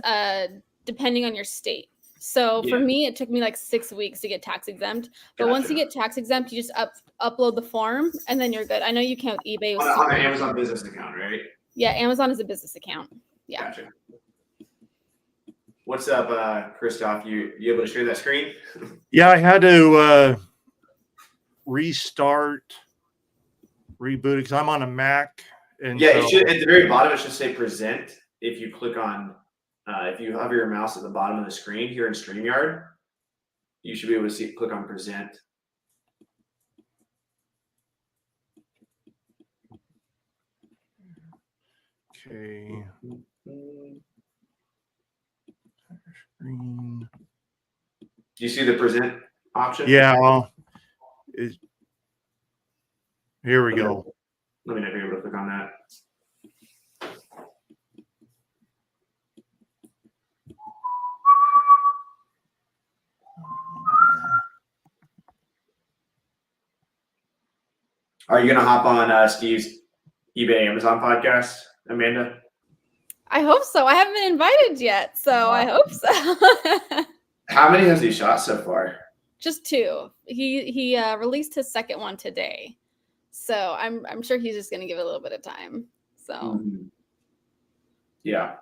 depending on your state. So for me, it took me like 6 weeks to get tax exempt. But once you get tax exempt, you just upload the form and then you're good. I know you can with eBay. On an Amazon business account, right? Yeah, Amazon is a business account. Yeah. Gotcha. What's up, Christoph? You able to share that screen? Yeah, I had to reboot it because I'm on a Mac. And yeah, it should, at the very bottom, it should say present. If you click on If you hover your mouse at the bottom of the screen here in StreamYard, you should be able to click on present. Okay. Screen. Do you see the present option? Yeah. Here we go. Let me know if you're able to click on that. Are you going to hop on Steve's eBay Amazon podcast, Amanda? I hope so. I haven't been invited yet, so I hope so. How many has he shot so far? Just 2. He released his second one today, so I'm sure he's just gonna give it a little bit of time. So yeah,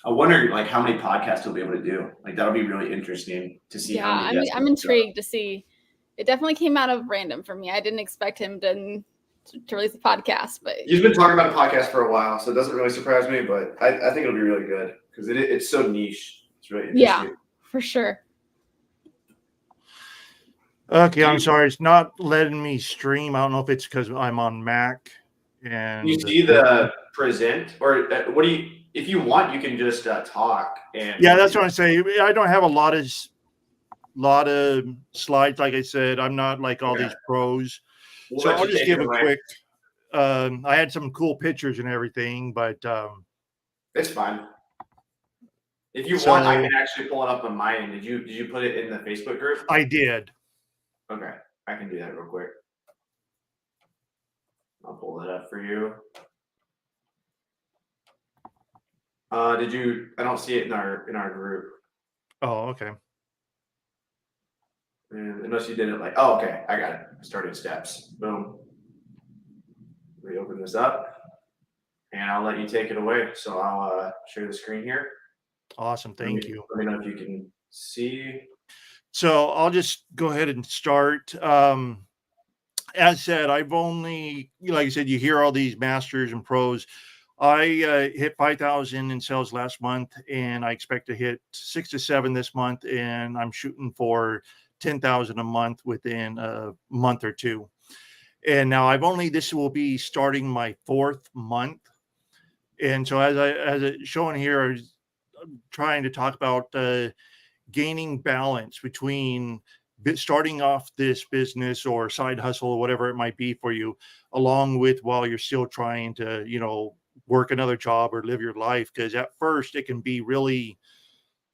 I wonder like how many podcasts he'll be able to do. Like that'll be really interesting to see. Yeah, how many I'm intrigued to see. It definitely came out of random for me. I didn't expect him to release a podcast, but he's been talking about a podcast for a while, so it doesn't really surprise me. But I think it'll be really good because it's so niche. It's really interesting. Yeah, for sure. Okay, I'm sorry. It's not letting me stream. I don't know if it's because I'm on Mac. And you see the present, or what do you? If you want, you can just talk. And yeah, that's what I'm saying. I don't have a lot of slides. Like I said, I'm not like all these pros. We'll so let I'll you just take give it a away. quick. I had some cool pictures and everything, but it's fine. If you want, I can actually pull it up on my end. Did you put it in the Facebook group? I did. Okay, I can do that real quick. I'll pull that up for you. Did you? I don't see it in our group. Oh, okay. And unless you did it like, oh, okay, I got it. Starting steps. Boom. Reopen this up, and I'll let you take it away. So I'll share the screen here. Awesome, thank you. Let me know if you can see. So I'll just go ahead and start. As said, I've only, like I said, you hear all these masters and pros. I hit 5,000 in sales last month, and I expect to hit 6 to 7 this month, and I'm shooting for 10,000 a month within a month or two. And now this will be starting my 4th month. And so as it's shown here, I'm trying to talk about gaining balance between starting off this business or side hustle or whatever it might be for you, along with while you're still trying to, work another job or live your life. Because at first it can be really,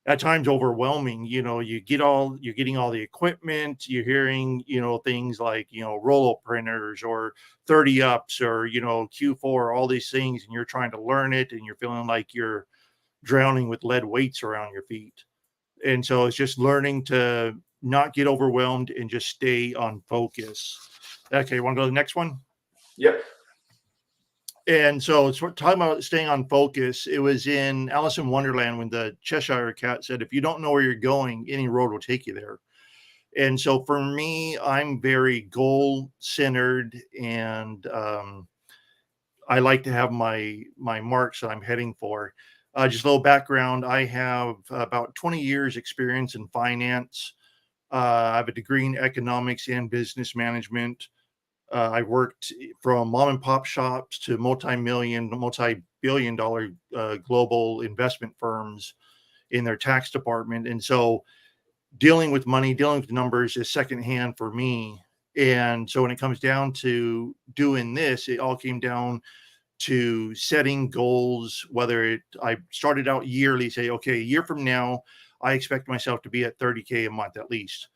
at times, overwhelming. You're getting all the equipment, you're hearing, things like, roll-up printers or 30 ups or, Q4, all these things, and you're trying to learn it and you're feeling like you're drowning with lead weights around your feet. And so it's just learning to not get overwhelmed and just stay on focus. Okay, want to go to the next one? Yep. And so it's talking about staying on focus. It was in Alice in Wonderland when the Cheshire Cat said, if you don't know where you're going, any road will take you there. And so for me, I'm very goal-centered, and I like to have my marks that I'm heading for. Just a little background. I have about 20 years experience in finance. I have a degree in economics and business management. I worked from mom and pop shops to multi-billion dollar global investment firms in their tax department. And so dealing with money, dealing with numbers is secondhand for me. And so when it comes down to doing this, it all came down to setting goals, I started out yearly, say, okay, a year from now, I expect myself to be at 30K a month at least.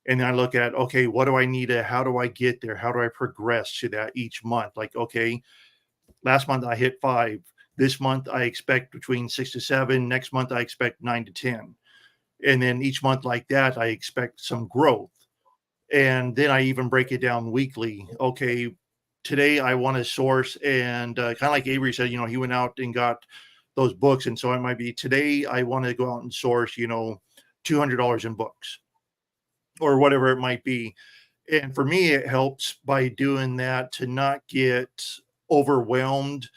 And then I look at, okay, what do I need how do I get there? How do I progress to that each month? Like, okay, last month I hit 5. This month I expect between 6 to 7. Next month I expect 9 to 10. And then each month like that, I expect some growth. And then I even break it down weekly. Okay, today I want to source, and kind of like Avery said, he went out and got those books. And so it might be, today I want to go out and source, $200 in books or whatever it might be. And for me, it helps by doing that to not get overwhelmed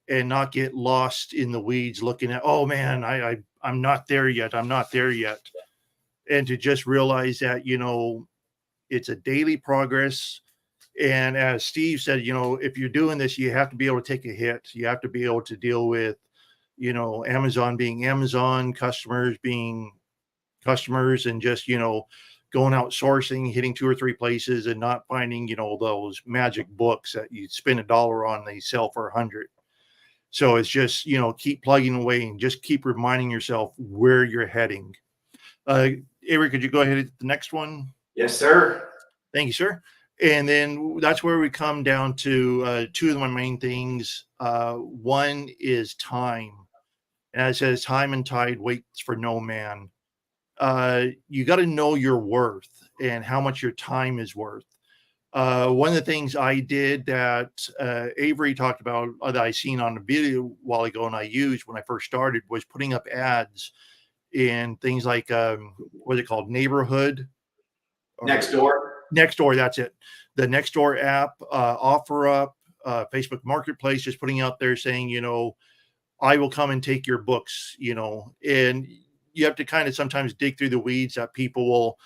and not get lost in the weeds looking at, oh man, I I'm not there yet. I'm not there yet. And to just realize that, it's a daily progress. And as Steve said, if you're doing this, you have to be able to take a hit. You have to be able to deal with, Amazon being Amazon, customers being customers, and just, going out sourcing, hitting 2 or 3 places and not finding, those magic books that you spend $1 on, they sell for 100. So it's just, keep plugging away and just keep reminding yourself where you're heading. Avery, could you go ahead at the next one? Yes, sir. Thank you, sir. And then that's where we come down to 2 of my main things. One is time. And it says, time and tide waits for no man. You got to know your worth and how much your time is worth. One of the things I did that Avery talked about that I seen on the video a while ago and I used when I first started was putting up ads in things like, what is it called? Neighborhood. Nextdoor, that's it. The Nextdoor app, OfferUp, Facebook Marketplace, just putting out there saying, I will come and take your books, and you have to kind of sometimes dig through the weeds that people will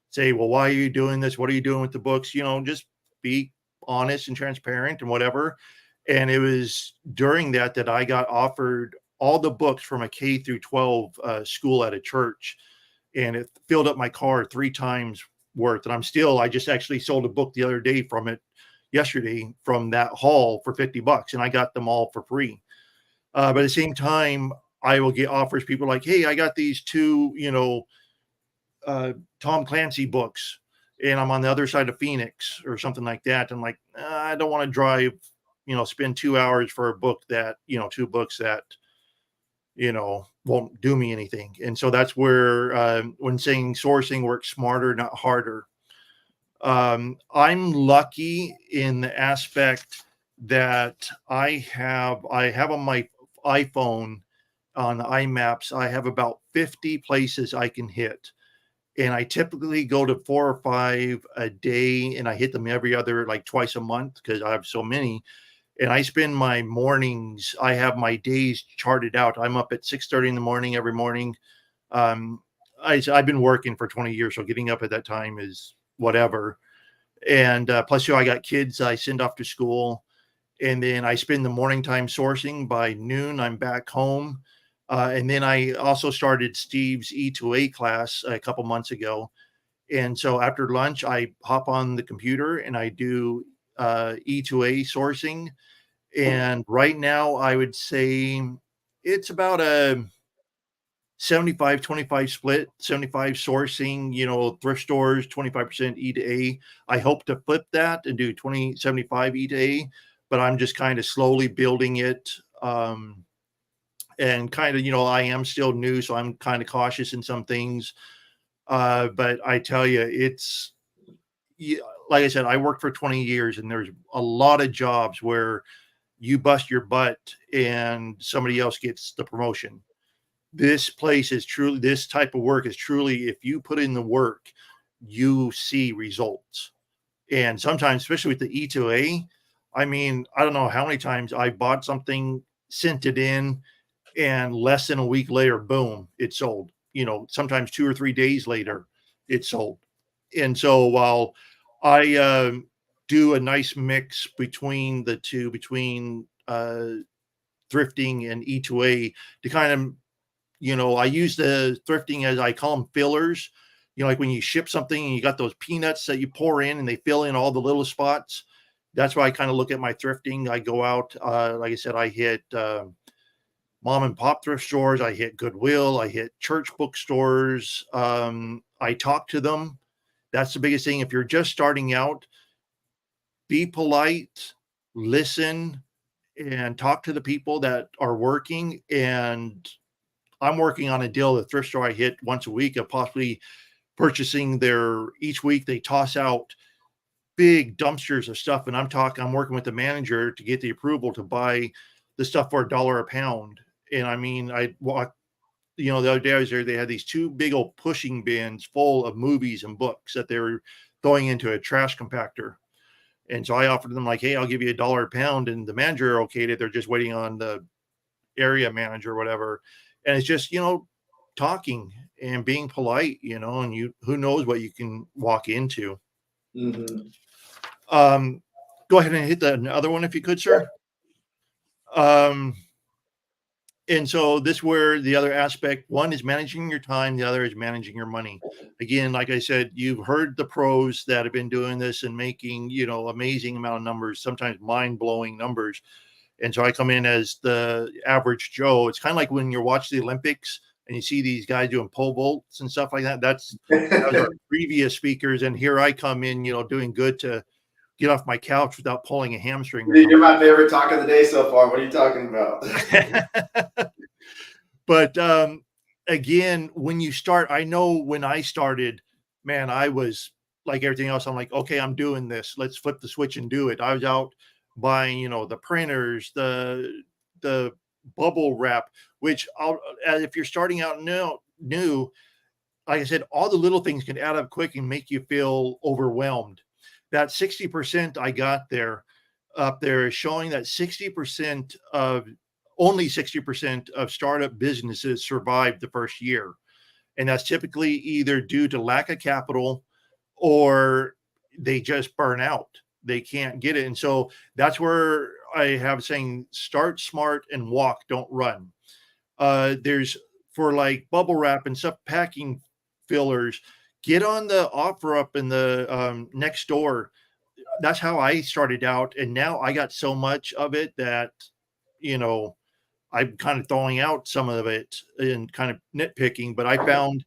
say, well, why are you doing this? What are you doing with the books? Just be honest and transparent and whatever. And it was during that I got offered all the books from a K through 12 school at a church, and it filled up my car 3 times worth. And I just actually sold a book the other day from it yesterday from that haul for $50, and I got them all for free. But at the same time, I will get offers, people like, hey, I got these 2, Tom Clancy books, and I'm on the other side of Phoenix or something like that. I'm like, I don't want to drive, spend 2 hours for a book that, 2 books that, won't do me anything. And so that's where, when saying sourcing, work smarter, not harder. I'm lucky in the aspect that I have on my iPhone, on iMaps, I have about 50 places I can hit. And I typically go to 4 or 5 a day, and I hit them every other, like twice a month, because I have so many. And I spend my mornings, I have my days charted out. I'm up at 6:30 in the morning every morning. I've been working for 20 years, so getting up at that time is whatever. And plus, I got kids I send off to school. And then I spend the morning time sourcing. By noon, I'm back home. And then I also started Steve's E2A class a couple months ago. And so after lunch, I hop on the computer and I do E2A sourcing. And right now, I would say it's about a 75-25 split, 75 sourcing, thrift stores, 25% E to A. I hope to flip that and do 75 E to A, but I'm just kind of slowly building it. And kind of, I am still new, so I'm kind of cautious in some things. But I tell you, like I said, I worked for 20 years, and there's a lot of jobs where you bust your butt and somebody else gets the promotion. This type of work is truly, if you put in the work, you see results. And sometimes, especially with the E2A, I mean, I don't know how many times I bought something, sent it in, and less than a week later, boom, it sold. Sometimes 2 or 3 days later, it sold. And so while I do a nice mix between the two, between thrifting and E2A, to kind of, I use the thrifting as, I call them fillers. Like when you ship something and you got those peanuts that you pour in and they fill in all the little spots. That's why I kind of look at my thrifting. I go out, like I said, I hit mom and pop thrift stores. I hit Goodwill. I hit church bookstores. I talk to them. That's the biggest thing. If you're just starting out, be polite, listen, and talk to the people that are working. And I'm working on a deal. The thrift store I hit once a week of possibly purchasing each week they toss out big dumpsters of stuff. And I'm working with the manager to get the approval to buy the stuff for $1 a pound. And I mean, I walked, the other day I was there, they had these 2 big old pushing bins full of movies and books that they were going into a trash compactor. And so I offered them like, hey, I'll give you $1 a pound. And the manager okayed it. They're just waiting on the area manager or whatever. And it's just, talking and being polite, and who knows what you can walk into. Mm-hmm. Go ahead and hit the other one if you could, sir. And so this where the other aspect, one is managing your time, the other is managing your money. Again, like I said, you've heard the pros that have been doing this and making, amazing amount of numbers, sometimes mind-blowing numbers. And so I come in as the average Joe. It's kind of like when you're watching the Olympics and you see these guys doing pole vaults and stuff like that. That was our previous speakers. And here I come in, doing good to get off my couch without pulling a hamstring. You're my favorite talk of the day so far. What are you talking about? But again, when you start, I know when I started, man, I was like everything else. I'm like, okay, I'm doing this. Let's flip the switch and do it. I was out buying, the printers, the bubble wrap, which if you're starting out new, like I said, all the little things can add up quick and make you feel overwhelmed. That 60% I got up there is showing that 60% of only 60% of startup businesses survive the first year. And that's typically either due to lack of capital or they just burn out. They can't get it. And so that's where I have saying start smart and walk, don't run. There's for like bubble wrap and stuff, packing fillers, get on the offer up in the next door. That's how I started out. And now I got so much of it that, I'm kind of throwing out some of it and kind of nitpicking, but I found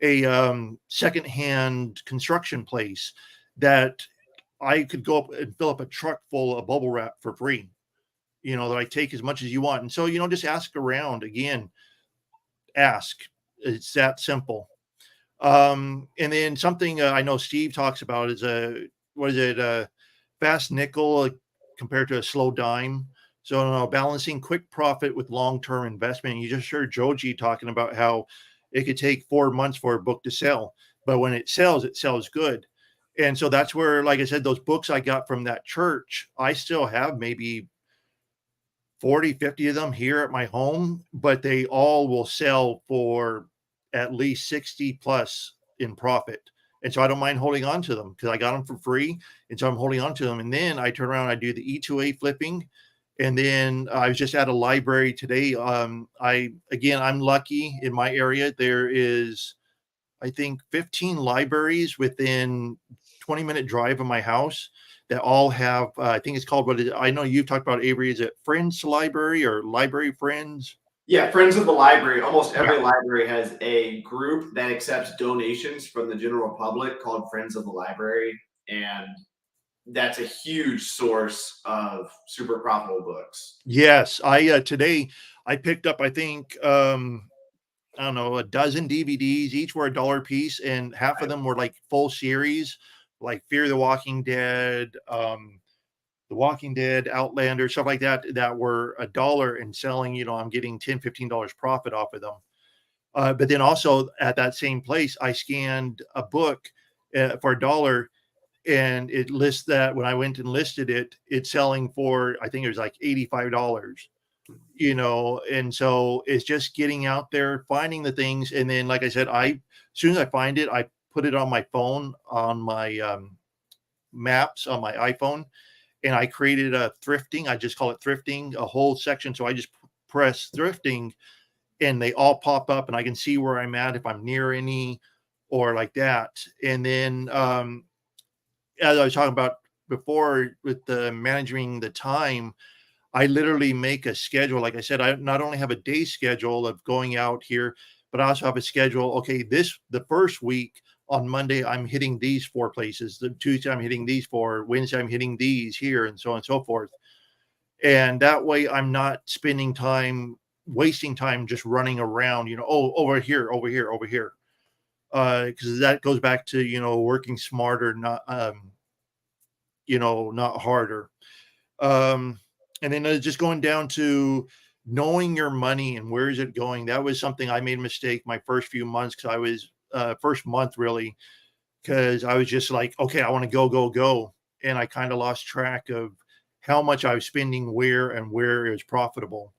a secondhand construction place that I could go up and fill up a truck full of bubble wrap for free, that I take as much as you want. And so, just ask around again, ask. It's that simple. And then something I know Steve talks about is a fast nickel compared to a slow dime. So balancing quick profit with long-term investment. You just heard Joji talking about how it could take 4 months for a book to sell, but when it sells good. And so that's where, like I said, those books I got from that church, I still have maybe 40, 50 of them here at my home, but they all will sell for at least 60 plus in profit. And so I don't mind holding on to them because I got them for free. And so I'm holding on to them. And then I turn around, I do the E2A flipping. And then I was just at a library today. I'm lucky in my area. There is, I think, 15 libraries within 20-minute drive of my house that all have, I think it's called, I know you've talked about, Avery, is it Friends Library or Library Friends? Yeah, Friends of the Library. Almost every library has a group that accepts donations from the general public called Friends of the Library. And that's a huge source of super profitable books. Yes. Today I picked up, I think, I don't know, a dozen DVDs. Each were $1 a piece, and half of them were like full series, like Fear the Walking Dead, The Walking Dead, Outlander, stuff like that were $1 and selling, I'm getting $10, $15 profit off of them. But then also at that same place, I scanned a book for $1, and it lists that when I went and listed it, it's selling for, I think it was like $85, and so it's just getting out there, finding the things. And then, like I said, as soon as I find it, I put it on my phone, on my maps on my iPhone, and I created a thrifting. I just call it thrifting, a whole section. So I just press thrifting and they all pop up and I can see where I'm at, if I'm near any or like that. And then, as I was talking about before with the managing the time, I literally make a schedule. Like I said, I not only have a day schedule of going out here, but I also have a schedule. Okay, the first week on Monday, I'm hitting these 4 places. The Tuesday, I'm hitting these 4. Wednesday, I'm hitting these here, and so on and so forth. And that way, I'm not wasting time just running around, over here, over here, over here. Because that goes back to, working smarter, not harder. And then just going down to knowing your money and where is it going. That was something I made a mistake my first few months, because I was first month really, because I was just like, okay, I want to go. And I kind of lost track of how much I was spending where and where it was profitable.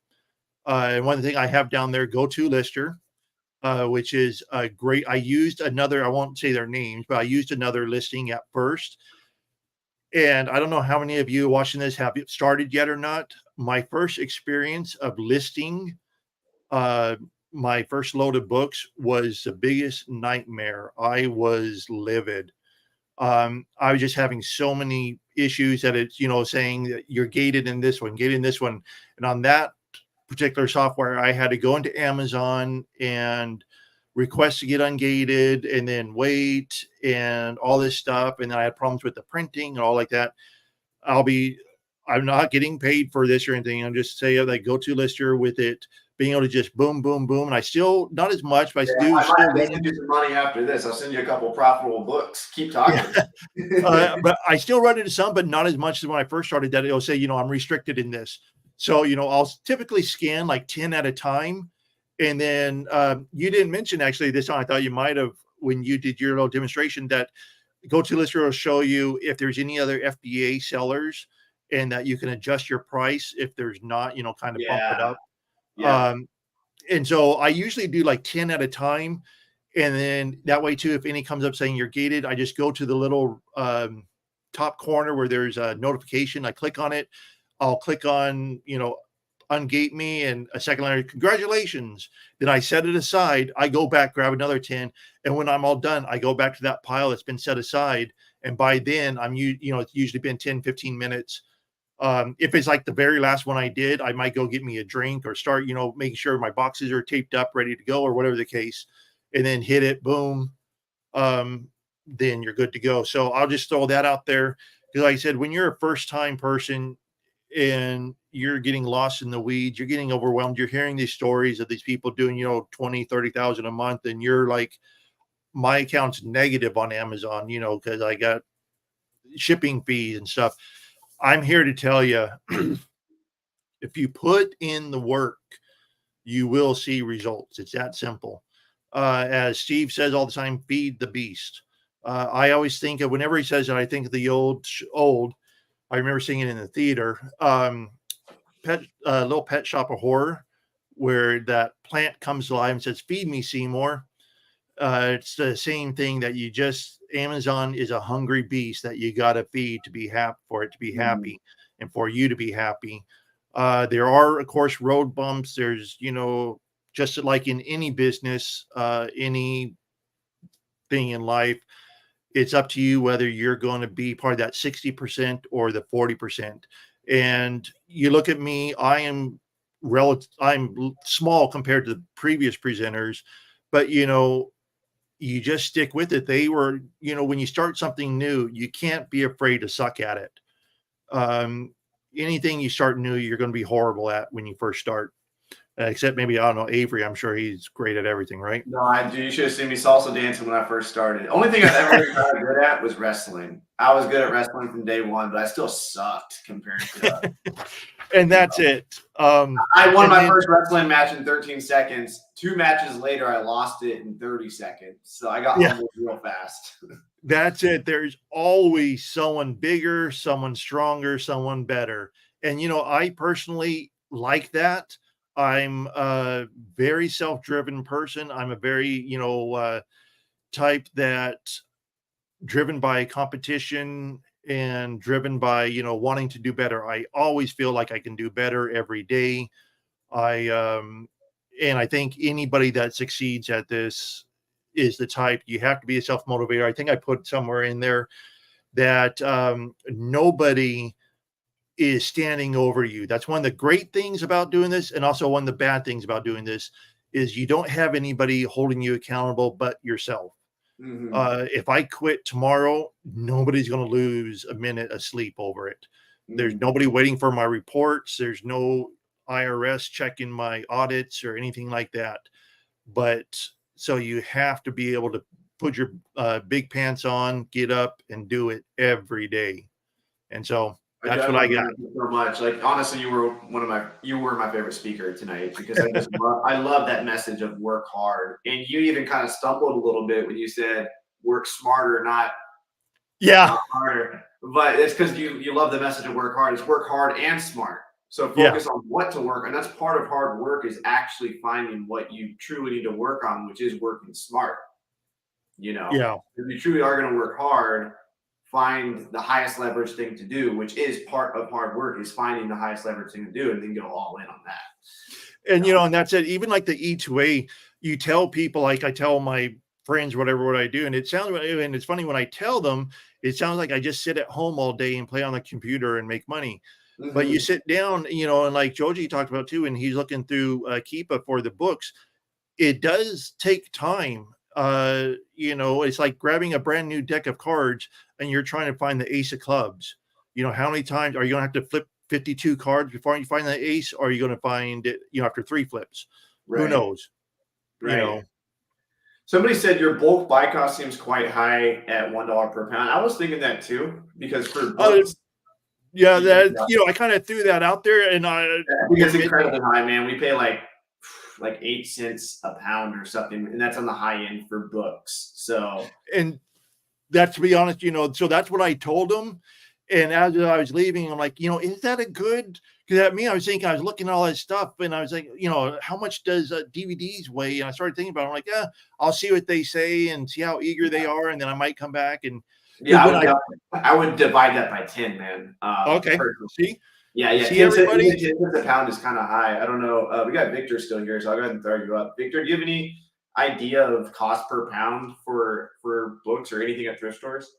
And one thing I have down there, go to Lister. which is a great. I used another. I won't say their names, but I used another listing at first. And I don't know how many of you watching this have it started yet or not. My first experience of listing my first load of books was the biggest nightmare. I was livid. I was just having so many issues that it's, saying that you're gated in this one, gated in this one. And on that particular software, I had to go into Amazon and request to get ungated and then wait and all this stuff. And then I had problems with the printing and all like that. I'm not getting paid for this or anything. I'm just saying like go to lister with it, being able to just boom, boom, boom. And I still not as much, but I do I still might send you some money after this. I'll send you a couple profitable books. Keep talking. but I still run into some, but not as much as when I first started. That it'll say, I'm restricted in this. So I'll typically scan like 10 at a time. And then you didn't mention actually this one. I thought you might have when you did your little demonstration that GoToLister will show you if there's any other FBA sellers and that you can adjust your price if there's not, kind of bump it up. Yeah. And so I usually do like 10 at a time. And then that way too, if any comes up saying you're gated, I just go to the little top corner where there's a notification. I click on it. I'll click on, ungate me, and a second later, congratulations. Then I set it aside. I go back, grab another 10. And when I'm all done, I go back to that pile that's been set aside. And by then it's usually been 10, 15 minutes. If it's like the very last one I did, I might go get me a drink or start, making sure my boxes are taped up, ready to go, or whatever the case, and then hit it, boom. Then you're good to go. So I'll just throw that out there. Because like I said, when you're a first time person and you're getting lost in the weeds, you're getting overwhelmed, you're hearing these stories of these people doing, 20, 30,000 a month. And you're like, my account's negative on Amazon, because I got shipping fees and stuff. I'm here to tell you, if you put in the work, you will see results. It's that simple. As Steve says all the time, feed the beast. I always think of whenever he says that, I think of the old. I remember seeing it in the theater. Little Pet Shop of Horror, where that plant comes alive and says, "Feed me, Seymour." It's the same thing that Amazon is a hungry beast that you got to feed to be happy, for it to be happy and for you to be happy. There are, of course, road bumps. There's, just like in any business, anything in life, it's up to you whether you're going to be part of that 60% or the 40%. And you look at me, I'm small compared to the previous presenters, but, you just stick with it. They were, when you start something new, you can't be afraid to suck at it. Anything you start new, you're going to be horrible at when you first start. Except maybe, I don't know, Avery. I'm sure he's great at everything, right? No, I do. You should have seen me salsa dancing when I first started. Only thing I've ever got good at was wrestling. I was good at wrestling from day one, but I still sucked compared to. And that's it. I won my first wrestling match in 13 seconds. 2 matches later, I lost it in 30 seconds. So I got humbled real fast. That's it. There's always someone bigger, someone stronger, someone better. And, I personally like that. I'm a very self-driven person. I'm a very, type that driven by competition and driven by, wanting to do better. I always feel like I can do better every day. And I think anybody that succeeds at this is the type. You have to be a self-motivator. I think I put somewhere in there that nobody is standing over you. That's one of the great things about doing this. And also one of the bad things about doing this is you don't have anybody holding you accountable but yourself. Mm-hmm. If I quit tomorrow, nobody's going to lose a minute of sleep over it. Mm-hmm. There's nobody waiting for my reports. There's no IRS checking my audits or anything like that. But so you have to be able to put your big pants on, get up and do it every day. And so that's what I got. So much. Like, honestly, you were my favorite speaker tonight because I love that message of work hard. And you even kind of stumbled a little bit when you said work smarter, not harder. But it's because you love the message of work hard. It's work hard and smart. So Yeah. focus on what to work. And that's part of hard work, is actually finding what you truly need to work on, which is working smart. Yeah. If you truly are going to work hard, find the highest leverage thing to do, which is part of hard work, is finding the highest leverage thing to do, and then go all in on that. And and that's it. Even like the E2A, you tell people, like I tell my friends, whatever what I do, and it's funny when I tell them, it sounds like I just sit at home all day and play on the computer and make money. But you sit down, and like Joji talked about too, and he's looking through Keepa for the books. It does take time. It's like grabbing a brand new deck of cards and you're trying to find the ace of clubs. How many times are you going to have to flip 52 cards before you find the ace? Or are you going to find it, after 3 flips? Right. Who knows? Right. Somebody said your bulk buy cost seems quite high at $1 per pound. I was thinking that too, because for books, I kind of threw that out there, and I think it's incredibly high, man. We pay like 8 cents a pound or something, and that's on the high end for books. So, and that, to be honest, so that's what I told them. And as I was leaving, I'm like, is that a good? Because at me, I was thinking, I was looking at all that stuff, and I was like, how much does DVDs weigh? And I started thinking about it. I'm like, yeah, I'll see what they say and see how eager they are, and then I might come back and. Yeah, I would divide that by 10, man. Okay. See? Yeah. See, everybody? 10 cents a pound is kind of high. I don't know. We got Victor still here, so I'll go ahead and throw you up. Victor, do you have any idea of cost per pound for books or anything at thrift stores?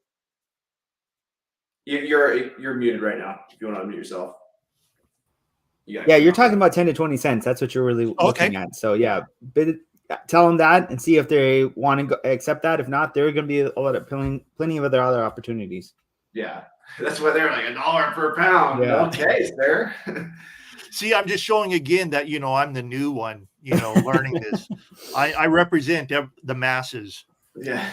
You're muted right now. If you want to unmute yourself. You're talking about 10 to 20 cents. That's what you're really looking at. So tell them that and see if they want to accept that. If not, there are going to be a lot of plenty of other opportunities. Yeah, that's why they're like $1 per pound. Yeah. Okay, sir. See, I'm just showing again that I'm the new one. Learning this. I represent the masses. Yeah.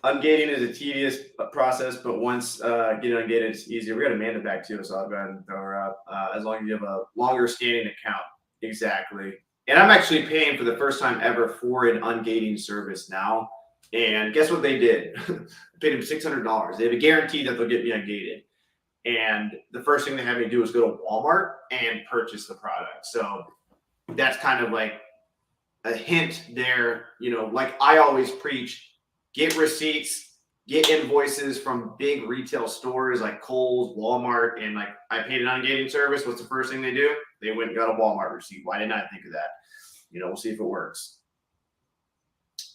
Ungating is a tedious process, but once get ungated, it's easier. We got Amanda back too, so I'll go ahead and throw her up. As long as you have a longer standing account. Exactly. And I'm actually paying for the first time ever for an ungating service now. And guess what they did? I paid them $600. They have a guarantee that they'll get me ungated. And the first thing they have me do is go to Walmart and purchase the product. So that's kind of like a hint there. Like I always preach, get receipts, get invoices from big retail stores like Kohl's, Walmart, and like I paid an ungating service. What's the first thing they do? They went and got a Walmart receipt. Why didn't I think of that? We'll see if it works.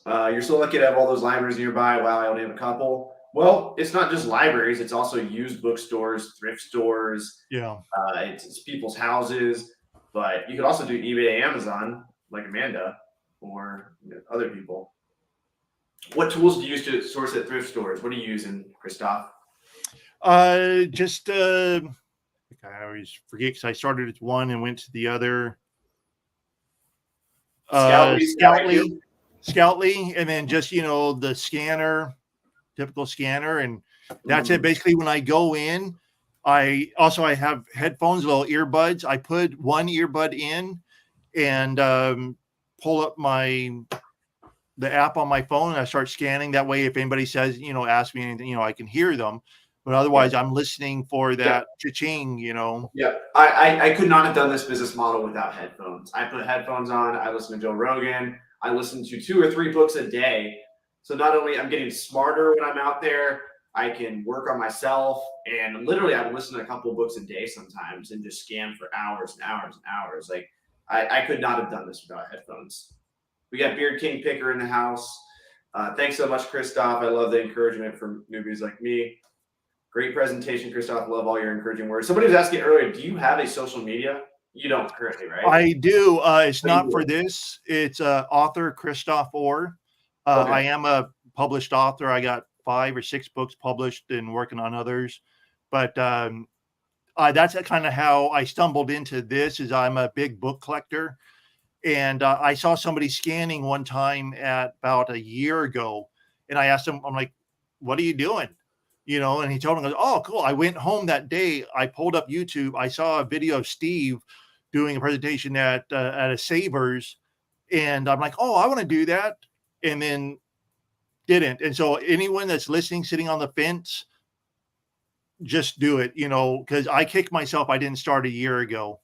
You're still lucky to have all those libraries nearby. Wow, I only have a couple. Well, it's not just libraries. It's also used bookstores, thrift stores. Yeah. It's people's houses. But you could also do eBay, Amazon, like Amanda, or other people. What tools do you use to source at thrift stores? What are you using, Christoph? I always forget because I started at one and went to the other. Scoutly, and then just the scanner, typical scanner, and that's it. Basically, when I go in, I have headphones, little earbuds. I put one earbud in and pull up the app on my phone, and I start scanning. That way, if anybody says, ask me anything, I can hear them. But otherwise, I'm listening for that cha-ching, Yeah, I could not have done this business model without headphones. I put headphones on. I listen to Joe Rogan. I listen to 2 or 3 books a day. So not only I'm getting smarter when I'm out there, I can work on myself. And literally, I listen to a couple of books a day sometimes and just scan for hours and hours and hours. Like I could not have done this without headphones. We got Beard King Picker in the house. Thanks so much, Christoph. I love the encouragement from newbies like me. Great presentation, Christoph. Love all your encouraging words. Somebody was asking earlier, do you have a social media? You don't currently, right? I do. It's not for this. It's author Christoph Orr. Okay. I am a published author. I got 5 or 6 books published and working on others. But that's kind of how I stumbled into this. Is I'm a big book collector. And I saw somebody scanning one time at about a year ago. And I asked him, I'm like, what are you doing? And he told me, oh, cool. I went home that day. I pulled up YouTube. I saw a video of Steve doing a presentation at a Savers. And I'm like, oh, I want to do that. And then didn't. And so anyone that's listening, sitting on the fence, just do it, because I kicked myself. I didn't start a year ago,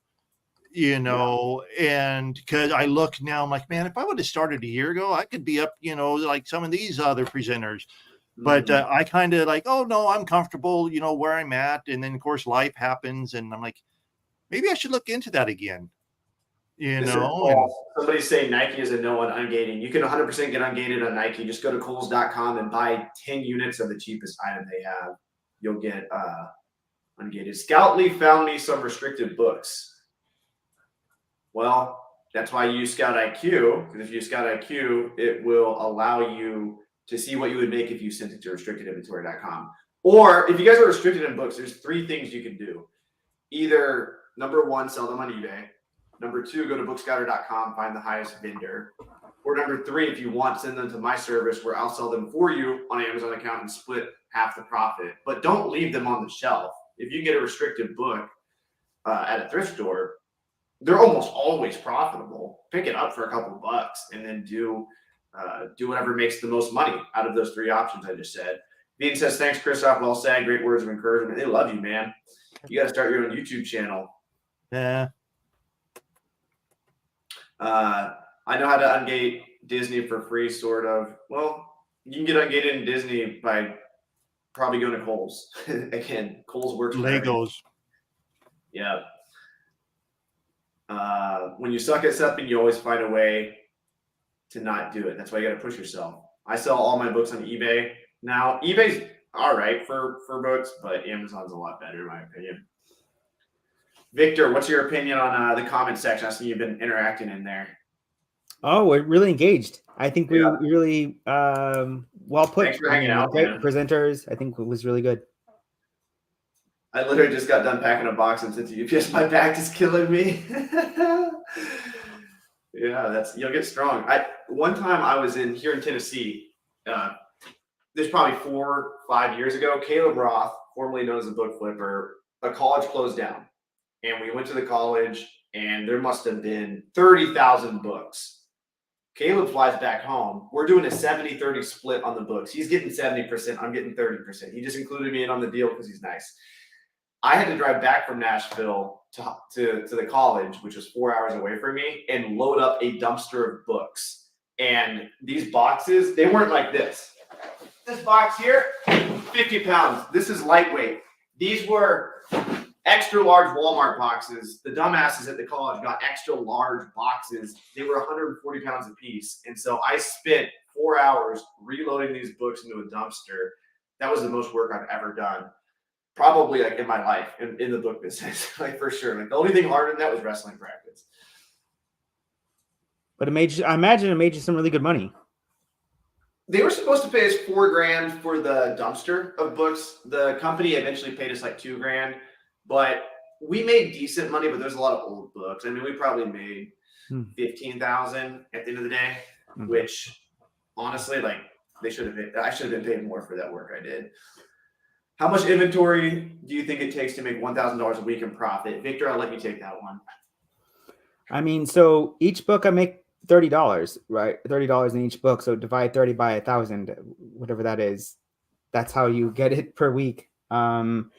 and because I look now, I'm like, man, if I would have started a year ago, I could be up, like some of these other presenters. But I kind of like, oh no, I'm comfortable, where I'm at. And then of course life happens and I'm like, maybe I should look into that again, Somebody's saying Nike is a no on ungating. You can 100% get ungated on Nike. Just go to Kohl's.com and buy 10 units of the cheapest item they have. You'll get ungated. Scoutly found me some restricted books. Well, that's why you use Scout IQ, because if you use Scout IQ, it will allow you to see what you would make if you sent it to restrictedinventory.com. Or if you guys are restricted in books, there's 3 things you can do. Either number 1, sell them on eBay. Number 2, go to bookscouter.com, find the highest vendor. Or number 3, if you want, send them to my service where I'll sell them for you on an Amazon account and split half the profit. But don't leave them on the shelf. If you get a restricted book at a thrift store, they're almost always profitable. Pick it up for a couple bucks and then do whatever makes the most money out of those 3 options I just said. Bean says, thanks, Christoph. Well said. Great words of encouragement. They love you, man. You got to start your own YouTube channel. Yeah. I know how to ungate Disney for free, sort of. Well, you can get ungated in Disney by probably going to Kohl's. Again, Kohl's works. Legos. Yeah. When you suck at something, you always find a way to not do it. That's why you got to push yourself. I sell all my books on eBay now. eBay's all right for books, but Amazon's a lot better in my opinion. Victor, what's your opinion on the comment section? I see you've been interacting in there. Oh, we're really engaged. I think we really well put. Thanks for hanging out, great man. Presenters. I think it was really good. I literally just got done packing a box and sent to UPS. My back is killing me. Yeah, you'll get strong. One time I was here in Tennessee. This probably 4 or 5 years ago. Caleb Roth, formerly known as a book flipper, a college closed down, and we went to the college, and there must have been 30,000 books. Caleb flies back home. We're doing a 70-30 split on the books. He's getting 70%. I'm getting 30%. He just included me in on the deal because he's nice. I had to drive back from Nashville to the college, which was 4 hours away from me, and load up a dumpster of books. And these boxes, they weren't like this. This box here, 50 pounds. This is lightweight. These were extra large Walmart boxes. The dumbasses at the college got extra large boxes. They were 140 pounds a piece. And so I spent 4 hours reloading these books into a dumpster. That was the most work I've ever done. Probably like in my life, in the book business, like for sure. Like the only thing harder than that was wrestling practice. But I imagine it made you some really good money. They were supposed to pay us $4,000 for the dumpster of books. The company eventually paid us like $2,000, but we made decent money. But there's a lot of old books. I mean, we probably made $15,000 at the end of the day, which honestly, like I should have been paid more for that work I did. How much inventory do you think it takes to make $1,000 a week in profit? Victor, I'll let you take that one. I mean, so each book I make $30, right? $30 in each book. So divide 30 by 1,000, whatever that is. That's how you get it per week. And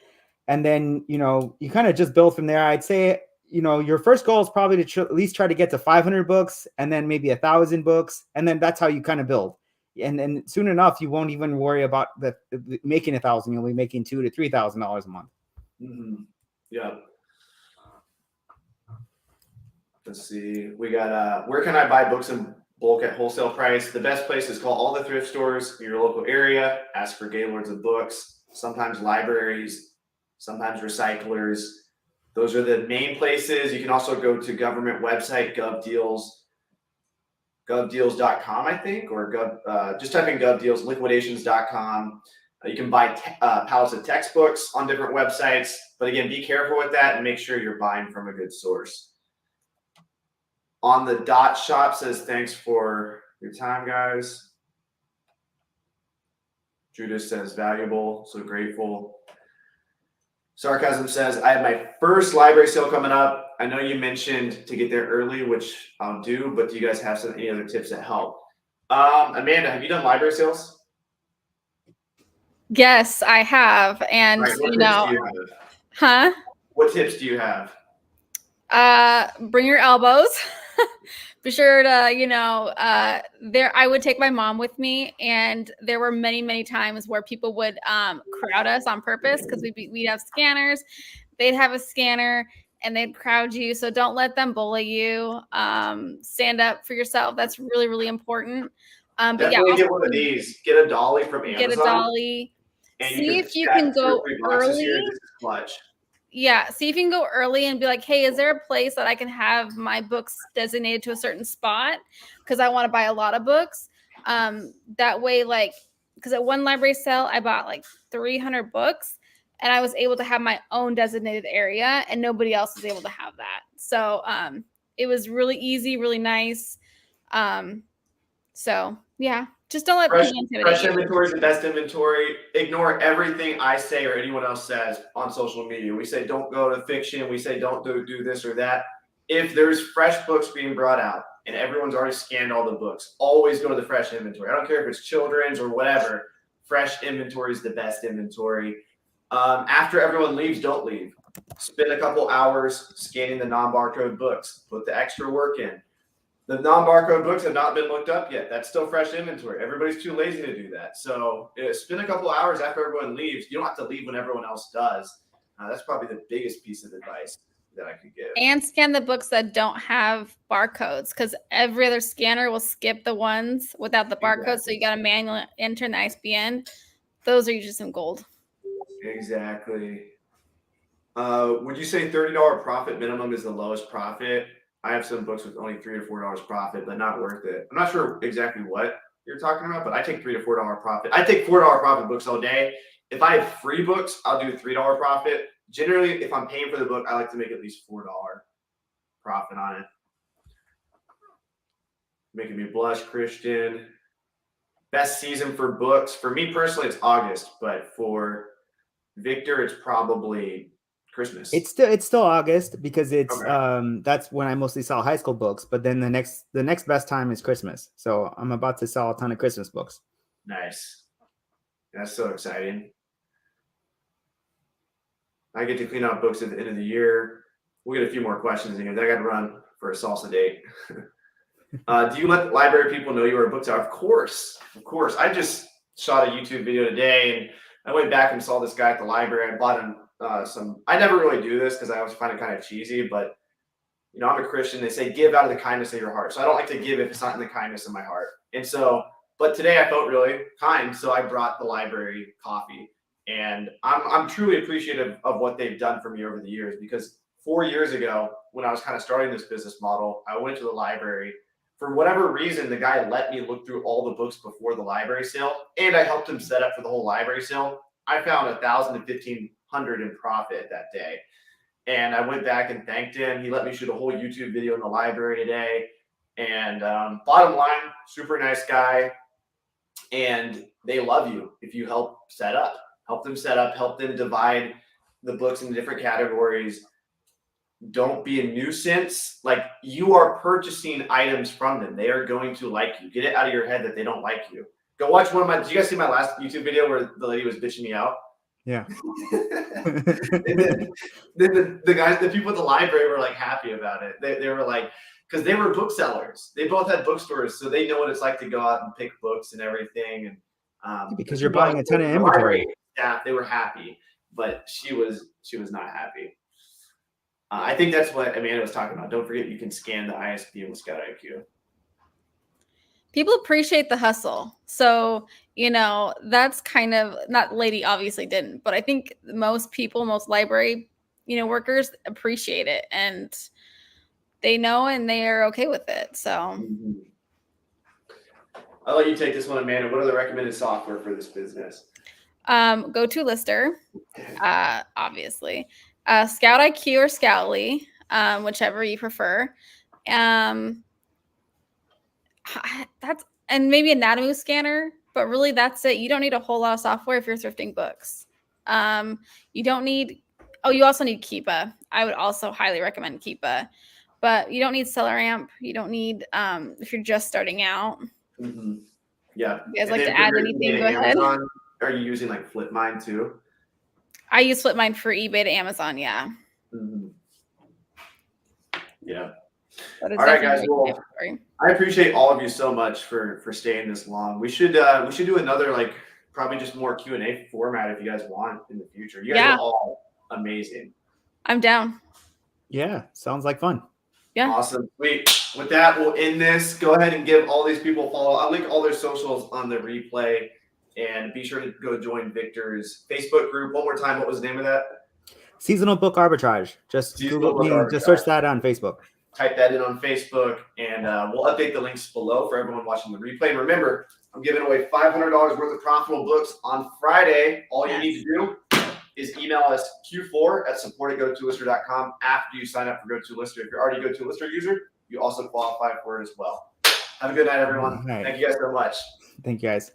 then, you kind of just build from there. I'd say, your first goal is probably to at least try to get to 500 books and then maybe 1,000 books. And then that's how you kind of build. And then soon enough, you won't even worry about making 1,000. You'll be making $2,000 to $3,000 a month. Mm-hmm. Yeah. Let's see. We got where can I buy books in bulk at wholesale price? The best place is call all the thrift stores in your local area. Ask for Gaylords of books. Sometimes libraries. Sometimes recyclers. Those are the main places. You can also go to government website govdeals.com, I think, or just type in govdeals, liquidations.com. You can buy pallets of textbooks on different websites. But again, be careful with that and make sure you're buying from a good source. On the Dot Shop says, thanks for your time, guys. Judith says, valuable, so grateful. Sarcasm says, I have my first library sale coming up. I know you mentioned to get there early, which I'll do, but do you guys have any other tips that help? Amanda, have you done library sales? Yes, I have. And, Right, what you tips know, do you have? huh? What tips do you have? Bring your elbows. Be sure to, there, I would take my mom with me, and there were many, many times where people would crowd us on purpose because we'd have scanners. They'd have a scanner and they'd crowd you. So don't let them bully you. Stand up for yourself. That's really, really important. But yeah, Definitely also get one of these. Get a dolly from get a Amazon, dolly. and you See can if you stack can 2 or go 3 boxes early. here. This is clutch. Yeah, see if you can go early and be like, hey, is there a place that I can have my books designated to a certain spot? Because I want to buy a lot of books. That way, like, because at one library sale, I bought like 300 books, and I was able to have my own designated area, and nobody else was able to have that. So it was really easy, really nice. So yeah, just don't let Fresh, people intimidate fresh you. inventory is the best inventory. Ignore everything I say or anyone else says on social media. We say don't go to fiction. We say don't do this or that. If there's fresh books being brought out and everyone's already scanned all the books, always go to the fresh inventory. I don't care if it's children's or whatever. Fresh inventory is the best inventory. After everyone leaves, don't leave. Spend a couple hours scanning the non-barcode books. Put the extra work in. The non-barcode books have not been looked up yet. That's still fresh inventory. Everybody's too lazy to do that. So spend a couple hours after everyone leaves. You don't have to leave when everyone else does. That's probably the biggest piece of advice that I could give. And scan the books that don't have barcodes, because every other scanner will skip the ones without the barcode. Exactly. So you got to manually enter in the ISBN. Those are usually some gold. Exactly. Would you say $30 profit minimum is the lowest profit? I have some books with only $3 to $4 profit, but not worth it. I'm not sure exactly what you're talking about, but I take $3 to $4 profit. I take $4 profit books all day. If I have free books, I'll do $3 profit. Generally, if I'm paying for the book, I like to make at least $4 profit on it. Making me blush, Christian. Best season for books. For me personally, it's August, but for Victor, it's probably Christmas. It's still August because it's Okay. that's when I mostly sell high school books. But then the next best time is Christmas. So I'm about to sell a ton of Christmas books. Nice. That's so exciting. I get to clean out books at the end of the year. We'll get a few more questions in here. I got to run for a salsa date. Do you let the library people know you are a book seller? Of course. Of course. I just shot a YouTube video today, and I went back and saw this guy at the library. I bought him some. I never really do this because I always find it kind of cheesy, but I'm a Christian. They say give out of the kindness of your heart. So I don't like to give if it's not in the kindness of my heart. And so, but today I felt really kind, so I brought the library coffee. And I'm truly appreciative of what they've done for me over the years, because 4 years ago, when I was kind of starting this business model, I went to the library. For whatever reason, the guy let me look through all the books before the library sale, and I helped him set up for the whole library sale. I found 1,000 to 1,500 in profit that day. And I went back and thanked him. He let me shoot a whole YouTube video in the library today. And bottom line, super nice guy. And they love you if you help them set up, help them divide the books into different categories. Don't be a nuisance. Like, you are purchasing items from them. They are going to like you. Get it out of your head that they don't like you. Go watch one of my, did you guys see my last YouTube video where the lady was bitching me out? Yeah. And then the guys, the people at the library were like happy about it. They were like, because they were booksellers. They both had bookstores, so they know what it's like to go out and pick books and everything. And because you're buying a ton of inventory. Yeah, they were happy, but she was not happy. I think that's what Amanda was talking about. Don't forget, you can scan the ISBN with Scout IQ. People appreciate the hustle. So, that's kind of, not lady obviously didn't, but I think most people, most library, workers appreciate it, and they know, and they are okay with it. So Mm-hmm. I'll let you take this one, Amanda. What are the recommended software for this business? Go to Lister, obviously. Scout IQ or Scoutly, whichever you prefer. And maybe Anatomy Scanner, but really that's it. You don't need a whole lot of software if you're thrifting books. You don't need, you also need Keepa. I would also highly recommend Keepa, but you don't need SellerAmp. You don't need, if you're just starting out. Mm-hmm. Yeah. You guys like to add anything? Go ahead. Are you using like Flipmine too? I use Flipmine for eBay to Amazon. Yeah. Mm-hmm. Yeah. But it's All right, guys. definitely Well, mandatory. I appreciate all of you so much for staying this long. We should do another like probably just more Q&A format if you guys want in the future. You guys Yeah. are all amazing. I'm down. Yeah, sounds like fun. Yeah. Awesome. Sweet. With that, we'll end this. Go ahead and give all these people a follow. I'll link all their socials on the replay. And be sure to go join Victor's Facebook group. One more time, what was the name of that? Seasonal Book Arbitrage. Just Seasonal Google, Book just Arbitrage. search that on Facebook. Type that in on Facebook, and we'll update the links below for everyone watching the replay. And remember, I'm giving away $500 worth of profitable books on Friday. All you need to do is email us q4@support@GoToLister.com after you sign up for GoToLister. If you're already a GoToLister user, you also qualify for it as well. Have a good night, everyone. All right. Thank you guys so much. Thank you, guys.